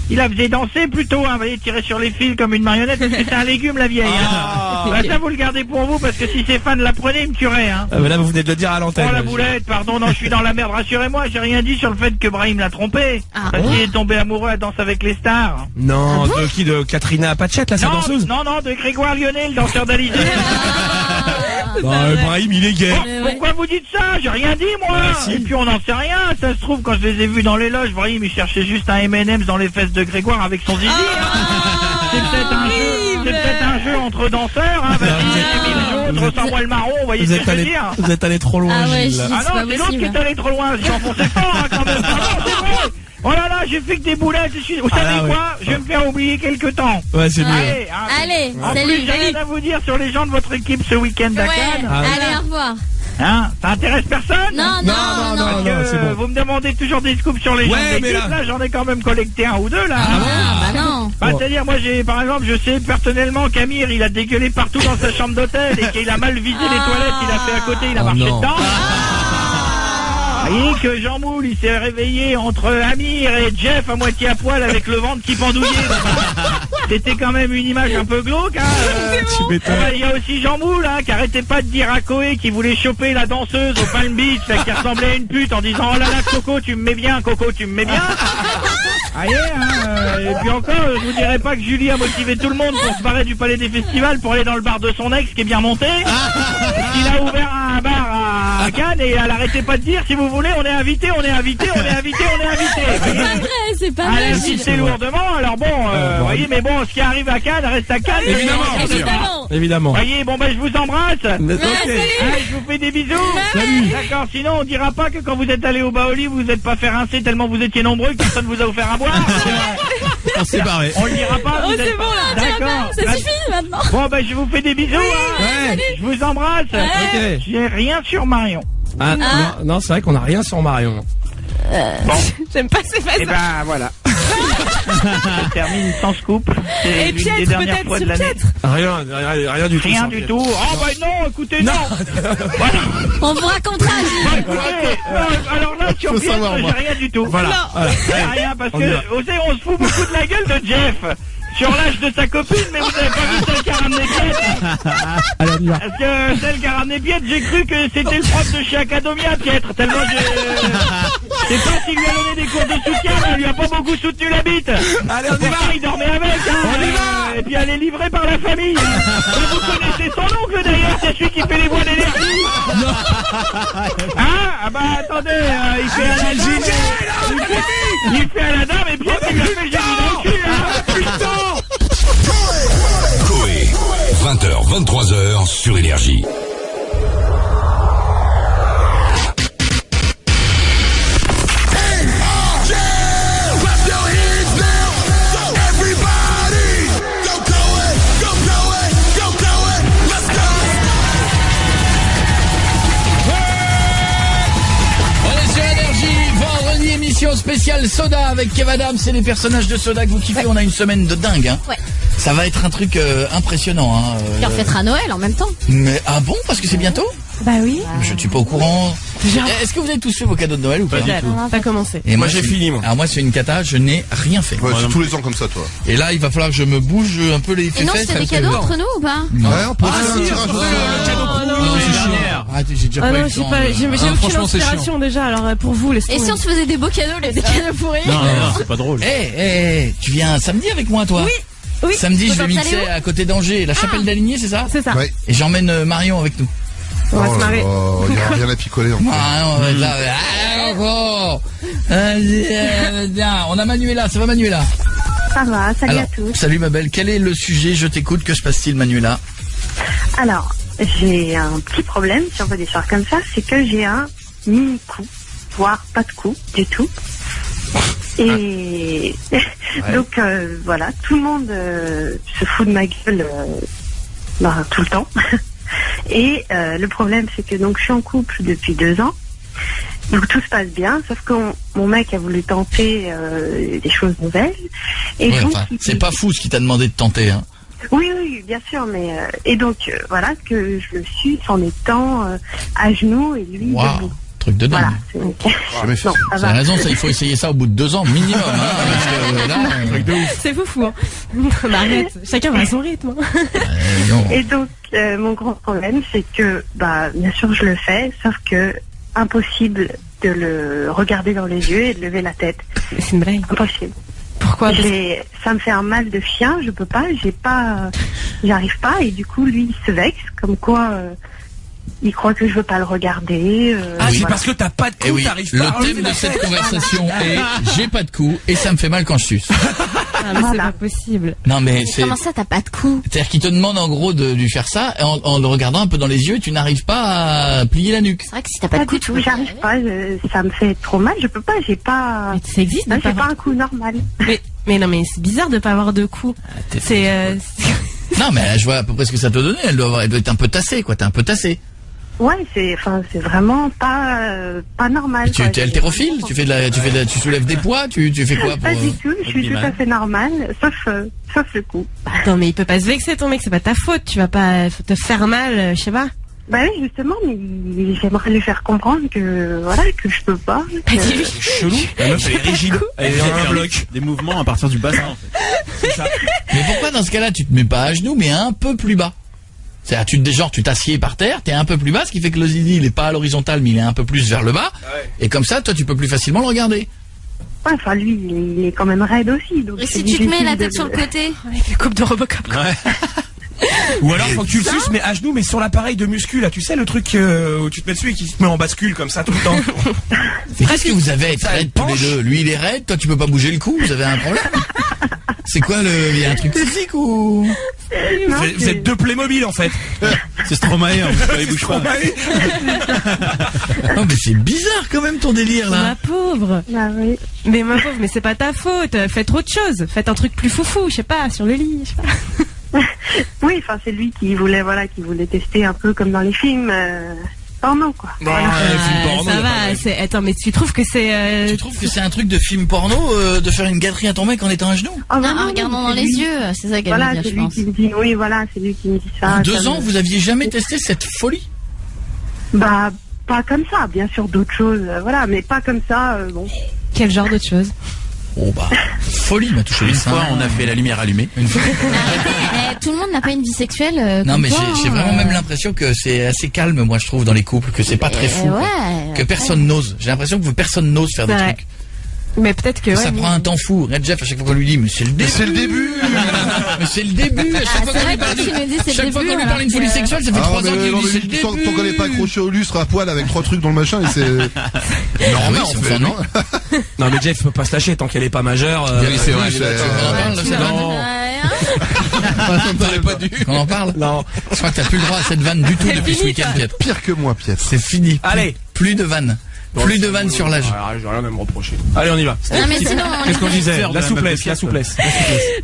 il la faisait danser plutôt. Hein, vous voyez, tirer sur les fils comme une marionnette. Parce que c'est un légume la vieille. Hein. Ça vous le gardez pour vous parce que si ces fans la prenaient, ils me tueraient. Hein. Mais là vous venez de le dire à l'antenne. Oh la boulette, pardon, non, je suis dans la merde. Rassurez-moi, j'ai rien dit sur le fait que Brahim l'a trompé. Parce qu'il est tombé amoureux à Danse avec les stars. Non, de qui? De Katrina Pachette, là, sa danseuse? Non, de Grégoire Lyonnais, le danseur d'Alizé. Brahim, il est gay. Pourquoi vous dites ça? J'ai rien dit, moi. Et puis on n'en sait rien. Ça se trouve, quand je les ai vus dans les loges, Brahim, il cherchait juste un M&M's dans les fesses de Grégoire avec son zizi. C'est peut-être un jeu entre danseurs. Hein. Vas-y, le jaune, ressens-moi le marron. Vous voyez ce que je veux dire? Vous êtes allé trop loin, Gilles. Ah non, c'est l'autre qui est allé trop loin. J'ai enfoncé fort, hein, quand même. Ah non, c'est vrai. Oh là là, j'ai fait que des boulettes. Vous savez quoi? Je vais me faire oublier quelques temps. Ouais, c'est mieux. Allez, en plus, j'ai rien à vous dire sur les gens de votre équipe ce week-end à Cannes. Allez, au revoir. Hein? Ça intéresse personne? Non, c'est bon. Vous me demandez toujours des scoops sur les gens de l'équipe. Là, j'en ai quand même collecté un ou deux, là. Bah non. C'est-à-dire, moi, par exemple, je sais personnellement qu'Amir, il a dégueulé partout dans sa chambre d'hôtel et qu'il a mal visé les toilettes qu'il a fait à côté, il a marché dedans. Vous voyez que Jean Moule, il s'est réveillé entre Amir et Jeff à moitié à poil avec le ventre qui pendouillait. C'était quand même une image un peu glauque. Hein. Il y a aussi Jean Moule hein, qui arrêtait pas de dire à Koé qu'il voulait choper la danseuse au Palm Beach, qui ressemblait à une pute en disant oh là là Coco tu me mets bien, Coco tu me mets bien. Allez, et puis encore, je vous dirais pas que Julie a motivé tout le monde pour se barrer du Palais des Festivals pour aller dans le bar de son ex qui est bien monté. Il a ouvert un bar à Cannes et elle arrêtait pas de dire si vous voulez on est invité, on est invité, on est invité, on est invité. C'est pas vrai. Elle insistait lourdement, alors bon, vous voyez, mais bon, ce qui arrive à Cannes reste à Cannes. Évidemment. Vous voyez, bon ben je vous embrasse. Je vous fais des bisous. Salut. D'accord, sinon on dira pas que quand vous êtes allé au Baoli, vous n'êtes pas fait rincer tellement vous étiez nombreux que personne vous a offert à boire. On s'est barré. On le dira pas. Oh c'est bon là, d'accord. Ça suffit maintenant. Bon ben je vous fais des bisous. Hein. Je vous embrasse. Ok. J'ai rien sur Marion. Non, c'est vrai qu'on a rien sur Marion. Bon. J'aime pas ces phases. Et ben voilà. Je termine sans scoop. C'est l'une des dernières fois de l'année. Rien du tout. Rien du tout. Oh bah non, écoutez, non. Voilà. On vous racontera. Alors là, sur pièce, j'ai rien du tout. Voilà. Rien parce que on se fout beaucoup de la gueule de Jeff. Sur l'âge de sa copine, mais vous avez pas vu celle qui a ramené Piètre. Parce que celle qui a ramené Piètre, j'ai cru que c'était le prof de chez Academia, Piètre. Tellement je sais pas s'il lui a donné des cours de soutien, mais elle lui a pas beaucoup soutenu la bite. Allez, on y va. Il dormait avec, hein. On y va. Et puis elle est livrée par la famille. Et vous connaissez son oncle d'ailleurs, c'est celui qui fait les voix d'énergie. Hein? Ah bah attendez, il fait à la dame. Il fait à la dame et Piètre, il lui a fait le génie dans le cul, hein. Putain. Coé, 20h, 23h sur Énergie. émission spéciale Soda avec Kev Adams. C'est les personnages de Soda que vous kiffez. On a une semaine de dingue. Hein. Ouais. Ça va être un truc impressionnant. Hein. Et on fêtera Noël en même temps. Mais ah bon, parce que c'est bientôt? Bah oui. Je ne suis pas au courant. Est-ce que vous avez tous fait vos cadeaux de Noël ou pas? On n'a pas commencé. Et moi j'ai fini moi. Alors moi c'est une cata, je n'ai rien fait. Ouais, c'est tous les ans comme ça toi. Et là il va falloir que je me bouge un peu les fesses. Et non, c'est des cadeaux entre nous ou pas? Ouais, on peut le cadeau j'ai déjà Ah pas eu non, le j'ai temps. aucune inspiration déjà, alors pour vous, laissez Et si on se faisait des beaux cadeaux, des cadeaux pourris? Non, c'est pas drôle. Tu viens samedi avec moi toi? Oui. Samedi je vais Vous mixer allez où? à côté d'Angers, la chapelle d'Aligné, c'est ça? C'est ça. Ouais. Et j'emmène Marion avec nous. On va se marrer. Il n'y a rien à picoler encore. Ah non, on va être là. On a Manuela, ça va Manuela? Ça va, salut Alors, à tous. salut ma belle, quel est le sujet? Je t'écoute, que se passe-t-il Manuela? Alors, j'ai un petit problème, si on peut dire ça comme ça, c'est que j'ai un mini-coup, voire pas de coup du tout. Et donc voilà, tout le monde se fout de ma gueule tout le temps. Et le problème c'est que donc je suis en couple depuis 2 ans. Donc tout se passe bien, sauf que mon mec a voulu tenter des choses nouvelles. Et Ouais, donc, enfin, c'est pas fou ce qu'il t'a demandé de tenter. Hein. Oui, bien sûr, mais et donc voilà que je le suis en étant à genoux et lui debout. Truc de dingue. Voilà, C'est raison, ça, il faut essayer ça au bout de 2 ans minimum. Hein, parce que, là, truc de ouf. C'est fou, hein. Bah, arrête, chacun va à son rythme. Et donc mon grand problème c'est que bien sûr je le fais, sauf que impossible de le regarder dans les yeux et de lever la tête. C'est une blague. Impossible. Pourquoi? Ça me fait un mal de chien, je peux pas, j'arrive pas, et du coup lui il se vexe, comme quoi il croit que je veux pas le regarder. C'est parce que t'as pas de cou, t'arrives pas. Le thème de cette conversation est j'ai pas de cou et ça me fait mal quand je suce. Ah, mais c'est pas possible. Non mais c'est. Comment ça t'as pas de cou? C'est-à-dire qu'il te demande en gros de lui faire ça en le regardant un peu dans les yeux et tu n'arrives pas à plier la nuque. C'est vrai que si t'as pas de cou, du tout, j'arrive pas, ça me fait trop mal, je peux pas, j'ai pas. Mais ça existe, j'ai pas un cou normal. Mais non, mais c'est bizarre de pas avoir de cou. Non mais là, je vois à peu près ce que ça te donnait. Elle doit être un peu tassée, quoi. T'es un peu tassé. Ouais, c'est vraiment pas normal. Tu es haltérophile? Tu soulèves des poids? Tu fais quoi pour... Pas du tout, je suis tout à fait normale, sauf le coup. Attends, mais il peut pas se vexer ton mec, c'est pas ta faute, tu vas pas te faire mal, je sais pas. Bah oui, justement, mais j'aimerais lui faire comprendre que voilà, que je peux pas. Chelou. La meuf elle est rigide. Elle est dans un bloc. Des mouvements à partir du bassin en fait. C'est ça. Mais pourquoi dans ce cas-là tu te mets pas à genoux mais un peu plus bas? C'est-à-dire tu t'assieds par terre, t'es un peu plus bas, ce qui fait que le zizi il est pas à l'horizontale mais il est un peu plus vers le bas. Ouais. Et comme ça, toi tu peux plus facilement le regarder. Ouais, enfin lui il est quand même raide aussi. Donc et si tu te mets la tête sur le côté? Avec le coupe de Robocop. Ouais. Ou alors faut que tu le suces mais à genoux mais sur l'appareil de muscu là, tu sais le truc où tu te mets dessus et qui se met en bascule comme ça tout le temps. Mais qu'est-ce que vous avez à être raides tous les deux? Lui il est raide, toi tu peux pas bouger le cou, vous avez un problème? C'est quoi il y a un truc physique ou? Vous êtes 2 Playmobil en fait. C'est Stromae, il bouge pas. Non mais c'est bizarre quand même ton délire là. Ma pauvre. Ah oui. Mais ma pauvre, mais c'est pas ta faute. Faites autre chose. Faites un truc plus foufou, je sais pas, sur le lit, je sais pas. Oui, enfin c'est lui qui voulait tester un peu comme dans les films porno quoi. Bon, porno, ça va. Attends, mais tu trouves que c'est Tu trouves que c'est un truc de film porno de faire une gâterie à ton mec en étant à genoux? Non, regardons dans les yeux, c'est ça qu'elle veut dire, je pense. Qui me dit, oui, voilà, c'est lui qui me dit ça. En 2 ans, vous aviez jamais testé cette folie? Bah, pas comme ça, bien sûr, d'autres choses, voilà, mais pas comme ça, bon. Quel genre d'autres choses? Oh bah, folie m'a touché. Une fois, on a fait la lumière allumée. Tout le monde n'a pas une vie sexuelle. Non, mais j'ai vraiment même l'impression que c'est assez calme, moi, je trouve, dans les couples, que c'est pas très fou. Que personne n'ose. J'ai l'impression que personne n'ose faire des trucs. Mais peut-être que ça prend un temps fou. Regarde Jeff, à chaque fois qu'on lui dit, mais c'est le début. C'est le début. Mais c'est le début. À chaque fois qu'on lui parle d'une folie sexuelle, ça fait 3 ans qu'il lui dit c'est le début. Tant qu'on n'est pas accroché au lustre à poil avec 3 trucs dans le machin, et c'est normal en fait, non? Non mais Jeff peut pas se lâcher tant qu'elle est pas majeure. Oui, c'est vrai. On en parle? Non. Je crois que t'as plus le droit à cette vanne du tout depuis ce week-end, Piet. Pire que moi, Piet. C'est fini. Allez. Plus de vannes. Plus de vannes sur l'âge. J'ai rien à me reprocher. Allez, on y va. Non, mais sinon, qu'est-ce qu'on disait? La souplesse.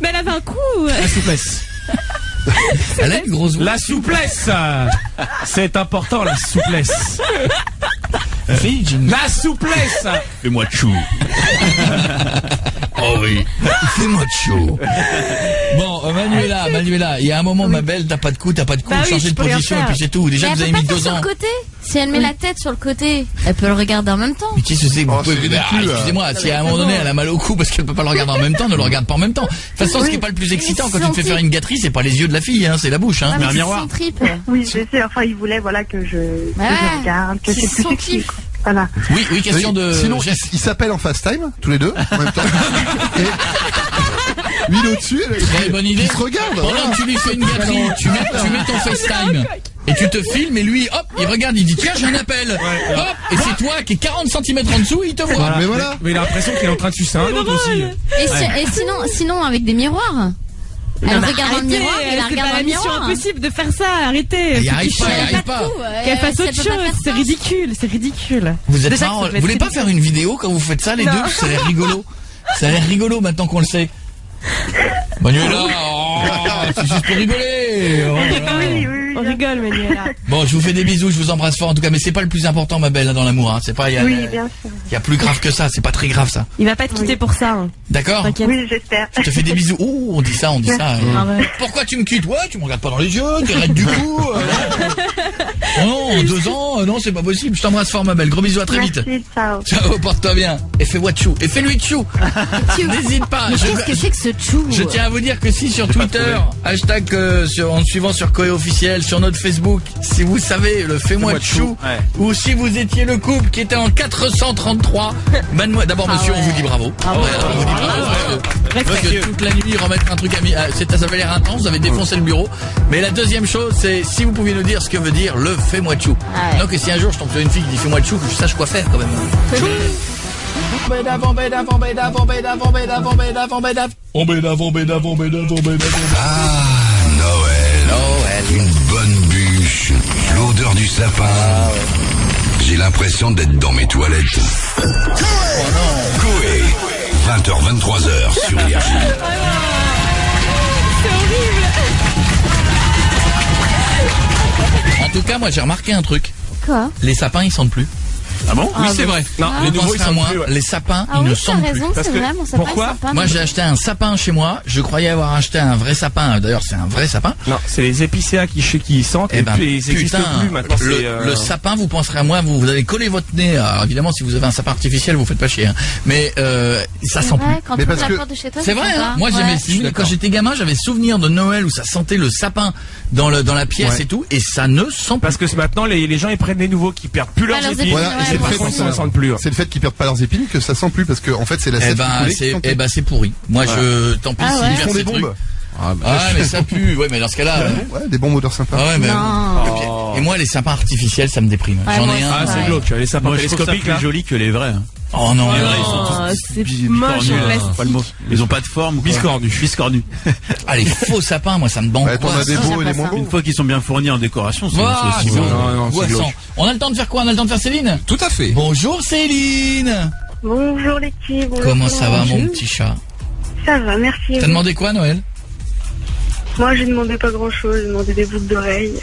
Mais elle avait un coup. La souplesse. Elle a une grosse voix. La souplesse. C'est important, la souplesse. La souplesse. Fais-moi chou. Oh oui, fais-moi chaud. Bon, Manuela, il y a un moment, ma belle, t'as pas de cou, changer de position et puis c'est tout. Déjà, Mais vous elle avez peut mis pas 2 faire ans. sur le côté. Si elle met la tête sur le côté, elle peut le regarder en même temps. Mais qu'est-ce que c'est que vous pouvez... Excusez-moi, si à un moment donné elle a mal au cou parce qu'elle peut pas le regarder en même temps, ne le regarde pas en même temps. De toute façon, ce qui est pas le plus excitant quand tu te fais faire une gâterie, c'est pas les yeux de la fille, hein, c'est la bouche, hein. Mais un miroir. Oui, je sais, enfin, il voulait, voilà, que je regarde, que c'est plus sexy, quoi. Voilà. Oui, question de... Sinon, ils s'appellent en FaceTime, tous les deux, en même temps. Lui, il est au-dessus, Très bonne idée. il se regarde. Pendant que tu lui fais une gâterie, tu mets ton FaceTime. Et tu te filmes et lui, hop, il regarde, il dit tiens, j'ai un appel. Hop, et c'est toi qui est 40 cm en dessous, il te voit. Voilà. Mais il a l'impression qu'il est en train de sucer un autre aussi. Et sinon, avec des miroirs. Elle regarde dans le miroir, elle c'est regarde pas dans la le mission miroir. impossible de faire ça, arrêtez. Il arrive pas. Qu'elle fasse autre chose, c'est ridicule. Vous êtes Déjà marrant. que ça peut Vous voulez être pas faire une vidéo quand vous faites ça, les deux? Ça a l'air rigolo. Ça a l'air rigolo maintenant qu'on le sait. Manuela, c'est juste pour rigoler. On rigole, Manuela. Bon, je vous fais des bisous, je vous embrasse fort en tout cas, mais c'est pas le plus important, ma belle, dans l'amour. Hein. C'est pas, Oui, bien sûr. Il y a plus grave que ça. C'est pas très grave ça. Il va pas te quitter pour ça. Hein. D'accord. Oui, j'espère. Je te fais des bisous. Oh, on dit ça. Pourquoi tu me quittes? Ouais, tu me regardes pas dans les yeux, tu arrêtes du coup. Non, en 2 ans, non, c'est pas possible. Je t'embrasse fort, ma belle. Gros bisous, à très vite. Merci, ciao. Ciao, porte-toi bien. Et fais chou. Et fais-lui chou. N'hésite pas. Mais qu'est-ce que c'est que ce chou? Je tiens à vous dire que si sur Twitter, hashtag en suivant sur Koé officiel, sur notre Facebook, si vous savez le fais-moi chou, ou si vous étiez le couple qui était en 433, d'abord monsieur, on vous dit bravo. On vous dit bravo. Parce que toute la nuit remettre un truc ça avait l'air intense, vous avez défoncé le bureau. Mais la deuxième chose, c'est si vous pouviez nous dire ce que veut dire le fais-moi chou. Donc si un jour je tombe sur une fille qui dit fais-moi chou, que je sache quoi faire quand même. Ah, Noël. Une bonne bûche. L'odeur du sapin. J'ai l'impression d'être dans mes toilettes. Koé. 20h, 23h sur Énergie. En tout cas, moi j'ai remarqué un truc. Quoi? Les sapins ils sentent plus. Ah bon? Oui, c'est vrai. Non, les nouveaux ils sentent moins. Les sapins ils ne sentent plus. raison, c'est vrai, mon sapin, Pourquoi? Moi j'ai acheté un sapin chez moi. Je croyais avoir acheté un vrai sapin. D'ailleurs, c'est un vrai sapin. Non, c'est les épicéas qui sentent. Eh ben, ils existent plus maintenant. Le sapin, vous penserez à moi, vous allez coller votre nez. Alors évidemment, si vous avez un sapin artificiel, vous faites pas chier. Hein. Mais ça sent plus. Quand tu la porte de chez toi, c'est vrai. Hein. Moi, quand j'étais gamin, j'avais souvenir de Noël où ça sentait le sapin dans la pièce et tout, et ça ne sent plus. Parce que maintenant, les gens ils prennent des nouveaux qui perdent plus leurs épines. Voilà, et c'est le fait qu'ils perdent pas leurs épines que ça sent plus parce que en fait c'est la sève c'est pourri. Moi tant pis s'ils font des bombes. Mais ça pue. Ouais, mais dans ce cas-là, des bons odeurs sympas. Ah ouais, mais et moi les sapins artificiels ça me déprime. J'en ai un. Ah, c'est glauque. Les sapins télescopiques plus jolis que les vrais. Oh non, c'est moche en plastique. Ils ont pas de forme. Biscornus. Ah, les faux sapins, moi ça me banque. T'en as des beaux et des moins beaux. Une fois qu'ils sont bien fournis en décoration, c'est aussi On a le temps de faire quoi? On a le temps de faire Céline? Tout à fait. Bonjour Céline. Bonjour l'équipe. Comment ça va mon petit chat? Ça va, merci. T'as demandé quoi Noël? Moi j'ai demandé pas grand chose, j'ai demandé des boucles d'oreilles.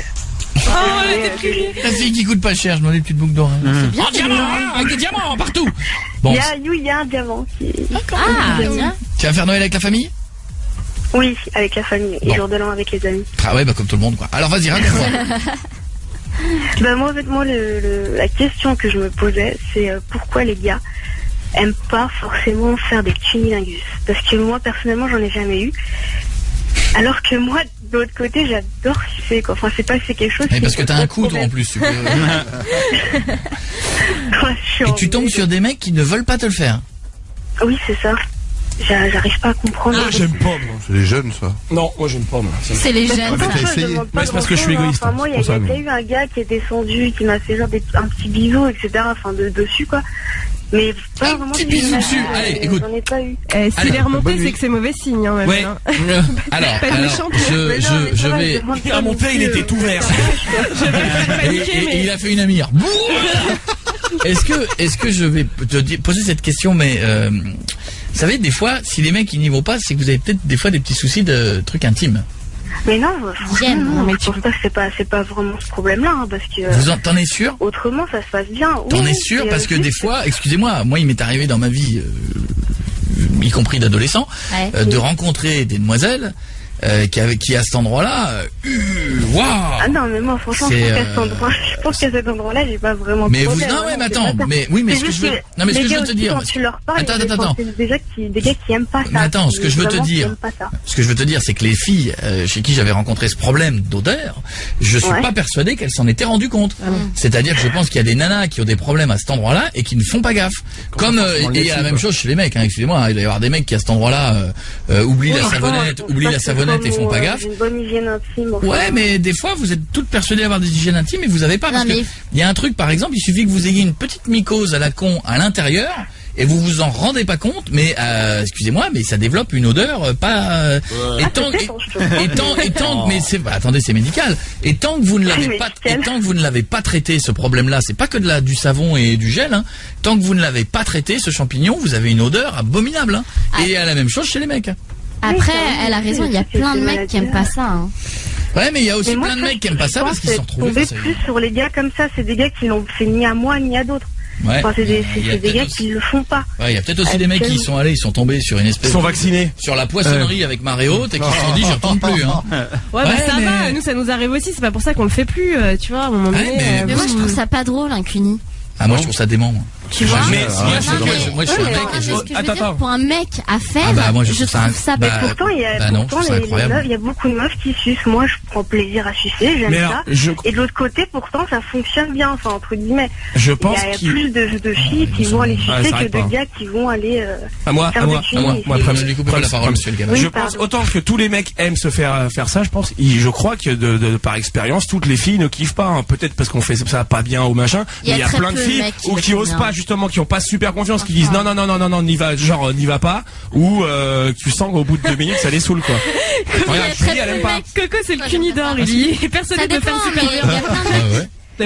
La fille qui coûte pas cher, je demandais des petites boucles d'oreilles. En diamant, avec des diamants partout. Bon. Il y a un diamant qui. Bien. Tu vas faire Noël avec la famille? Oui, avec la famille. Et jour de l'an avec les amis. Ah ouais, comme tout le monde quoi. Alors vas-y, raconte-moi. Moi en fait, la question que je me posais, c'est pourquoi les gars aiment pas forcément faire des cunilingus. Parce que moi personnellement j'en ai jamais eu. Alors que moi, de l'autre côté, j'adore sucer, quoi. Enfin, c'est quelque chose. Mais parce que t'as un coup, toi, en plus. Tu peux... Et tu tombes sur des mecs qui ne veulent pas te le faire. Oui, c'est ça. J'arrive pas à comprendre. Ah, j'aime pas, moi. C'est les jeunes, ça. Non, moi, j'aime pas, moi. C'est les jeunes. C'est parce que je suis égoïste. Enfin, moi, il y a déjà eu un gars qui est descendu, qui m'a fait genre un petit bisou, etc. Enfin, dessus, quoi. Mais pas vraiment petit bisou dessus. Allez, écoute. J'en ai pas eu. S'il est remonté, c'est que c'est mauvais signe, hein, même. Ouais. Alors, je vais. Il a monté, il était tout vert. Et il a fait une amie. Est-ce que je vais te poser cette question, mais vous savez, des fois, si les mecs ils n'y vont pas, c'est que vous avez peut-être des fois des petits soucis de trucs intimes. Mais non, franchement, mais je pense pas que c'est pas vraiment ce problème-là, hein, parce que. T'en es sûr? Autrement, ça se passe bien. T'en es sûr? Parce que des fois, excusez-moi, moi il m'est arrivé dans ma vie, y compris d'adolescent, de rencontrer des demoiselles. Qui à cet endroit-là, waouh! Ah non, mais moi, franchement, je pense qu'à cet endroit-là, j'ai pas vraiment de problème. Non, ouais, mais attends, mais ce que je veux, non, mais ce que je veux te dire, quand tu leur parles, attends, c'est des gars qui aiment pas ça. Mais attends, ce que je veux te dire, c'est que les filles chez qui j'avais rencontré ce problème d'odeur, je suis pas persuadé qu'elles s'en étaient rendues compte. C'est-à-dire que je pense qu'il y a des nanas qui ont des problèmes à cet endroit-là et qui ne font pas gaffe. Comme et il y a la même chose chez les mecs, hein, excusez-moi, il doit y avoir des mecs qui à cet endroit-là oublient la savonnette et font pas gaffe. Une bonne hygiène intime. Enfin. Ouais, mais des fois, vous êtes toutes persuadées d'avoir des hygiènes intimes et vous avez pas. Parce que il y a un truc, par exemple, il suffit que vous ayez une petite mycose à la con à l'intérieur et vous vous en rendez pas compte, mais excusez-moi, mais ça développe une odeur pas. Mais c'est attendez, c'est médical. Et tant que vous ne l'avez pas traité, ce problème-là, c'est pas que du savon et du gel. Hein, tant que vous ne l'avez pas traité, ce champignon, vous avez une odeur abominable. Hein, et la même chose chez les mecs. Après, elle a raison, il y a plein de mecs qui aiment pas ça. Hein. Ouais, mais il y a aussi plein de mecs qui aiment pas ça parce qu'ils sont retrouvés. Plus sur les gars comme ça, c'est des gars qui l'ont fait ni à moi ni à d'autres. Ouais. Enfin, c'est des gars qui le font pas. Ouais, il y a peut-être aussi des mecs qui sont allés, ils sont tombés sur une espèce. Ils sont vaccinés. Sur la poissonnerie avec marée haute et qui se sont dit, j'y retourne plus. Hein. Ouais, bah ça va, nous ça nous arrive aussi, c'est pas pour ça qu'on le fait plus, tu vois, à un moment donné. Mais moi je trouve ça pas drôle, un cuni. Ah, moi je trouve ça dément. Tu vois, moi je suis un mec. Attends. Pour un mec à faire, je trouve ça mais pourtant il y a beaucoup de meufs qui sucent. Moi je prends plaisir à sucer, j'aime ça. Et de l'autre côté pourtant ça fonctionne bien, enfin entre guillemets. Je pense qu'il y a plus de filles qui vont aller sucer que de gars qui vont aller à moi après je lui coupe la parole monsieur le gamin. Je pense autant que tous les mecs aiment se faire ça, je crois que par expérience toutes les filles ne kiffent pas, peut-être parce qu'on fait ça pas bien ou machin, mais il y a plein de filles ou qui osent pas justement, qui ont pas super confiance, qui disent non, n'y va pas, ou tu sens qu'au bout de 2 minutes ça les saoule quoi. Regarde, Julie elle aime pas. Coco c'est le cuni d'or, il est persuadé de faire super bien.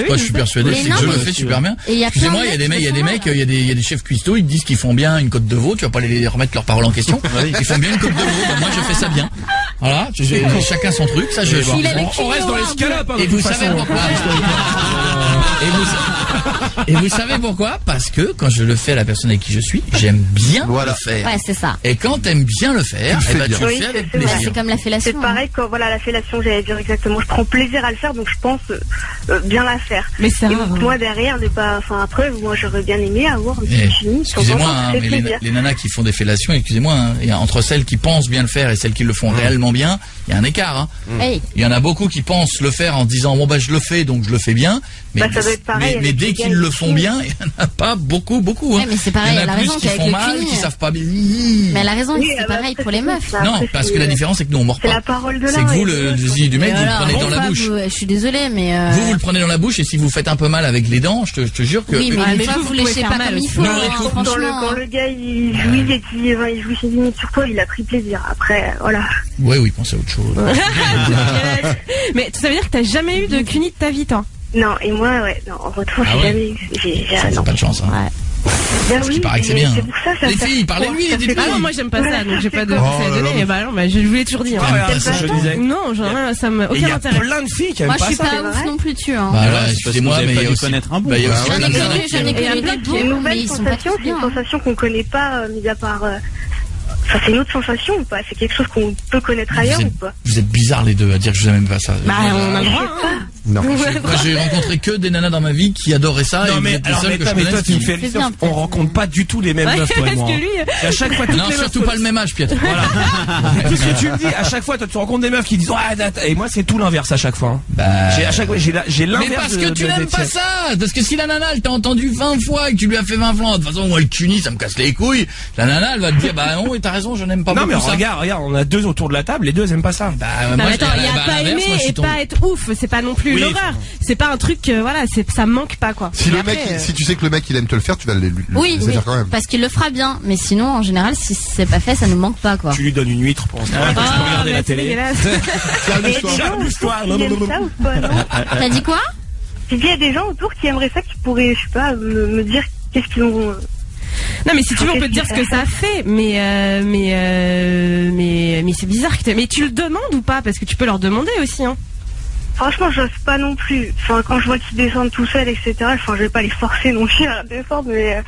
Moi je suis persuadé que je le fais super bien. Excusez-moi, il y a des chefs cuistots, ils te disent qu'ils font bien une côte de veau, tu vas pas les remettre leur parole en question. Ils font bien une côte de veau, moi je fais ça bien. Voilà, chacun son truc, ça je on reste dans l'escalope. Et vous savez pourquoi? Et vous savez pourquoi? Parce que quand je le fais à la personne avec qui je suis, j'aime bien le faire. Ouais, c'est ça. Et quand t'aimes bien le faire, tu le fais avec plaisir. C'est comme la fellation. C'est pareil quand la fellation, j'allais dire exactement. Je prends plaisir à le faire, donc je pense bien la faire. Mais c'est rare. Moi derrière, après, moi j'aurais bien aimé avoir une petite chimie. Excusez-moi, mais les nanas qui font des fellations, excusez-moi, entre celles qui pensent bien le faire et celles qui le font réellement bien, il y a un écart. Hein. Il y en a beaucoup qui pensent le faire en disant bon je le fais donc je le fais bien. Mais dès qu'ils le font bien, il n'y en a pas beaucoup. Hein. Ouais, mais c'est pareil, elle a raison qui font mal, qui savent pas bien. Mais elle a raison, c'est pareil pour les meufs. Non, parce que la différence c'est que nous on mord pas. C'est la parole de l'un. C'est que vous, le zizi du mec, vous le prenez dans la bouche. Je suis désolée, mais. Vous le prenez dans la bouche et si vous faites un peu mal avec les dents, je te jure que. Oui, mais des fois vous léchez pas comme il faut. Quand le gars il jouit et qu'il jouit 6 minutes sur toi, il a pris plaisir. Après, voilà. Oui, pensez à autre chose. Mais ça veut dire que t'as jamais eu de cuni de ta vie, toi? Non, et moi, en retour, j'ai jamais eu. Ça, pas de chance, hein. Ouais. Ben oui, paraît que c'est bien. C'est pour ça, les filles, parlez-lui, les filles. Ah non, moi j'aime pas ça, donc j'ai pas de conseils à donner. Bah non, je voulais toujours dire. Non, ça me aucun intérêt. Il y a plein de filles qui aiment pas ça. Moi je suis pas ouf non plus, tu vois. Bah ouais, excusez-moi, mais il y a aussi connaître un bon. J'en ai connu des bons, mais ils sont pas tous bien. C'est une sensation qu'on connaît pas, mis à part. Ça c'est une autre sensation ou pas? C'est quelque chose qu'on peut connaître ailleurs ou pas? Vous êtes bizarres les deux à dire que je n'aime pas ça. Bah on a le droit. Non. Moi j'ai rencontré que des nanas dans ma vie qui adoraient ça. Non mais toi tu me fais l'histoire. On rencontre pas du tout les mêmes meufs toi et moi. À chaque fois non surtout pas le même âge Pietro. Voilà. Tout ce que tu me dis à chaque fois toi tu rencontres des meufs qui disent et moi c'est tout l'inverse à chaque fois. J'ai à chaque fois j'ai l'inverse. Mais parce que tu n'aimes pas ça. Parce que si la nana elle t'a entendu 20 fois et que tu lui as fait 20 fois, de toute façon moi le cuni ça me casse les couilles. La nana elle va te dire bah non et t'as raison je n'aime pas beaucoup ça. Non mais regarde on a deux autour de la table les deux aiment pas ça. Moi attends il y a pas aimer et pas être ouf c'est pas non plus l'horreur. C'est pas un truc voilà ça me manque pas quoi. Si le mec si tu sais que le mec il aime te le faire tu vas le dire quand même. Parce qu'il le fera bien mais sinon en général si c'est pas fait ça nous manque pas quoi. Tu lui donnes une huître pour regarder la télé. T'as dit quoi? Il y a des gens autour qui aimeraient ça qui pourraient je sais pas me dire qu'est-ce qu'ils ont Non, mais si tu veux, on peut te dire ce que ça fait, mais c'est bizarre que mais tu le demandes ou pas? Parce que tu peux leur demander aussi, hein. Franchement, j'ose pas non plus. Enfin, quand je vois qu'ils descendent tout seuls, etc., enfin, je vais pas les forcer non plus à descendre, mais...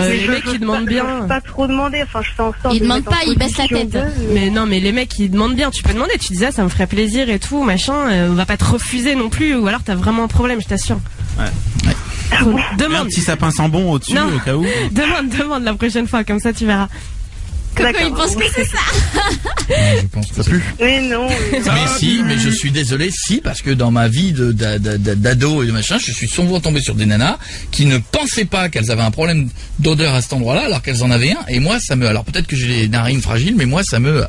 les mecs, ils demandent bien. Je peux pas trop demander, enfin, je fais en sorte ils demandent pas, ils baissent la tête. Mais non, mais les mecs, ils demandent bien. Tu peux demander, tu dis ça me ferait plaisir et tout, machin. On va pas te refuser non plus, ou alors t'as vraiment un problème, je t'assure. Ouais. Demande. Un petit sapin sans bon au-dessus, au cas où. Demande la prochaine fois, comme ça tu verras. Coco, il pense que c'est ça. Je pense pas plus. Mais non. Mais je suis désolé, parce que dans ma vie d'ado et de machin, je suis souvent tombé sur des nanas qui ne pensaient pas qu'elles avaient un problème d'odeur à cet endroit-là, alors qu'elles en avaient un. Et moi, alors peut-être que j'ai les narines fragiles, mais moi, ça me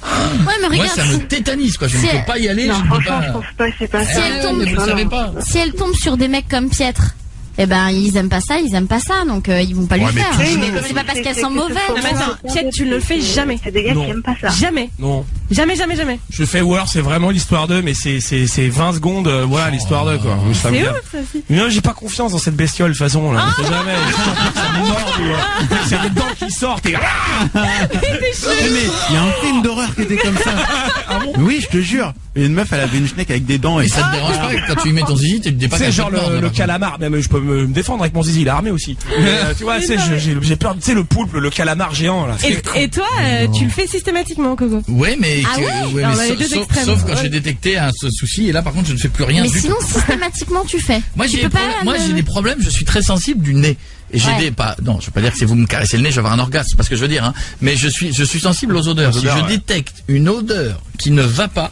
tétanise, quoi. Je ne peux pas y aller. Non, je franchement, je pense pas que c'est pas ça. Si elle tombe sur des mecs comme Pietre, eh ben, ils aiment pas ça, donc ils vont pas lui faire. C'est pas parce qu'elles sont mauvaises. Non, mais attends, Piet, tu ne le fais jamais. C'est des gars qui aiment pas ça. Jamais. Non. Jamais. Je fais, ou alors c'est vraiment l'histoire d'eux, mais c'est 20 secondes, voilà, l'histoire d'eux, quoi. C'est ouf, ça aussi. Non, j'ai pas confiance dans cette bestiole, de toute façon, là. C'est jamais. Ça m'émorde, c'est des dents qui sortent et... Mais il y a un film d'horreur qui était comme ça. Oui, je te jure. Et une meuf, elle avait une schneck avec des dents. Et ça te dérange pas quand tu y mets ton zizi, tu te dis pas. C'est genre le calamar, même je peux me défendre avec mon zizi, il est armé aussi. Tu vois, j'ai peur, tu sais, le poulpe, le calamar géant, là. Et toi, tu le fais systématiquement, Coco? Ouais, mais sauf quand j'ai détecté un souci, et là par contre je ne fais plus rien. Mais sinon, systématiquement tu fais. Moi j'ai des problèmes, je suis très sensible du nez. Et j'ai non, je veux pas dire que c'est vous me caressez le nez, je vais avoir un orgasme, c'est pas ce que je veux dire, hein. Mais je suis sensible aux odeurs. Si je détecte une odeur qui ne va pas,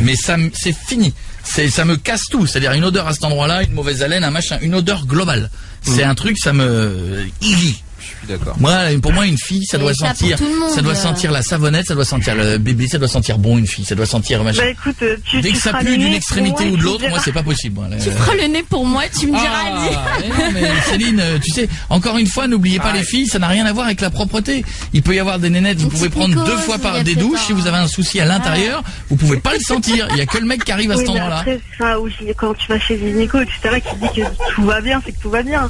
mais c'est fini. Ça me casse tout. C'est-à-dire une odeur à cet endroit-là, une mauvaise haleine, un machin, une odeur globale. C'est un truc, ça me... Je suis d'accord. Pour moi, une fille, ça doit sentir la savonnette, ça doit sentir le bébé, ça doit sentir bon, une fille, ça doit sentir machin. Bah écoute, dès que ça pue d'une extrémité ou de l'autre, moi, c'est pas possible. Tu feras le nez pour moi, tu me diras. Non, mais Céline, tu sais, encore une fois, n'oubliez pas les filles, ça n'a rien à voir avec la propreté. Il peut y avoir des nénettes, vous pouvez prendre 2 fois par des douches, si vous avez un souci à l'intérieur, vous pouvez pas le sentir. Il y a que le mec qui arrive à cet endroit-là. Après, quand tu vas chez le gynéco, etc., qui dit que tout va bien, c'est que tout va bien.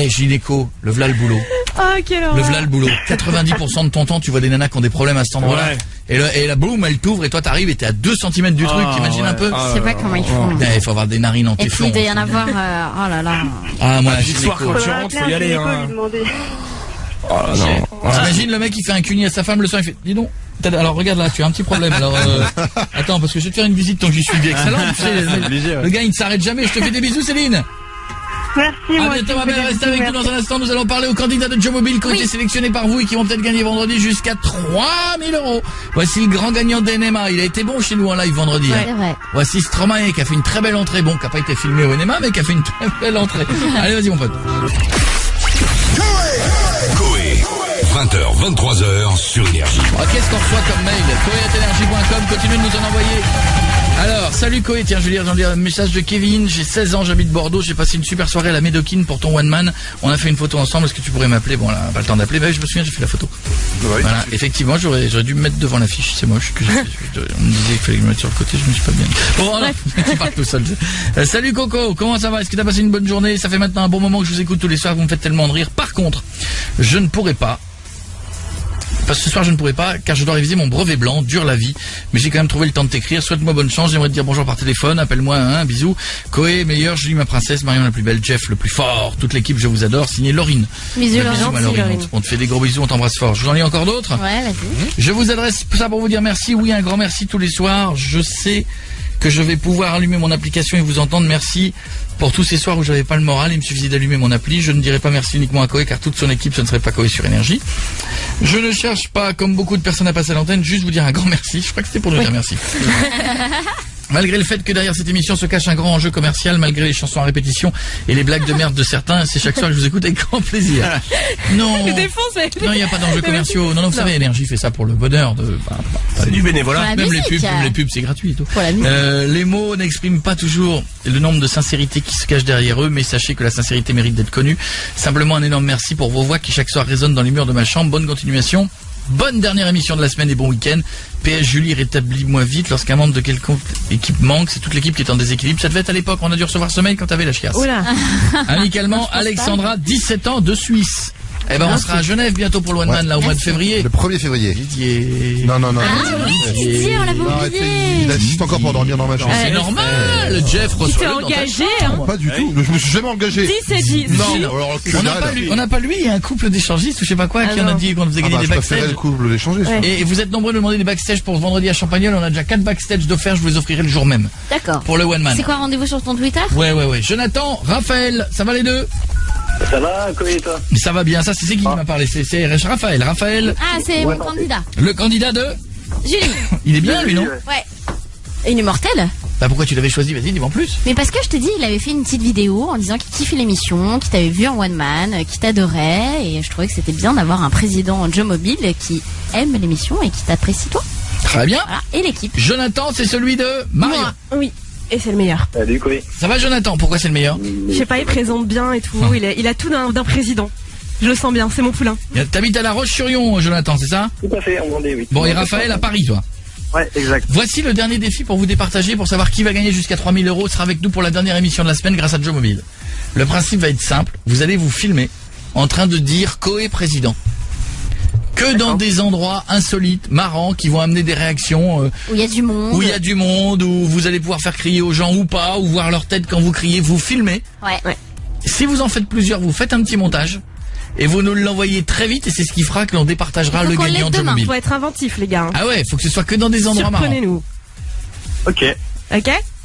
Gynéco, le v'là le boulot. Ah, quelle horreur. Le v'là le boulot. 90% de ton temps, tu vois des nanas qui ont des problèmes à cet endroit-là. Et la boum, elle t'ouvre et toi t'arrives et t'es à 2 cm du truc, t'imagines un peu? Je sais pas comment ils font. Il faut avoir des narines en téflon. Et puis il doit y en avoir, oh là là. Ah, moi, le soir quand tu rentres, faut y aller, hein. Oh là non. T'imagines le mec qui fait un cuni à sa femme le soir, il fait, dis donc. Alors regarde là, tu as un petit problème. Alors attends, parce que je vais te faire une visite tant que j'y suis. Excellent. Le gars il ne s'arrête jamais. Je te fais des bisous, Céline. Merci. À bientôt, ma belle. Restez avec nous dans un instant. Nous allons parler aux candidats de Job Mobile qui ont été sélectionnés par vous et qui vont peut-être gagner vendredi jusqu'à 3000 €. Voici le grand gagnant d'NMA. Il a été bon chez nous en live vendredi. Ouais, vrai. Voici Stromae qui a fait une très belle entrée. Bon, qui n'a pas été filmé au NMA, mais qui a fait une très belle entrée. Allez, vas-y, mon pote. Coé. 20h, 23h sur Énergie. Qu'est-ce qu'on reçoit comme mail? Coé@energie.com, continuez de nous en envoyer. Alors, salut Coé, tiens, je vais lire un message de Kevin. J'ai 16 ans, j'habite Bordeaux, j'ai passé une super soirée à la Médoquine pour ton One Man. On a fait une photo ensemble, est-ce que tu pourrais m'appeler? Bon, là, pas le temps d'appeler, mais je me souviens, j'ai fait la photo. Voilà, effectivement, j'aurais dû me mettre devant l'affiche, c'est moche. On me disait qu'il fallait que je me mette sur le côté, je me suis pas bien dit. Bon, alors, tu parles tout seul. Salut Coco, comment ça va? Est-ce que t'as passé une bonne journée? Ça fait maintenant un bon moment que je vous écoute tous les soirs, vous me faites tellement de rire. Par contre, je ne pourrais pas. Parce que ce soir je ne pourrais pas, car je dois réviser mon brevet blanc, dure la vie. Mais j'ai quand même trouvé le temps de t'écrire. Souhaite-moi bonne chance, j'aimerais te dire bonjour par téléphone, appelle-moi, hein, bisous. Coé, meilleur, Julie ma princesse, Marion la plus belle, Jeff le plus fort, toute l'équipe, je vous adore, signé Laurine. Bisous Laurine. On te fait des gros bisous, on t'embrasse fort. Je vous en lis encore d'autres? Ouais, vas-y. Je vous adresse ça pour vous dire merci, oui, un grand merci tous les soirs. Je sais que je vais pouvoir allumer mon application et vous entendre. Merci pour tous ces soirs où j'avais pas le moral, il me suffisait d'allumer mon appli. Je ne dirai pas merci uniquement à Coé, car toute son équipe, ce ne serait pas Coé sur Énergie. Je ne cherche pas, comme beaucoup de personnes à passer à l'antenne, juste vous dire un grand merci. Je crois que c'était pour nous dire merci. Malgré le fait que derrière cette émission se cache un grand enjeu commercial, malgré les chansons à répétition et les blagues de merde de certains, c'est chaque soir que je vous écoute avec grand plaisir. Non, il n'y a pas d'enjeux commerciaux. Non, vous savez, Énergie fait ça pour le bonheur de... c'est du bénévolat. Même les pubs, c'est gratuit et tout. Les mots n'expriment pas toujours le nombre de sincérité qui se cache derrière eux, mais sachez que la sincérité mérite d'être connue. Simplement un énorme merci pour vos voix qui chaque soir résonnent dans les murs de ma chambre. Bonne continuation. Bonne dernière émission de la semaine et bon week-end. PS Julie, rétablis-moi vite lorsqu'un membre de quelconque équipe manque. C'est toute l'équipe qui est en déséquilibre. Ça devait être à l'époque, on a dû recevoir ce mail quand t'avais la chiasse. Oula. Amicalement, Alexandra, 17 ans, de Suisse. Eh ben, on sera à Genève bientôt pour le One Man, là, au mois de février. Le 1er février. Didier. Non. Didier, on l'avait oublié. Il assiste encore pour dormir dans ma chambre. C'est normal, Jeff Tu t'es reçoit. engagé, hein. Pas du tout. Je me suis jamais engagé. 10 et 10. Non, alors que On n'a pas lui, il y a un couple d'échangistes ou je sais pas quoi qui en a dit qu'on faisait gagner des je préférais backstage. le couple d'échanger. Et vous êtes nombreux à nous demander des backstage pour ce vendredi à Champagnole. On a déjà 4 backstage d'offerts, je vous les offrirai le jour même. D'accord. Pour le One Man. C'est quoi, rendez-vous sur ton Twitter? Ouais. Jonathan, Raphaël, ça va les deux? Ça va, quoi et toi? Ça va bien, ça c'est qui m'a parlé? C'est Raphaël. Raphaël. Ah, c'est mon candidat. Le candidat de Julie. Il est bien lui, non? Ouais. Et il est mortel. Bah pourquoi tu l'avais choisi? Vas-y, dis-moi en plus. Mais parce que je te dis, il avait fait une petite vidéo en disant qu'il kiffait l'émission, qu'il t'avait vu en one man, qu'il t'adorait, et je trouvais que c'était bien d'avoir un président Joe Mobile qui aime l'émission et qui t'apprécie toi. Très bien. Voilà. Et l'équipe. Jonathan, c'est celui de Marion. Moi, oui. Et c'est le meilleur. Salut, quoi. Ça va Jonathan? Pourquoi c'est le meilleur? Je sais pas, il présente bien et tout. Il a tout d'un président. Je le sens bien, c'est mon poulain. T'habites à La Roche-sur-Yon, Jonathan, c'est ça? Tout à fait, en Vendée, oui. Bon, et Raphaël à Paris, toi? Ouais, exact. Voici le dernier défi pour vous départager, pour savoir qui va gagner jusqu'à 3000 €. Sera avec nous pour la dernière émission de la semaine grâce à Joe Mobile. Le principe va être simple. Vous allez vous filmer en train de dire Coé président. Que dans des endroits insolites, marrants, qui vont amener des réactions. Où il y a du monde. Où il y a du monde, où vous allez pouvoir faire crier aux gens ou pas, ou voir leur tête quand vous criez. Vous filmez. Ouais. Si vous en faites plusieurs, vous faites un petit montage. Et vous nous l'envoyez très vite et c'est ce qui fera que l'on départagera le gagnant de Joe Mobile. Faut être inventif, les gars. Ah ouais, faut que ce soit que dans des endroits marrants. Surprenez-nous. Ok.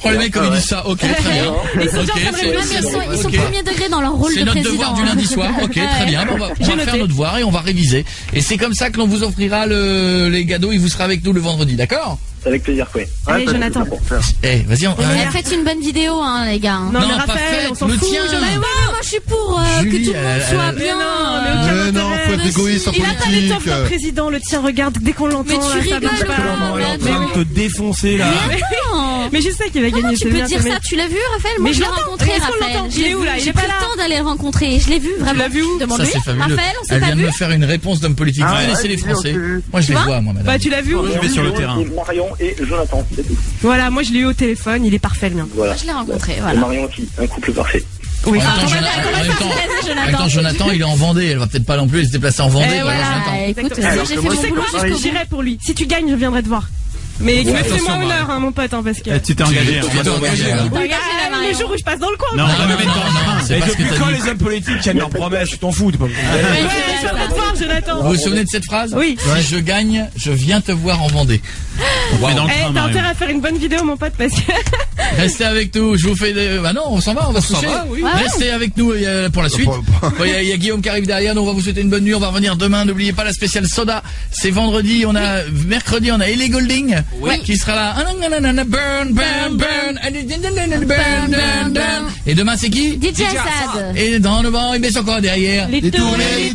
Oh les mecs comme ils disent ça, ok, très bien. Ils sont premier degré dans leur rôle de président. C'est notre devoir du lundi soir, ok, très bien. On va faire notre devoir et on va réviser. Et c'est comme ça que l'on vous offrira les cadeaux, il vous sera avec nous le vendredi, d'accord? Avec plaisir, quoi. Allez, Jonathan. Vas-y, faites une bonne vidéo, hein, les gars. Non, mais Raphaël, on s'en fout. Moi, je suis pour que tout le monde soit bien. Mais non, faut être égoïste en politique. Il a pas d'étoffe d'un président, le tien, regarde, dès qu'on l'entend. Mais tu rigoles pas. Elle est en train de te défoncer, là. Mais je sais qu'il va gagner. Tu peux dire ça, tu l'as vu, Raphaël? Moi, je l'ai rencontré, Raphaël. Il est où, là? Il est pas là. J'ai le temps d'aller le rencontrer. Je l'ai vu, vraiment. Tu l'as vu où? Demande-lui. Raphaël, on s'est Elle pas vient de vu. me faire une réponse d'homme politique. Laissez les Français. Moi, je les vois, moi, madame. Bah, tu l'as vu où? Je vais sur le terrain. Marion et Jonathan, c'est tout. Voilà, moi je l'ai eu au téléphone, il est parfait le mien. Voilà. Je l'ai rencontré, Et voilà. Marion aussi, un couple parfait. Oui. En même temps, Jonathan, il est en Vendée. Elle va peut-être pas non plus se déplacer en Vendée. Écoute, j'ai fait mon boulot jusqu'au bout. J'irai pour lui. Si tu gagnes, je viendrai te voir. Mais fais-moi honneur, hein, mon pote, hein, parce que. Tu t'es engagé. Le jour où je passe dans le coin. Non, et depuis quand les hommes politiques tiennent leurs promesses? Tu t'en fous, Ouais, je viendrai te voir, Jonathan. Vous vous souvenez de cette phrase? Oui. Si je gagne, je viens te voir en Vendée. T'as intérêt à faire une bonne vidéo, mon pote, parce que. Restez avec nous, je vous fais des... Bah non, on s'en va, on va se coucher. Restez avec nous pour la suite. Il y a Guillaume qui arrive derrière, nous on va vous souhaiter une bonne nuit, on va revenir demain, n'oubliez pas la spéciale soda. C'est vendredi, mercredi, on a Ellie Goulding qui sera là. Burn, burn, burn, et demain c'est qui? DJ Assad. Et dans le vent, il met son corps derrière. Les tournées.